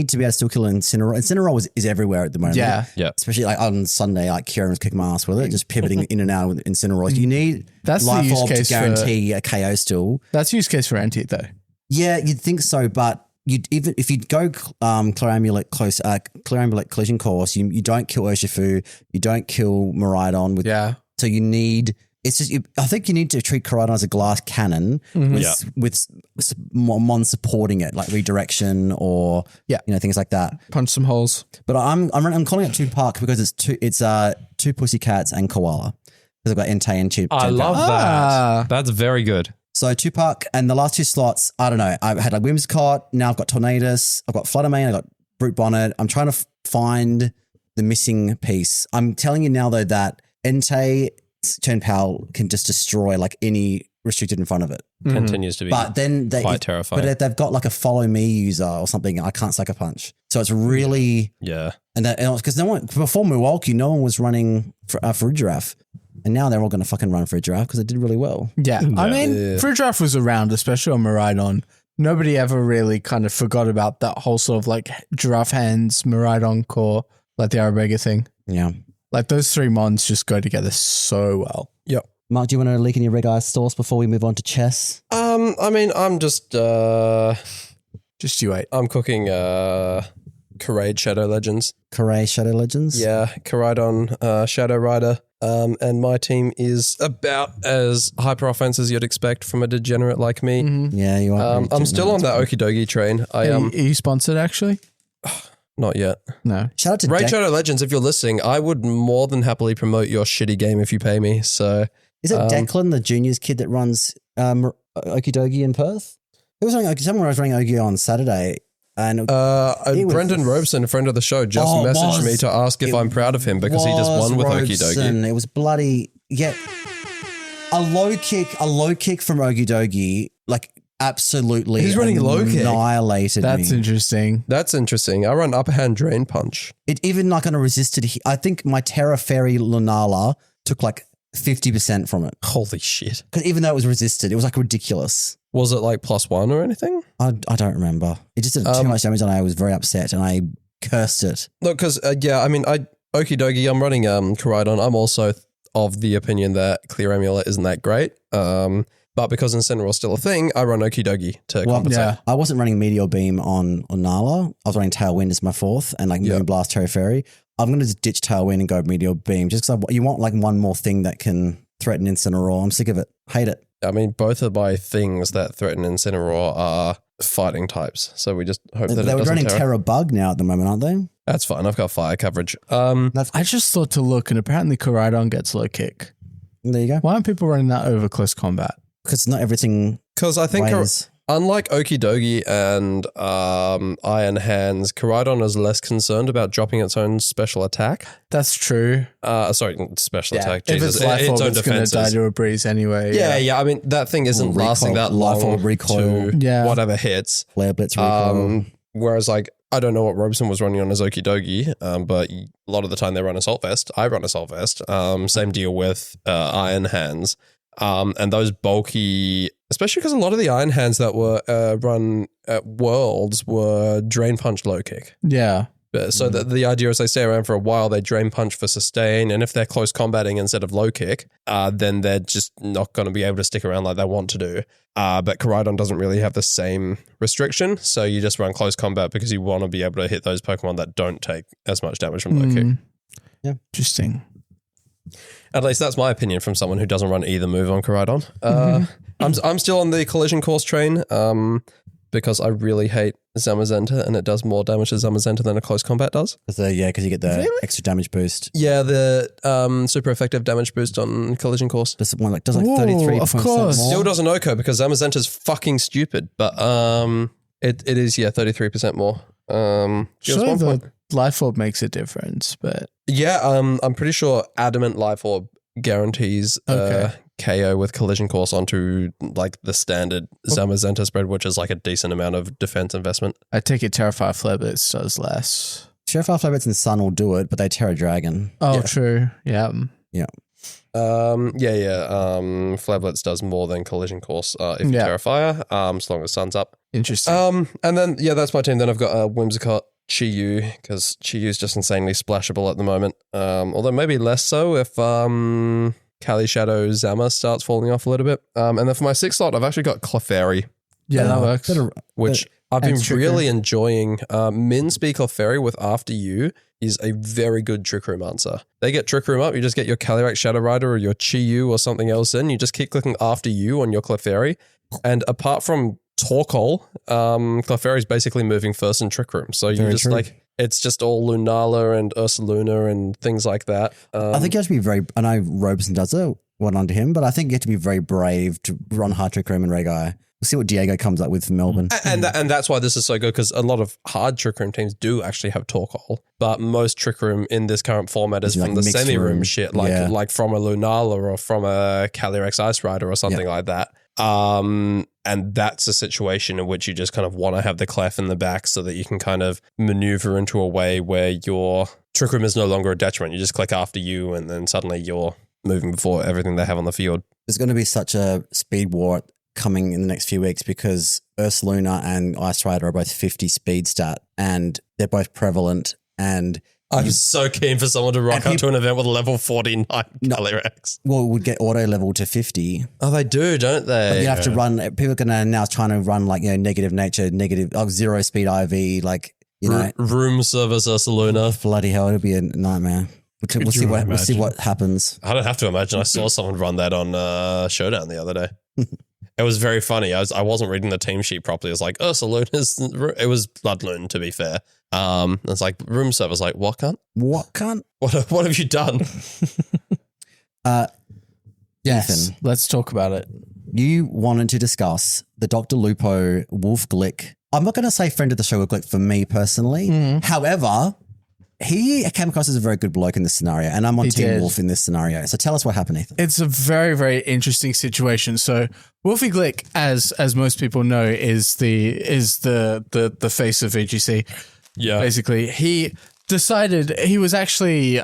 Speaker 4: to be able to still kill Incineroar. Incineroar is everywhere at the moment.
Speaker 2: Yeah.
Speaker 4: Especially like on Sunday, like Kieran was kicking my ass with it, just pivoting in and out with Incineroar. You need
Speaker 2: That's the
Speaker 4: Life
Speaker 2: use
Speaker 4: Orb to
Speaker 2: case
Speaker 4: guarantee a KO still.
Speaker 2: That's use case for anti though.
Speaker 4: Yeah, you'd think so, but even if you go Clear Amulet Collision Course, you don't kill Urshifu, you don't kill Miraidon with so you need. It's just, I think you need to treat Coridon as a glass cannon with Mon supporting it, like redirection or things like that.
Speaker 2: Punch some holes.
Speaker 4: But I'm calling it Tupac because it's two Pussycats and Koala because I've got Entei and Tupac.
Speaker 3: I love that. That's very good.
Speaker 4: So Tupac and the last 2 slots, I don't know. I've had like Whimsicott, now I've got Tornadus, I've got Fluttermane, I've got Brute Bonnet. I'm trying to find the missing piece. I'm telling you now though that Entei Chen Pao can just destroy like any restricted in front of it.
Speaker 3: Continues to be quite terrifying.
Speaker 4: But if they've got like a follow me user or something, I can't sucker punch. So it's really and because before Milwaukee, no one was running for Giraffe, and now they're all going to fucking run for Giraffe because it did really well.
Speaker 2: Yeah. I mean, Giraffe was around, especially on Miraidon. nobody ever really kind of forgot about that whole sort of like Giraffe Hands, Miraidon core, like the Arabega thing.
Speaker 4: Yeah.
Speaker 2: Like those 3 mons just go together so well.
Speaker 3: Yep.
Speaker 4: Mark, do you want to leak in your Red Eye source before we move on to chess?
Speaker 3: I mean, I'm just
Speaker 2: you wait.
Speaker 3: I'm cooking Karade Shadow Legends.
Speaker 4: Karade Shadow Legends?
Speaker 3: Yeah, Koraidon Shadow Rider. And my team is about as hyper offense as you'd expect from a degenerate like me.
Speaker 2: Mm-hmm.
Speaker 4: Yeah, you are.
Speaker 3: I'm still on that Okie Dokie train.
Speaker 2: Are you sponsored actually?
Speaker 3: Not yet.
Speaker 2: No.
Speaker 4: Shout out to
Speaker 3: Raid Shadow Legends, if you're listening, I would more than happily promote your shitty game if you pay me. So
Speaker 4: Is it Declan, the juniors kid that runs Okie Dokie in Perth? It was running, someone was running Okie on Saturday. And
Speaker 3: Brendan Robeson, a friend of the show, just messaged me to ask if I'm proud of him because he just won with Okie Dokie.
Speaker 4: It was bloody, a low kick from Okie Dokie, like absolutely
Speaker 3: He's running low kick.
Speaker 4: Annihilated
Speaker 2: That's
Speaker 4: me.
Speaker 2: interesting.
Speaker 3: That's interesting. I run upper hand drain punch.
Speaker 4: It even like on a resisted, I think my Terra Fairy Lunala took like 50% from it.
Speaker 3: Holy shit.
Speaker 4: Because even though it was resisted, it was like ridiculous.
Speaker 3: Was it like +1 or anything?
Speaker 4: I don't remember. It just did too much damage and I was very upset and I cursed it.
Speaker 3: Look, because, Okie Dokie, I'm running Koraidon. I'm also of the opinion that Clear Amulet isn't that great. But because Incineroar's still a thing, I run Okie Dokie to compensate.
Speaker 2: Yeah.
Speaker 4: I wasn't running Meteor Beam on Nala. I was running Tailwind as my 4th and like Moonblast Terra Fairy. I'm going to ditch Tailwind and go Meteor Beam just because you want like one more thing that can threaten Incineroar. I'm sick of it. Hate it.
Speaker 3: I mean, both of my things that threaten Incineroar are fighting types. So we just hope that
Speaker 4: They were running
Speaker 3: Terra.
Speaker 4: Terra Bug now at the moment, aren't they?
Speaker 3: That's fine. I've got fire coverage.
Speaker 2: I just thought to look, and apparently Koraidon gets low kick.
Speaker 4: There you go.
Speaker 2: Why aren't people running that over close combat?
Speaker 4: Because not everything.
Speaker 3: Because I think unlike Okie Dokie and Iron Hands, Koraidon is less concerned about dropping its own special attack.
Speaker 2: That's true.
Speaker 3: Special attack.
Speaker 2: If
Speaker 3: Jesus,
Speaker 2: it's life orb,
Speaker 3: its own
Speaker 2: it's going to die to a breeze anyway.
Speaker 3: Yeah. I mean, that thing isn't lasting that long.
Speaker 4: Life orb recoil.
Speaker 3: To whatever hits.
Speaker 4: Flare Blitz recoil.
Speaker 3: Whereas, like, I don't know what Robeson was running on his Okie Dokie, but a lot of the time they run Assault Vest. I run Assault Vest. Same deal with Iron Hands. And those bulky, especially because a lot of the Iron Hands that were run at Worlds were Drain Punch low kick.
Speaker 2: Yeah.
Speaker 3: So the idea is they stay around for a while, they Drain Punch for sustain, and if they're close combating instead of low kick, then they're just not going to be able to stick around like they want to do. But Koraidon doesn't really have the same restriction, so you just run close combat because you want to be able to hit those Pokemon that don't take as much damage from low kick.
Speaker 2: Yeah. Interesting.
Speaker 3: At least that's my opinion from someone who doesn't run either move on Koraidon. I'm still on the collision course train because I really hate Zamazenta and it does more damage to Zamazenta than a close combat does.
Speaker 4: Because you get the extra damage boost.
Speaker 3: Yeah, the super effective damage boost on collision course.
Speaker 4: Does one does 33%.
Speaker 2: Of course.
Speaker 3: Still doesn't OHKO because Zamazenta's fucking stupid, but it is 33% more.
Speaker 2: Sure, the life orb makes a difference, but
Speaker 3: yeah, I'm pretty sure Adamant Life Orb guarantees KO with collision course onto like the standard Zamazenta spread, which is like a decent amount of defense investment.
Speaker 2: I take it Terrify Flare Blitz does less.
Speaker 4: Terrify Flare Blitz and Sun will do it, but they Terra Dragon.
Speaker 2: Oh,
Speaker 3: Yeah.
Speaker 2: true. Yeah.
Speaker 3: Flare Blitz does more than collision course if you Terrifier, as long as Sun's up.
Speaker 2: Interesting.
Speaker 3: And then that's my team. Then I've got Whimsicott, Chi-Yu, because Chi-Yu is just insanely splashable at the moment. Although maybe less so if Kali Shadow Zama starts falling off a little bit. And then for my 6th slot, I've actually got Clefairy.
Speaker 2: Yeah, that works.
Speaker 3: Which I've been
Speaker 2: Trick
Speaker 3: really enjoying. Min Speak Clefairy with After You is a very good Trick Room answer. They get Trick Room up, you just get your Calyrex Shadow Rider or your Chi-Yu or something else in. You just keep clicking After You on your Clefairy. And apart from Torkoal, Clefairy is basically moving first in Trick Room. So you just like, it's just all Lunala and Ursaluna and things like that.
Speaker 4: I think you have to be very, I know Robeson does it, one under him, but I think you have to be very brave to run hard Trick Room and Reg-Eye. We'll see what Diego comes up with for Melbourne.
Speaker 3: And that's why this is so good, because a lot of hard Trick Room teams do actually have Torkoal, but most Trick Room in this current format is from the semi-room shit, like from a Lunala or from a Calyrex Ice Rider or something like that. And that's a situation in which you just kind of want to have the clef in the back so that you can kind of maneuver into a way where your Trick Room is no longer a detriment. You just click After You and then suddenly you're moving before everything they have on the field.
Speaker 4: There's going to be such a speed war coming in the next few weeks because Ursaluna and Ice Rider are both 50 speed stat, and they're both prevalent. And
Speaker 3: I'm so keen for someone to rock up to an event with a level 49 Calyrex.
Speaker 4: Well, it would get auto level to 50.
Speaker 3: Oh, they do, don't they?
Speaker 4: But you have to run. People are going to now trying to run like, negative nature, zero speed IV, like,
Speaker 3: room service Ursaluna.
Speaker 4: Bloody hell, it'll be a nightmare. We'll see what happens.
Speaker 3: I don't have to imagine. I saw someone run that on Showdown the other day. It was very funny. I wasn't reading the team sheet properly. It was like, Ursaluna's, it was Bloodloon, to be fair. It's like room service, like, what cunt?
Speaker 4: What cunt?
Speaker 3: What have you done?
Speaker 2: Yes,
Speaker 4: Ethan,
Speaker 2: let's talk about it.
Speaker 4: you wanted to discuss the Dr. Lupo Wolf Glick. I'm not going to say friend of the show Wolf Glick for me personally. However, he came across as a very good bloke in this scenario, and I'm on Team Wolf in this scenario. So tell us what happened, Ethan.
Speaker 2: It's a very, very interesting situation. So Wolfie Glick, as most people know, is the face of VGC.
Speaker 3: Yeah.
Speaker 2: Basically, he decided he was actually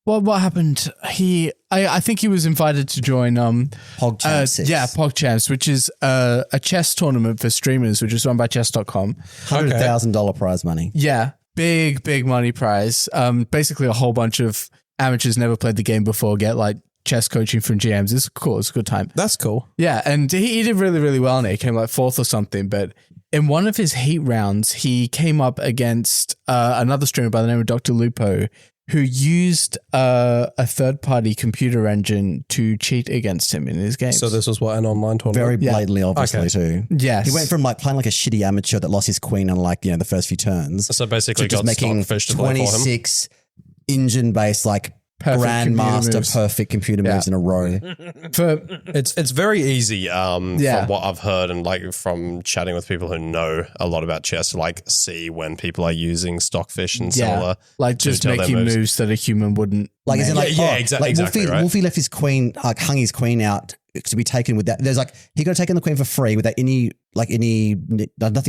Speaker 2: what happened? I think he was invited to join
Speaker 4: PogChamp 6.
Speaker 2: Yeah, PogChamps, which is a chess tournament for streamers, which is run by chess.com.
Speaker 4: $100,000 prize money.
Speaker 2: Yeah. Big money prize. Basically a whole bunch of amateurs never played the game before get like chess coaching from GMs. It's cool. It's a good time.
Speaker 5: That's cool.
Speaker 2: Yeah. And he did really, really well. And he came like fourth or something. But in one of his heat rounds, he came up against another streamer by the name of Dr. Lupo, who used a third-party computer engine to cheat against him in his games.
Speaker 3: So this was what, an online tournament?
Speaker 4: Very blatantly, obviously, too.
Speaker 2: Yes.
Speaker 4: He went from like playing like a shitty amateur that lost his queen on like, the first few turns.
Speaker 3: So basically
Speaker 4: to just
Speaker 3: got
Speaker 4: making
Speaker 3: Stockfish to play for him.
Speaker 4: 26 engine-based like
Speaker 2: Perfect
Speaker 4: grandmaster perfect computer moves in a row.
Speaker 3: It's very easy from what I've heard and like from chatting with people who know a lot about chess to like see when people are using Stockfish and similar.
Speaker 2: Like just making moves that a human wouldn't.
Speaker 4: Like, is it like,
Speaker 3: exactly right.
Speaker 4: Wolfie left his queen, like hung his queen out to be taken with that. There's like, he could have taken the queen for free without nothing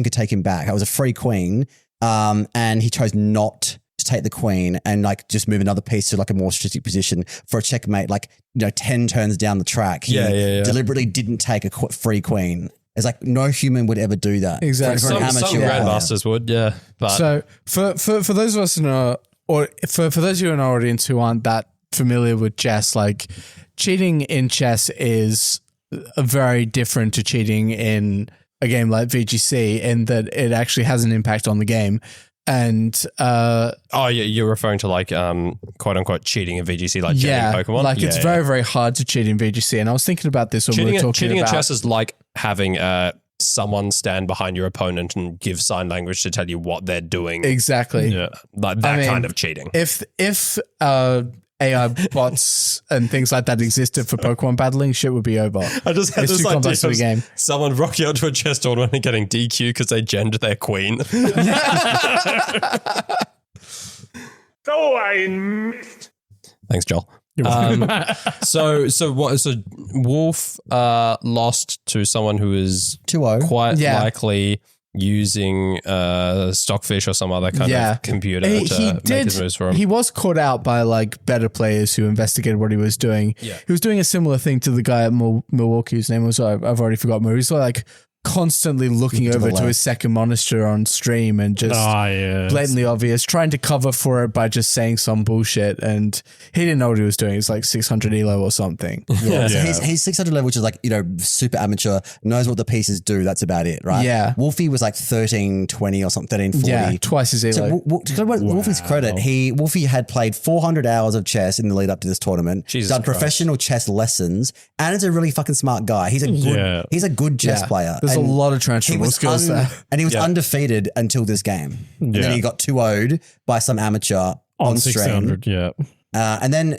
Speaker 4: could take him back. It was a free queen. And he chose not to take the queen and like just move another piece to like a more strategic position for a checkmate, like, 10 turns down the track. He deliberately didn't take a free queen. It's like no human would ever do that.
Speaker 2: Exactly.
Speaker 3: Some grandmasters would, yeah. But
Speaker 2: so for those of us in our, or for those of you in our audience who aren't that familiar with chess, like cheating in chess is very different to cheating in a game like VGC in that it actually has an impact on the game. And
Speaker 3: you're referring to like quote unquote cheating in VGC, like jamming Pokemon.
Speaker 2: Like it's very, very hard to cheat in VGC. And I was thinking about this when we were talking
Speaker 3: cheating
Speaker 2: about
Speaker 3: in chess is like having someone stand behind your opponent and give sign language to tell you what they're doing.
Speaker 2: Exactly.
Speaker 3: Yeah, like that kind of cheating.
Speaker 2: If AI bots and things like that existed for Pokemon battling, shit would be over.
Speaker 3: I just had this idea
Speaker 2: of the game.
Speaker 3: Someone rocking out to a chess tournament and getting DQ because they gendered their queen. Thanks, Joel. So Wolf lost to someone who is
Speaker 4: 2-0.
Speaker 3: quite likely using Stockfish or some other kind of computer to make his moves for him.
Speaker 2: He was caught out by like better players who investigated what he was doing. Yeah. He was doing a similar thing to the guy at Milwaukee, whose name was I've already forgotten. Where he's like constantly looking over to his second monitor on stream and just blatantly obvious, trying to cover for it by just saying some bullshit. And he didn't know what he was doing. It's like 600 elo or something.
Speaker 4: So he's 600 level, which is like, super amateur, knows what the pieces do. That's about it, right?
Speaker 2: Yeah.
Speaker 4: Wolfie was like 1320 or something, 1340.
Speaker 2: Yeah, twice his elo.
Speaker 4: So Wolfie's credit, Wolfie had played 400 hours of chess in the lead up to this tournament, done professional chess lessons, and is a really fucking smart guy. He's a good chess player.
Speaker 2: There's a lot of transferable skills there.
Speaker 4: And he was undefeated until this game. And then he got 2-0'd by some amateur on stream.
Speaker 1: 600,
Speaker 4: and then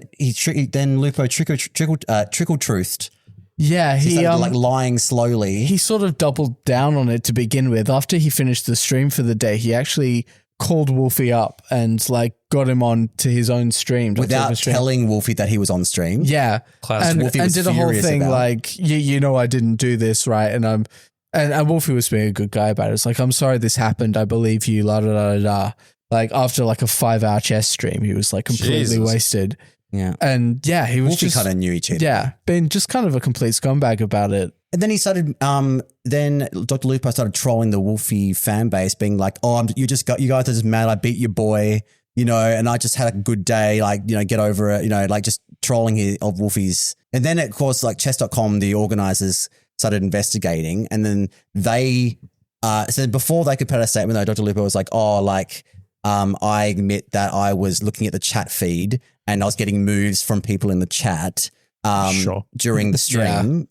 Speaker 4: then Lupo trickle-truthed.
Speaker 2: Yeah,
Speaker 4: he started like lying slowly.
Speaker 2: He sort of doubled down on it to begin with. After he finished the stream for the day, he actually called Wolfie up and like got him on to his own stream
Speaker 4: without telling Wolfie that he was on stream.
Speaker 2: Yeah, and did a whole thing like, I didn't do this, right? And Wolfie was being a good guy about it. It's like, I'm sorry this happened. I believe you, la da da da. Like after like a 5-hour chess stream, he was like completely wasted.
Speaker 4: Yeah.
Speaker 2: And he was
Speaker 4: Wolfie kind of knew he cheated.
Speaker 2: Yeah, been just kind of a complete scumbag about it.
Speaker 4: And then he started, then Dr. Lupo started trolling the Wolfie fan base, being like, oh, you guys are just mad. I beat your boy, you know, and I just had a good day. Like, you know, get over it, you know, like just trolling of Wolfie's. And then, of course, like chess.com, the organizers started investigating. And then they said before they could put out a statement, though, Dr. Lupo was like, oh, like, I admit that I was looking at the chat feed and I was getting moves from people in the chat. During the stream,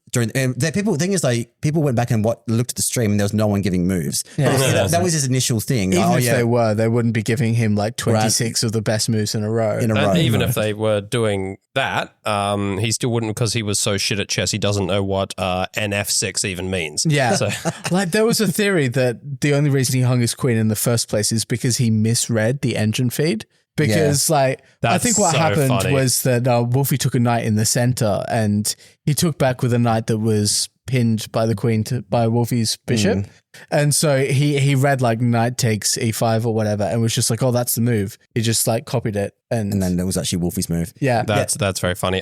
Speaker 4: people went back and looked at the stream and there was no one giving moves. Yeah. That was his initial thing.
Speaker 2: Even if they wouldn't be giving him like 26 of the best moves in a row.
Speaker 3: Even if they were doing that, he still wouldn't, because he was so shit at chess. He doesn't know what NF6 even means.
Speaker 2: Yeah.
Speaker 3: So.
Speaker 2: Like there was a theory that the only reason he hung his queen in the first place is because he misread the engine feed. Because I think what happened was that Wolfie took a knight in the center and he took back with a knight that was pinned by the queen by Wolfie's bishop. And so he read like knight takes e5 or whatever and was just like, oh, that's the move. He just like copied it. And
Speaker 4: then it was actually Wolfie's move.
Speaker 2: Yeah.
Speaker 3: That's very funny.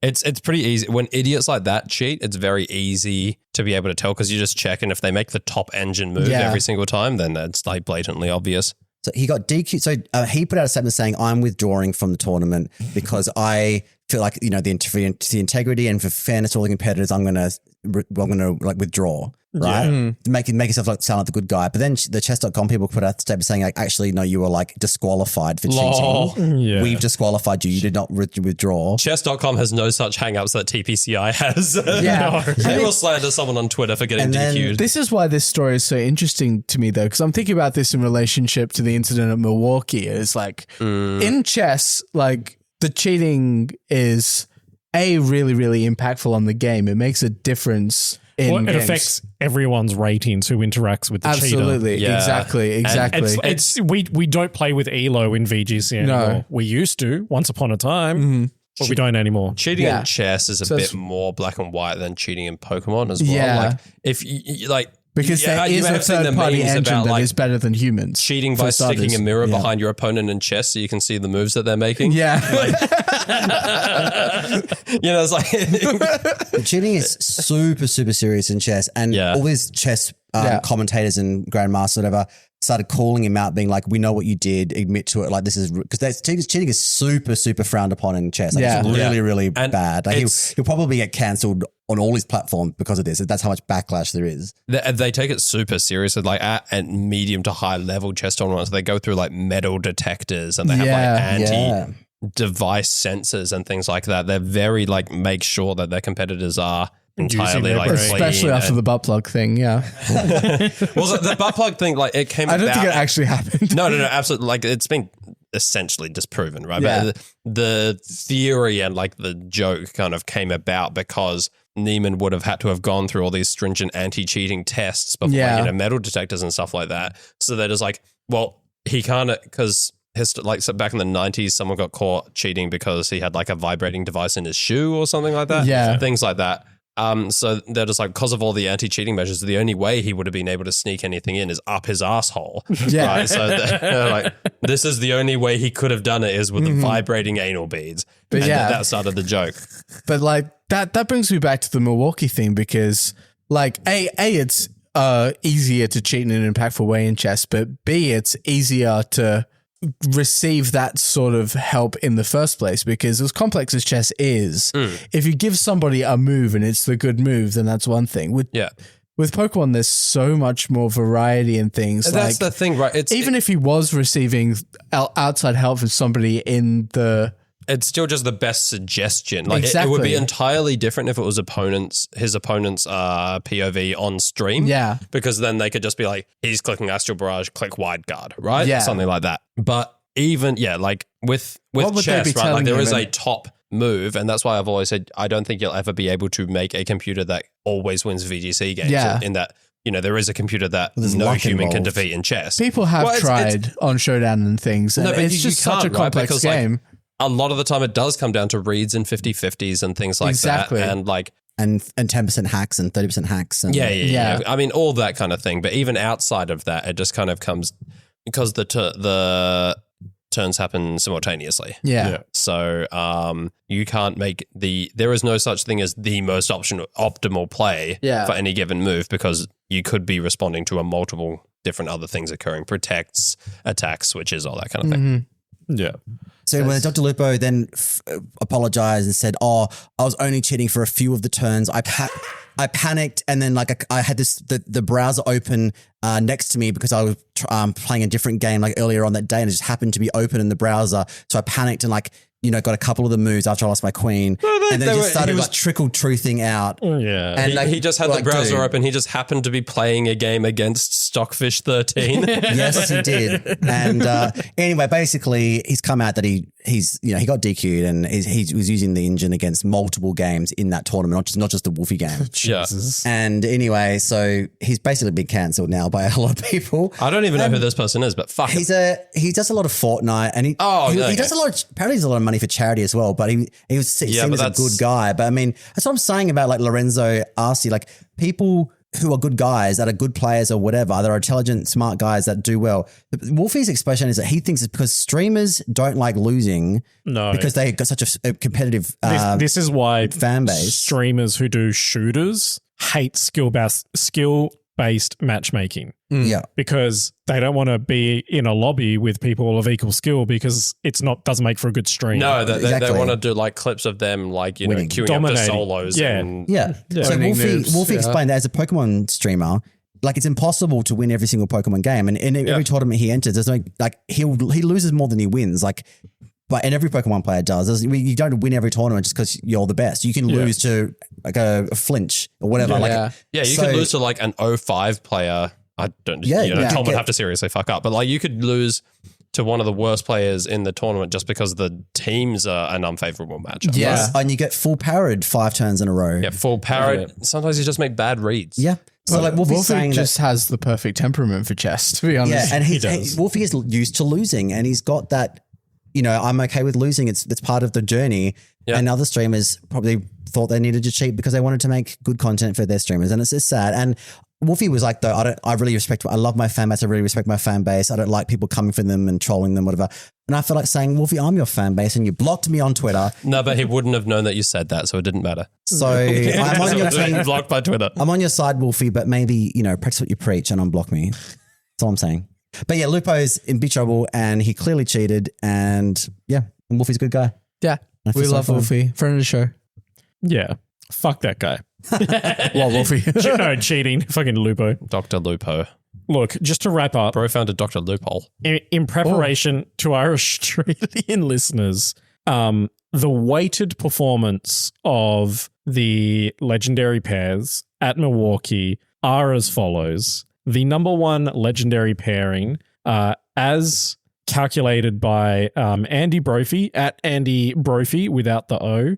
Speaker 3: It's pretty easy. When idiots like that cheat, it's very easy to be able to tell because you just check, and if they make the top engine move every single time, then that's like blatantly obvious.
Speaker 4: So he got DQ. So he put out a statement saying, I'm withdrawing from the tournament because I feel like, you know, the integrity and for fairness to all the competitors, I'm going to like withdraw, right? Make yourself like sound like the good guy. But then the chess.com people put out a statement saying like, actually, no, you were like disqualified for cheating. Yeah. We've disqualified you. You did not withdraw.
Speaker 3: Chess.com has no such hang-ups that TPCI has. Yeah. They will slander someone on Twitter for getting DQ'd.
Speaker 2: This is why this story is so interesting to me though, because I'm thinking about this in relationship to the incident at Milwaukee. It's like in chess, like, the cheating is really, really impactful on the game. It makes a difference in games. It
Speaker 1: affects everyone's ratings who interacts with the cheater.
Speaker 2: Absolutely. Yeah. Exactly.
Speaker 1: It's we don't play with ELO in VGC anymore. No. We used to once upon a time, but we don't anymore.
Speaker 3: Cheating in chess is a bit more black and white than cheating in Pokemon as well.
Speaker 2: Yeah.
Speaker 3: Like if you like,
Speaker 2: because there is a third-party engine that is better than humans.
Speaker 3: Cheating by sticking a mirror behind your opponent in chess so you can see the moves that they're making.
Speaker 2: Yeah.
Speaker 3: You know, it's like...
Speaker 4: Cheating is super, super serious in chess. And all these chess commentators and grandmasters, whatever, started calling him out, being like, we know what you did, admit to it. Like, this is... Because cheating is super, super frowned upon in chess. Like, it's really, really bad. Like, he'll probably get cancelled on all his platforms because of this. That's how much backlash there is.
Speaker 3: They take it super seriously, like at medium to high level chess tournaments. They go through like metal detectors and they have like anti-device sensors and things like that. They're very like make sure that their competitors are entirely like clean.
Speaker 2: Especially after the butt plug thing,
Speaker 3: Well, the butt plug thing, like it came.
Speaker 2: I don't think it actually happened.
Speaker 3: No, absolutely. Like it's been essentially disproven, right? Yeah. But the theory and like the joke kind of came about because Neiman would have had to have gone through all these stringent anti-cheating tests before metal detectors and stuff like that. So they're just like, well, he can't, because like so back in the 90s, someone got caught cheating because he had like a vibrating device in his shoe or something like that.
Speaker 2: Yeah.
Speaker 3: Things like that. So they're just like, because of all the anti-cheating measures, the only way he would have been able to sneak anything in is up his asshole.
Speaker 2: Yeah.
Speaker 3: Right? So they're like, this is the only way he could have done it is with the vibrating anal beads. But that started the joke.
Speaker 2: But like that brings me back to the Milwaukee thing because like it's easier to cheat in an impactful way in chess, but B, it's easier to receive that sort of help in the first place because as complex as chess is, if you give somebody a move and it's the good move, then that's one thing. With Pokemon, there's so much more variety in things.
Speaker 3: And that's the thing, right?
Speaker 2: If he was receiving outside help from somebody in the...
Speaker 3: It's still just the best suggestion. Like it would be entirely different if it was his opponent's POV on stream.
Speaker 2: Yeah.
Speaker 3: Because then they could just be like, he's clicking Astral Barrage, click Wide Guard, right?
Speaker 2: Yeah.
Speaker 3: Something like that. But even, like with chess, right? Like there is a top move, and that's why I've always said I don't think you'll ever be able to make a computer that always wins VGC games.
Speaker 2: Yeah.
Speaker 3: In that, you know, there is a computer that no human can defeat in chess.
Speaker 2: People have tried on Showdown and things, and it's just such a complex game.
Speaker 3: Like, a lot of the time it does come down to reads and 50-50s and things like that. And like...
Speaker 4: And 10% hacks and 30% hacks. And
Speaker 3: Yeah. I mean, all that kind of thing. But even outside of that, it just kind of comes... Because the turns happen simultaneously.
Speaker 2: Yeah.
Speaker 3: So you can't make there is no such thing as the most optimal play for any given move, because you could be responding to a multiple different other things occurring, protects, attacks, switches, all that kind of thing.
Speaker 1: Yeah.
Speaker 4: So when Dr. Lupo then apologized and said, "Oh, I was only cheating for a few of the turns. I panicked, and then like I had the browser open next to me because I was playing a different game like earlier on that day, and it just happened to be open in the browser. So I panicked and like, you know, got a couple of the moves after I lost my queen, and then just started like trickle truthing out.
Speaker 1: Yeah,
Speaker 3: and he just had the browser open. He just happened to be playing a game against Stockfish 13.
Speaker 4: Yes, he did. And anyway, basically, he's come out that he's he got DQ'd, and he was using the engine against multiple games in that tournament, not just the Wolfie game.
Speaker 1: Jesus.
Speaker 4: And anyway, so he's basically been cancelled now by a lot of people.
Speaker 3: I don't even know who this person is, but fuck.
Speaker 4: He does a lot of Fortnite, and he does a lot of, apparently he's a lot of money for charity as well, but he was seen as a good guy. But I mean, that's what I'm saying about like Lorenzo Arce, like people who are good guys, that are good players or whatever, that are intelligent, smart guys that do well. Wolfie's expression is that he thinks it's because streamers don't like losing because they got such a competitive
Speaker 1: this is why
Speaker 4: fan base.
Speaker 1: Streamers who do shooters hate skill-based matchmaking.
Speaker 4: Yeah.
Speaker 1: Because they don't want to be in a lobby with people of equal skill, because doesn't make for a good stream.
Speaker 3: No, they want to do like clips of them like, you
Speaker 4: winning,
Speaker 3: know, queuing up to solos.
Speaker 4: Yeah. So Wolfie explained that as a Pokemon streamer, like it's impossible to win every single Pokemon game. And in every tournament he enters, there's no, like he loses more than he wins. Like, and every Pokemon player does. You don't win every tournament just because you're the best. You can lose to like a flinch or whatever.
Speaker 3: You could lose to like an 05 player. I don't, Tom would have to seriously fuck up. But like you could lose to one of the worst players in the tournament just because the teams are an unfavorable matchup.
Speaker 4: Yeah. Right? And you get full powered 5 turns in a row.
Speaker 3: Yeah, full powered. Yeah. Sometimes you just make bad reads.
Speaker 4: Yeah. So like Wolfie
Speaker 2: just has the perfect temperament for chess, to be honest.
Speaker 4: Yeah, and Wolfie is used to losing, and he's got that, you know, I'm okay with losing. It's part of the journey. Yeah. And other streamers probably thought they needed to cheat because they wanted to make good content for their streamers. And it's just sad. And Wolfie was like, though, I love my fan base. I really respect my fan base. I don't like people coming for them and trolling them, whatever. And I feel like saying, Wolfie, I'm your fan base, and you blocked me on Twitter.
Speaker 3: No, but he wouldn't have known that you said that, so it didn't matter.
Speaker 4: So I'm on your team.
Speaker 3: Blocked by Twitter.
Speaker 4: I'm on your side, Wolfie, but maybe, you know, practice what you preach and unblock me. That's all I'm saying. But yeah, Lupo's in big trouble, and he clearly cheated, and Wolfie's a good guy.
Speaker 2: Yeah. We love Wolfie. Friend of the show.
Speaker 1: Yeah. Fuck that guy.
Speaker 2: Well, Wolfie.
Speaker 1: No, cheating. Fucking Lupo.
Speaker 3: Dr. Lupo.
Speaker 1: Look, just to wrap up.
Speaker 3: Bro founded Dr. Loophole.
Speaker 1: In preparation to our Australian listeners, the weighted performance of the legendary pairs at Milwaukee are as follows. The number one legendary pairing, as calculated by Andy Brophy, at Andy Brophy without the O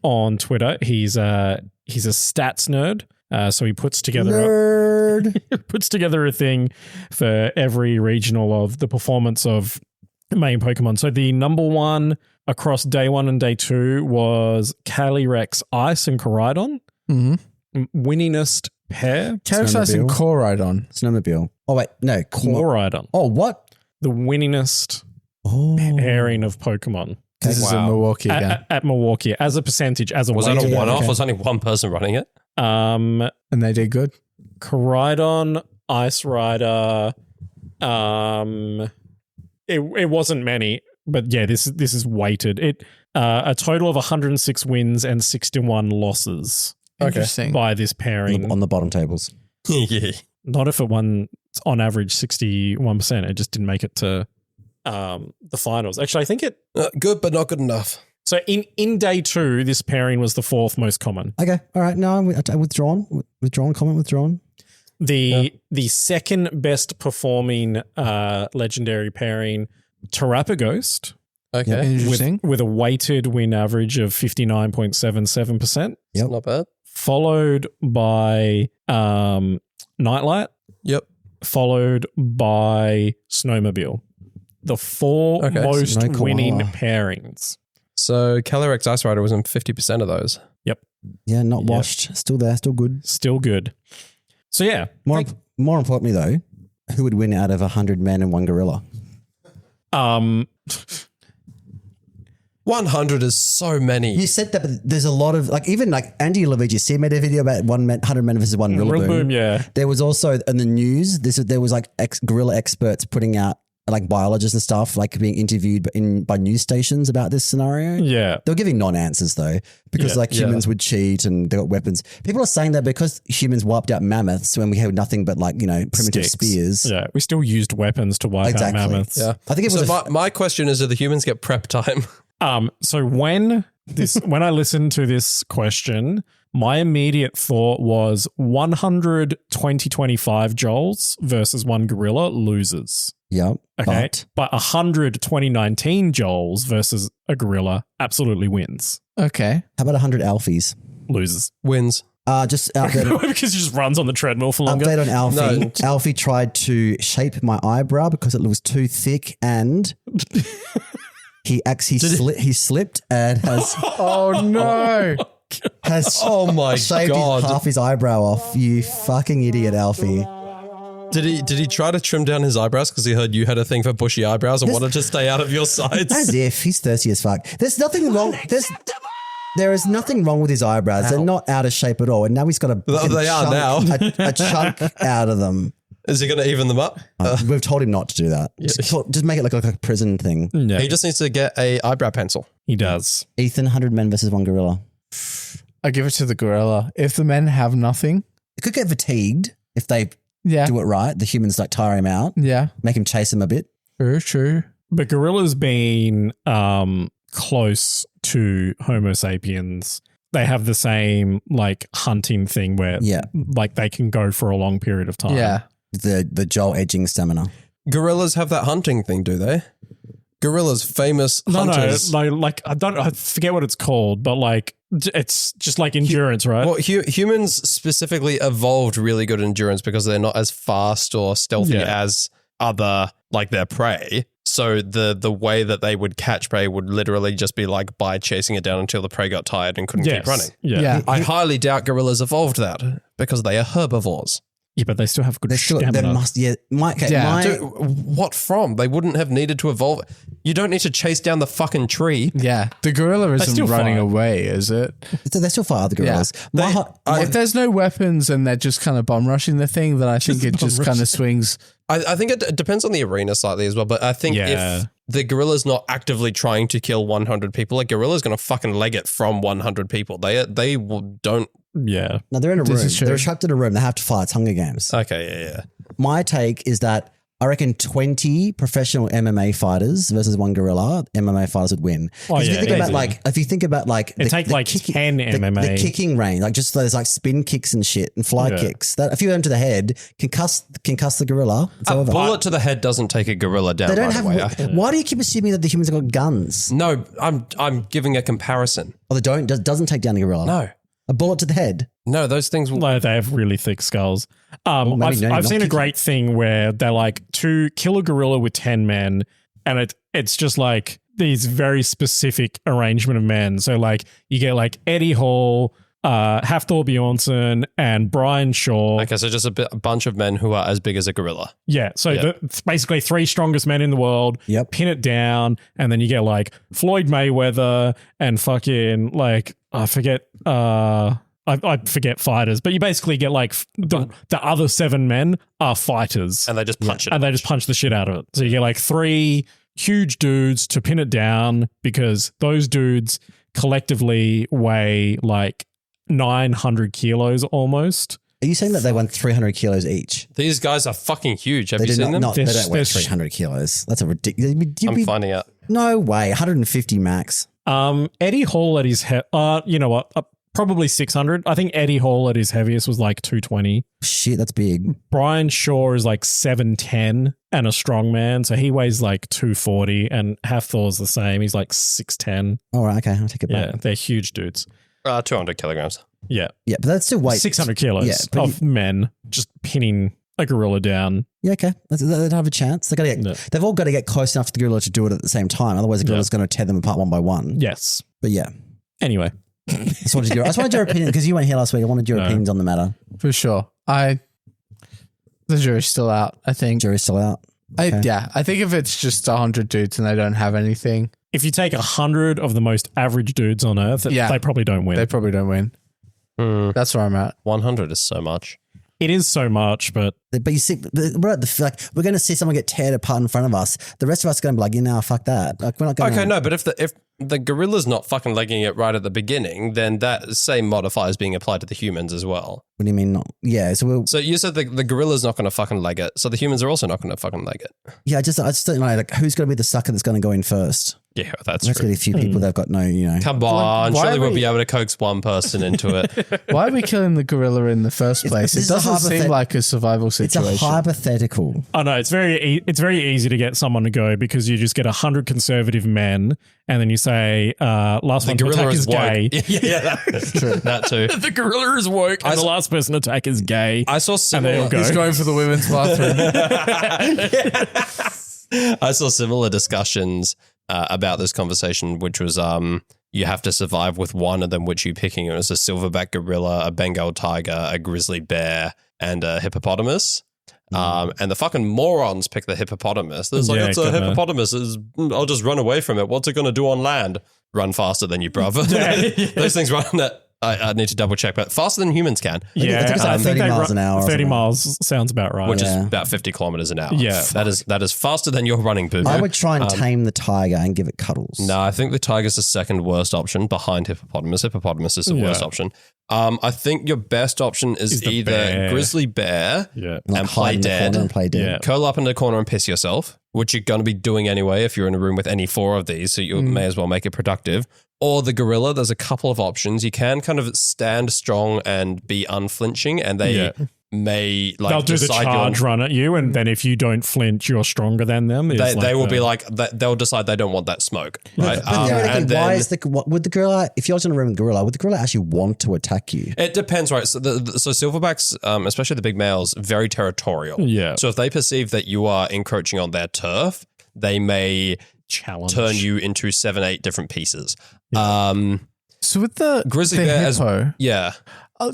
Speaker 1: on Twitter. He's a stats nerd. So he puts together a thing for every regional of the performance of main Pokemon. So the number one across day 1 and day 2 was Calyrex Ice and Koraidon. Winningest pair.
Speaker 2: Calyrex Ice and Koraidon.
Speaker 4: Snowmobile. Oh wait, no.
Speaker 1: Koraidon.
Speaker 4: Oh, what?
Speaker 1: The winningest pairing of Pokemon.
Speaker 2: This is in Milwaukee again.
Speaker 1: At Milwaukee, as a percentage, as a
Speaker 3: was
Speaker 1: weight.
Speaker 3: that a one-off? Was only one person running it?
Speaker 2: And they did good.
Speaker 1: Koraidon, Ice Rider. It wasn't many, but yeah, this is weighted. It a total of 106 wins and 61 losses.
Speaker 2: Interesting.
Speaker 1: By this pairing
Speaker 4: on the bottom tables.
Speaker 3: Yeah.
Speaker 1: Not if it won on average 61%. It just didn't make it to the finals. Actually, I think it
Speaker 3: good, but not good enough.
Speaker 1: So in day 2, this pairing was the 4th most common.
Speaker 4: Okay, all right. No, I withdrawn. Comment withdrawn.
Speaker 1: The second best performing legendary pairing, Terrapaghost.
Speaker 3: Okay,
Speaker 2: interesting.
Speaker 1: With a weighted win average of 59.77%.
Speaker 4: Yep,
Speaker 3: not bad.
Speaker 1: Followed by Nightlight.
Speaker 3: Yep.
Speaker 1: Followed by Snowmobile. The 4 most winning pairings.
Speaker 3: So Calyrex Ice Rider was in 50% of those.
Speaker 1: Yep.
Speaker 4: Yeah, not washed. Still there, still good.
Speaker 1: Still good. So yeah.
Speaker 4: More importantly though, who would win out of 100 men and 1 gorilla?
Speaker 3: 100 is so many.
Speaker 4: You said that, but there's a lot of even Andy Lovigi made a video about 100 men versus one gorilla boom.
Speaker 1: Yeah.
Speaker 4: There was also in the news. There was gorilla experts putting out biologists and stuff being interviewed by news stations about this scenario.
Speaker 1: Yeah.
Speaker 4: They were giving non-answers though because humans would cheat and they got weapons. People are saying that because humans wiped out mammoths when we had nothing but primitive spears.
Speaker 1: Yeah, we still used weapons to wipe out mammoths.
Speaker 3: Yeah, I think it was. So my question is: do the humans get prep time?
Speaker 1: So when I listened to this question, my immediate thought was 100 2025 joules versus one gorilla loses.
Speaker 4: Yep.
Speaker 1: Okay. But 100 2019 joules versus a gorilla absolutely wins.
Speaker 2: Okay.
Speaker 4: How about 100 Alfies?
Speaker 1: Loses.
Speaker 3: Wins.
Speaker 4: Just update
Speaker 1: because he just runs on the treadmill for longer.
Speaker 4: Update on Alfie.
Speaker 3: No.
Speaker 4: Alfie tried to shape my eyebrow because it was too thick and he slipped and has
Speaker 2: Oh no.
Speaker 4: has
Speaker 3: Oh my
Speaker 4: shaved
Speaker 3: God.
Speaker 4: half his eyebrow off. You fucking idiot, Alfie.
Speaker 3: Did he try to trim down his eyebrows because he heard you had a thing for bushy eyebrows and wanted to stay out of your sides?
Speaker 4: As if he's thirsty as fuck. There's nothing wrong. There is nothing wrong with his eyebrows. They're not out of shape at all. And now he's got a chunk out of them.
Speaker 3: Is he going to even them up?
Speaker 4: We've told him not to do that. Just make it look like a prison thing.
Speaker 1: Yeah,
Speaker 3: He just needs to get a eyebrow pencil.
Speaker 1: he does.
Speaker 4: Ethan, 100 men versus one gorilla.
Speaker 2: I give it to the gorilla. If the men have nothing,
Speaker 4: It could get fatigued if they
Speaker 2: yeah,
Speaker 4: do it right. The humans tire him out,
Speaker 2: yeah,
Speaker 4: make him chase him a bit.
Speaker 2: true.
Speaker 1: But gorillas being close to Homo sapiens, they have the same hunting thing where they can go for a long period of time.
Speaker 2: Yeah,
Speaker 4: The Joel edging stamina.
Speaker 3: Gorillas have that hunting thing, do they? Gorillas, famous hunters.
Speaker 1: No, I forget what it's called, but it's just endurance, right?
Speaker 3: Well, humans specifically evolved really good endurance because they're not as fast or stealthy as other their prey. So the way that they would catch prey would literally just be by chasing it down until the prey got tired and couldn't keep running.
Speaker 1: Yeah.
Speaker 3: I highly doubt gorillas evolved that because they are herbivores.
Speaker 1: Yeah, but they still have good stamina.
Speaker 4: There must,
Speaker 3: Dude, what from? They wouldn't have needed to evolve. You don't need to chase down the fucking tree.
Speaker 2: yeah. The gorilla isn't
Speaker 1: still
Speaker 2: running
Speaker 1: fight.
Speaker 2: away, is it?
Speaker 4: They still fight other gorillas.
Speaker 2: If there's no weapons and they're just kind of bomb rushing the thing, then I think it just kind of swings.
Speaker 3: I think it depends on the arena slightly as well, but I think if the gorilla's not actively trying to kill 100 people, a gorilla's going to fucking leg it from 100 people. They don't.
Speaker 1: Yeah.
Speaker 4: No, they're in a room.
Speaker 2: is true.
Speaker 4: They're trapped in a room. They have to fight. It's Hunger Games.
Speaker 3: Okay, yeah.
Speaker 4: My take is that I reckon 20 professional MMA fighters versus one gorilla, MMA fighters would win.
Speaker 1: Oh,
Speaker 4: if you
Speaker 1: yeah,
Speaker 4: think about
Speaker 1: easily.
Speaker 4: if you think about
Speaker 1: It take 10 MMA.
Speaker 4: the kicking range, just those spin kicks and shit and fly kicks. That if you go into the head, concuss the gorilla. It's
Speaker 3: A
Speaker 4: over.
Speaker 3: bullet to the head doesn't take a gorilla down
Speaker 4: They don't
Speaker 3: right
Speaker 4: have.
Speaker 3: away.
Speaker 4: Why do you keep assuming that the humans have got guns?
Speaker 3: No, I'm giving a comparison.
Speaker 4: Or they don't doesn't take down the gorilla.
Speaker 3: No.
Speaker 4: A bullet to the head.
Speaker 3: No, those things will...
Speaker 1: They have really thick skulls.
Speaker 4: maybe
Speaker 1: I've
Speaker 4: not
Speaker 1: seen a
Speaker 4: kicking.
Speaker 1: great thing where they're to kill a gorilla with 10 men, and it's just these very specific arrangement of men. So you get Eddie Hall, Hafthor Bjornsson, and Brian Shaw.
Speaker 3: Okay, so just a bunch of men who are as big as a gorilla.
Speaker 1: Yeah, so it's basically 3 strongest men in the world.
Speaker 4: Yep.
Speaker 1: Pin it down, and then you get Floyd Mayweather and fucking I forget. I forget fighters, but you basically get the other 7 men are fighters,
Speaker 3: And they just punch it.
Speaker 1: and they just punch the shit out of it. So you get 3 huge dudes to pin it down because those dudes collectively weigh 900 kilos almost.
Speaker 4: Are you saying that they won 300 kilos each?
Speaker 3: These guys are fucking huge. Have
Speaker 4: They
Speaker 3: you
Speaker 4: do
Speaker 3: seen them?
Speaker 4: not. They don't weigh
Speaker 1: There's-
Speaker 4: 300 kilos. That's a ridiculous.
Speaker 3: I'm finding out.
Speaker 4: No way. 150 max.
Speaker 1: Eddie Hall at his you know what? Probably 600. I think Eddie Hall at his heaviest was 220.
Speaker 4: Shit, that's big.
Speaker 1: Brian Shaw is 7'10" and a strongman, so he weighs 240, and Hafthor's the same. He's 6'10".
Speaker 4: All right, okay, I'll take it back.
Speaker 1: Yeah, they're huge dudes.
Speaker 3: 200 kilograms.
Speaker 1: Yeah.
Speaker 4: Yeah, but that's still weight.
Speaker 1: 600 kilos
Speaker 4: Yeah, but
Speaker 1: of men just pinning a gorilla down.
Speaker 4: Yeah, okay. They'd have a chance. They've all got to get close enough to the gorilla to do it at the same time. Otherwise, the gorilla's going to tear them apart one by one.
Speaker 1: Yes.
Speaker 4: But yeah,
Speaker 1: Anyway.
Speaker 4: I just wanted your opinion because you weren't here last week. I wanted your opinions on the matter.
Speaker 2: For sure. The jury's still out, I think.
Speaker 4: Jury's still out.
Speaker 2: I think if it's just 100 dudes and they don't have anything.
Speaker 1: If you take 100 of the most average dudes on Earth, they probably don't win.
Speaker 2: They probably don't win. That's where I'm at.
Speaker 3: 100 is so much.
Speaker 1: It is so much, but
Speaker 4: you see, we're going to see someone get teared apart in front of us. The rest of us are going to be like, fuck that. Like, we're not going.
Speaker 3: Okay, no, but if the gorilla's not fucking legging it right at the beginning, then that same modifier is being applied to the humans as well.
Speaker 4: What do you mean not? Yeah,
Speaker 3: so you said the gorilla's not going to fucking leg it, so the humans are also not going to fucking leg it.
Speaker 4: Yeah, I just don't know, like, who's going to be the sucker that's going to go in first?
Speaker 3: Yeah, that's
Speaker 4: There's
Speaker 3: true.
Speaker 4: going to be a few people that have got no,
Speaker 3: Come on, surely we'll be able to coax one person into it.
Speaker 2: Why are we killing the gorilla in the first place? It doesn't seem like a survival situation.
Speaker 4: It's a hypothetical.
Speaker 1: Oh no, it's very easy to get someone to go because you just get 100 conservative men and then you say, last one to attack is gay.
Speaker 3: Yeah, that's true. That too.
Speaker 1: The gorilla is woke and the last person to attack is gay.
Speaker 3: I saw similar.
Speaker 2: He's going for the women's bathroom.
Speaker 3: I saw similar discussions about this conversation, which was you have to survive with one of them, which you're picking. It was a silverback gorilla, a Bengal tiger, a grizzly bear, and a hippopotamus. And the fucking morons pick the hippopotamus. There's like, it's a hippopotamus. I'll just run away from it. What's it going to do on land? Run faster than you, brother. Those things run at... I need to double check, but faster than humans can.
Speaker 4: I think it's like 30 miles an hour.
Speaker 1: 30 miles sounds about right.
Speaker 3: Which is about 50 kilometers an hour.
Speaker 1: Yeah.
Speaker 3: That is faster than you're running, boo.
Speaker 4: I would try and tame the tiger and give it cuddles.
Speaker 3: No, I think the tiger's the second worst option behind hippopotamus. Hippopotamus is the worst option. I think your best option is either grizzly bear and play dead. Curl up in the corner and piss yourself, which you're going to be doing anyway if you're in a room with any four of these, so you may as well make it productive. Or the gorilla, there's a couple of options. You can kind of stand strong and be unflinching, and they may like
Speaker 1: they'll do the charge run at you, and then if you don't flinch, you're stronger than them.
Speaker 3: They will be like they'll decide they don't want that smoke, right?
Speaker 4: And then, why is would the gorilla? If you're in a room with gorilla, would the gorilla actually want to attack you?
Speaker 3: It depends, right? So silverbacks, especially the big males, very territorial.
Speaker 1: Yeah.
Speaker 3: So if they perceive that you are encroaching on their turf, they may turn you into 7-8 different pieces.
Speaker 2: So with the
Speaker 3: grizzly
Speaker 2: bear,
Speaker 3: hippo,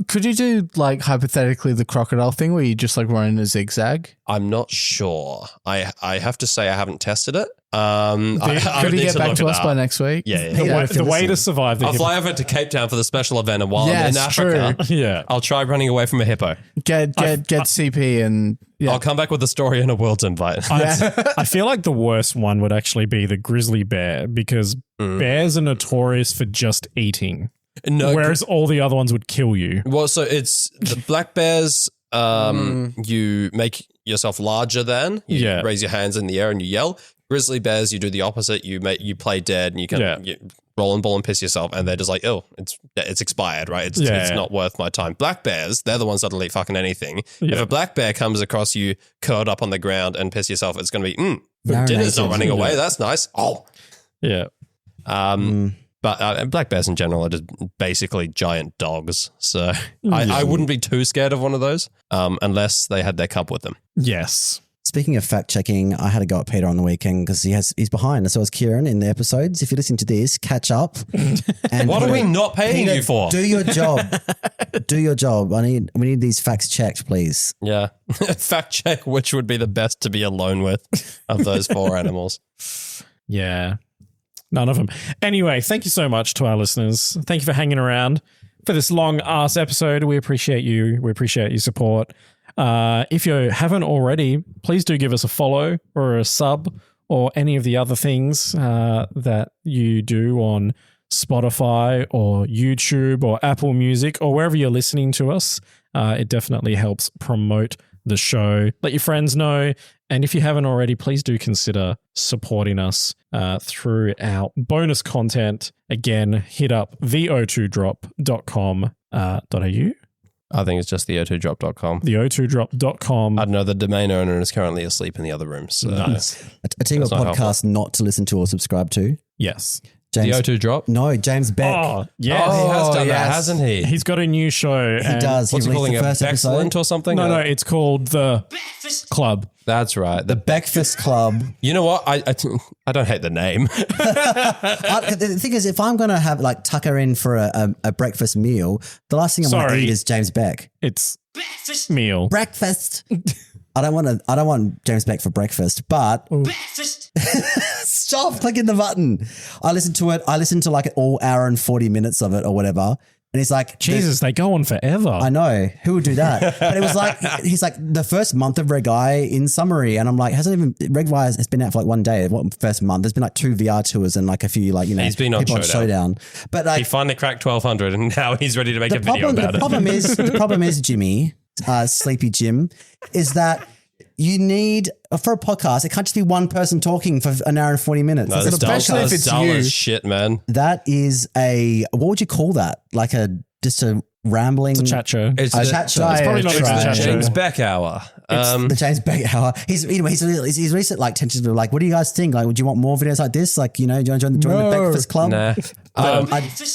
Speaker 2: could you do like hypothetically the crocodile thing where you just like run in a zigzag?
Speaker 3: I'm not sure. I have to say I haven't tested it.
Speaker 2: Could he get back to us by next week?
Speaker 3: Yeah.
Speaker 1: The way to survive.
Speaker 3: I'll fly over to Cape Town for the special event, and while I'm in Africa, I'll try running away from a hippo.
Speaker 2: Get CP and
Speaker 3: I'll come back with a story and a world's invite.
Speaker 1: I feel like the worst one would actually be the grizzly bear because bears are notorious for just eating.
Speaker 3: No,
Speaker 1: whereas all the other ones would kill you.
Speaker 3: Well, so it's the black bears. You make yourself larger than you raise your hands in the air and you yell. Grizzly bears, you do the opposite. You play dead and you can you roll and ball and piss yourself, and they're just like, oh, it's expired, right? It's not worth my time. Black bears, they're the ones that'll eat fucking anything. Yeah. If a black bear comes across you, curled up on the ground and piss yourself, it's going to be dinner's not running away. That's nice. Oh,
Speaker 1: yeah.
Speaker 3: But black bears in general are just basically giant dogs. So I wouldn't be too scared of one of those unless they had their cub with them.
Speaker 1: Yes.
Speaker 4: Speaking of fact checking, I had to go at Peter on the weekend because he's behind. And so was Kieran in the episodes. If you listen to this, catch up. And
Speaker 3: what are we not paying
Speaker 4: Peter,
Speaker 3: you for?
Speaker 4: Do your job. Do your job. We need these facts checked, please.
Speaker 3: Yeah. Fact check which would be the best to be alone with of those four animals.
Speaker 1: Yeah. None of them. Anyway, thank you so much to our listeners. Thank you for hanging around for this long ass episode. We appreciate you. We appreciate your support. If you haven't already, please do give us a follow or a sub or any of the other things that you do on Spotify or YouTube or Apple Music or wherever you're listening to us. It definitely helps promote the show. Let your friends know. And if you haven't already, please do consider supporting us through our bonus content. Again, hit up the02drop.com.au.
Speaker 3: I think it's just the o2drop.com.
Speaker 1: The o2drop.com.
Speaker 3: I don't know. The domain owner is currently asleep in the other room. So
Speaker 1: nice.
Speaker 4: I tell you what podcast not to listen to or subscribe to.
Speaker 1: Yes.
Speaker 4: James,
Speaker 3: the O2 drop?
Speaker 4: No, James Beck.
Speaker 1: Oh, yes.
Speaker 3: Oh, he has done that, hasn't he?
Speaker 1: He's got a new show.
Speaker 4: He does.
Speaker 3: What's he calling it? Excellent or something?
Speaker 1: No, it's called The Club.
Speaker 3: That's right.
Speaker 4: The Breakfast Club.
Speaker 3: You know what? I don't hate the name.
Speaker 4: The thing is, if I'm going to have tuck her in for a breakfast meal, the last thing I want to eat is James Beck.
Speaker 1: It's breakfast meal.
Speaker 4: Breakfast. I don't want James Beck for breakfast, but
Speaker 6: Breakfast.
Speaker 4: stop clicking the button. I listened to it. I listened to like an all hour and 40 minutes of it or whatever. And he's like,
Speaker 1: Jesus, they go on forever.
Speaker 4: I know. Who would do that? But it was like, he's like, the first month of Reg I in summary. And I'm like, Reg I has been out for like one day. What first month? There's been like 2 VR tours and like a few like,
Speaker 3: he's been on
Speaker 4: Showdown. But like,
Speaker 3: he finally cracked 1200 and now he's ready to make a video about
Speaker 4: it. The problem is, Jimmy, Sleepy Jim, is that you need, for a podcast, it can't just be one person talking for an hour and 40 minutes.
Speaker 3: No,
Speaker 2: especially if it's you.
Speaker 3: Shit, man.
Speaker 4: That is what would you call that? Like just a rambling.
Speaker 1: It's a chat show.
Speaker 3: It's
Speaker 1: probably not a chat show.
Speaker 3: James Beck hour.
Speaker 4: The James Beck hour. He's recent like tensions of like, what do you guys think? Like, would you want more videos like this? Like, do you want to join the Breakfast Club?
Speaker 3: Nah.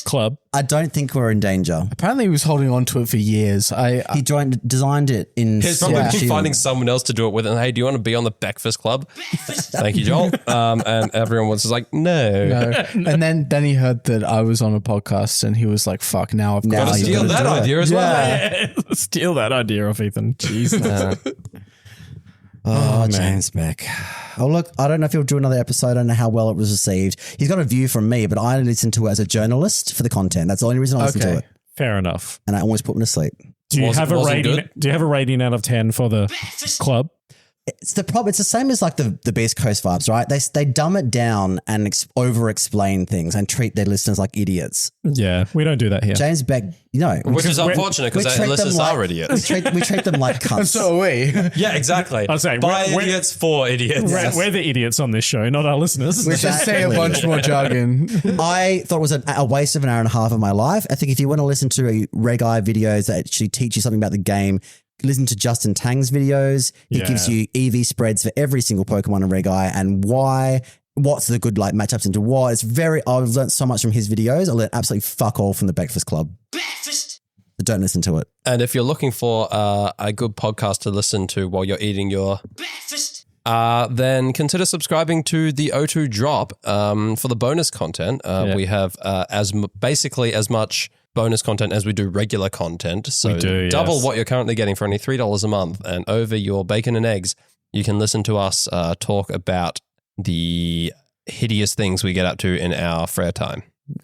Speaker 1: Club.
Speaker 4: I don't think we're in danger.
Speaker 2: Apparently, he was holding on to it for years.
Speaker 4: He designed it in.
Speaker 3: He's probably been finding someone else to do it with. And hey, do you want to be on the Breakfast Club? Thank you, Joel. And everyone was just like, no.
Speaker 2: And then he heard that I was on a podcast, and he was like, "Fuck!" Now I've got
Speaker 3: to steal that idea as well.
Speaker 1: Yeah. Steal that idea off Ethan. Jesus.
Speaker 4: Oh, James Beck. Oh, look, I don't know if he'll do another episode. I don't know how well it was received. He's got a view from me, but I listen to it as a journalist for the content. That's the only reason I listen to it.
Speaker 1: Fair enough.
Speaker 4: And I always put him to sleep.
Speaker 1: Do you have a rating out of 10 for the club?
Speaker 4: It's the problem. It's the same as like the Beast Coast vibes, right? They dumb it down and over explain things and treat their listeners like idiots.
Speaker 1: Yeah, we don't do that here.
Speaker 4: James Beck,
Speaker 3: which is unfortunate because our listeners are idiots.
Speaker 4: We treat them like cunts.
Speaker 2: And so are we.
Speaker 3: Yeah, exactly.
Speaker 1: I was saying,
Speaker 3: by idiots for idiots.
Speaker 1: We're the idiots on this show, not our listeners.
Speaker 2: We should say a bunch more jargon.
Speaker 4: I thought it was a waste of an hour and a half of my life. I think if you want to listen to Reg I videos that actually teach you something about the game, listen to Justin Tang's videos. He gives you EV spreads for every single Pokemon in Reg I and what's the good like matchups into what. I've learned so much from his videos. I learned absolutely fuck all from the Breakfast Club.
Speaker 6: Breakfast.
Speaker 4: But don't listen to it.
Speaker 3: And if you're looking for a good podcast to listen to while you're eating your
Speaker 6: breakfast,
Speaker 3: then consider subscribing to the O2 Drop for the bonus content. We have basically as much bonus content as we do regular content. So double what you're currently getting for only $3 a month. And over your bacon and eggs, you can listen to us talk about the hideous things we get up to in our free time.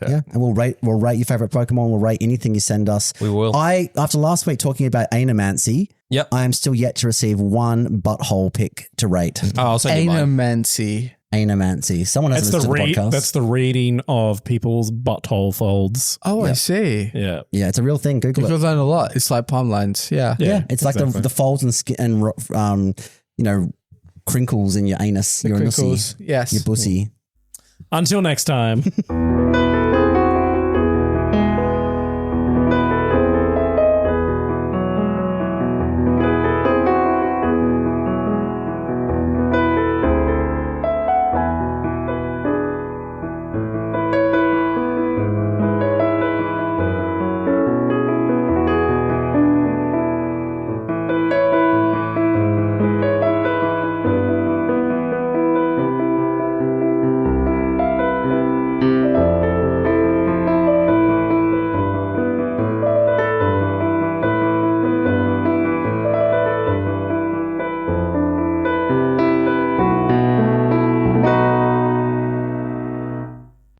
Speaker 4: Yeah, and we'll rate your favorite Pokemon. We'll rate anything you send us.
Speaker 3: We will.
Speaker 4: After last week talking about Anamancy, I am still yet to receive one butthole pick to rate.
Speaker 3: Oh, I'll send you mine.
Speaker 4: Anamancy. Someone has listened to the podcast.
Speaker 1: That's the reading of people's butthole folds.
Speaker 2: Oh, I see.
Speaker 1: Yeah.
Speaker 4: Yeah, it's a real thing. Google it.
Speaker 2: You'll learn a lot. It's like palm lines. Yeah.
Speaker 4: It's like the folds and skin and crinkles in your anus, your
Speaker 2: crinkles.
Speaker 4: nussy,
Speaker 2: Yes.
Speaker 4: your bussy.
Speaker 1: Until next time.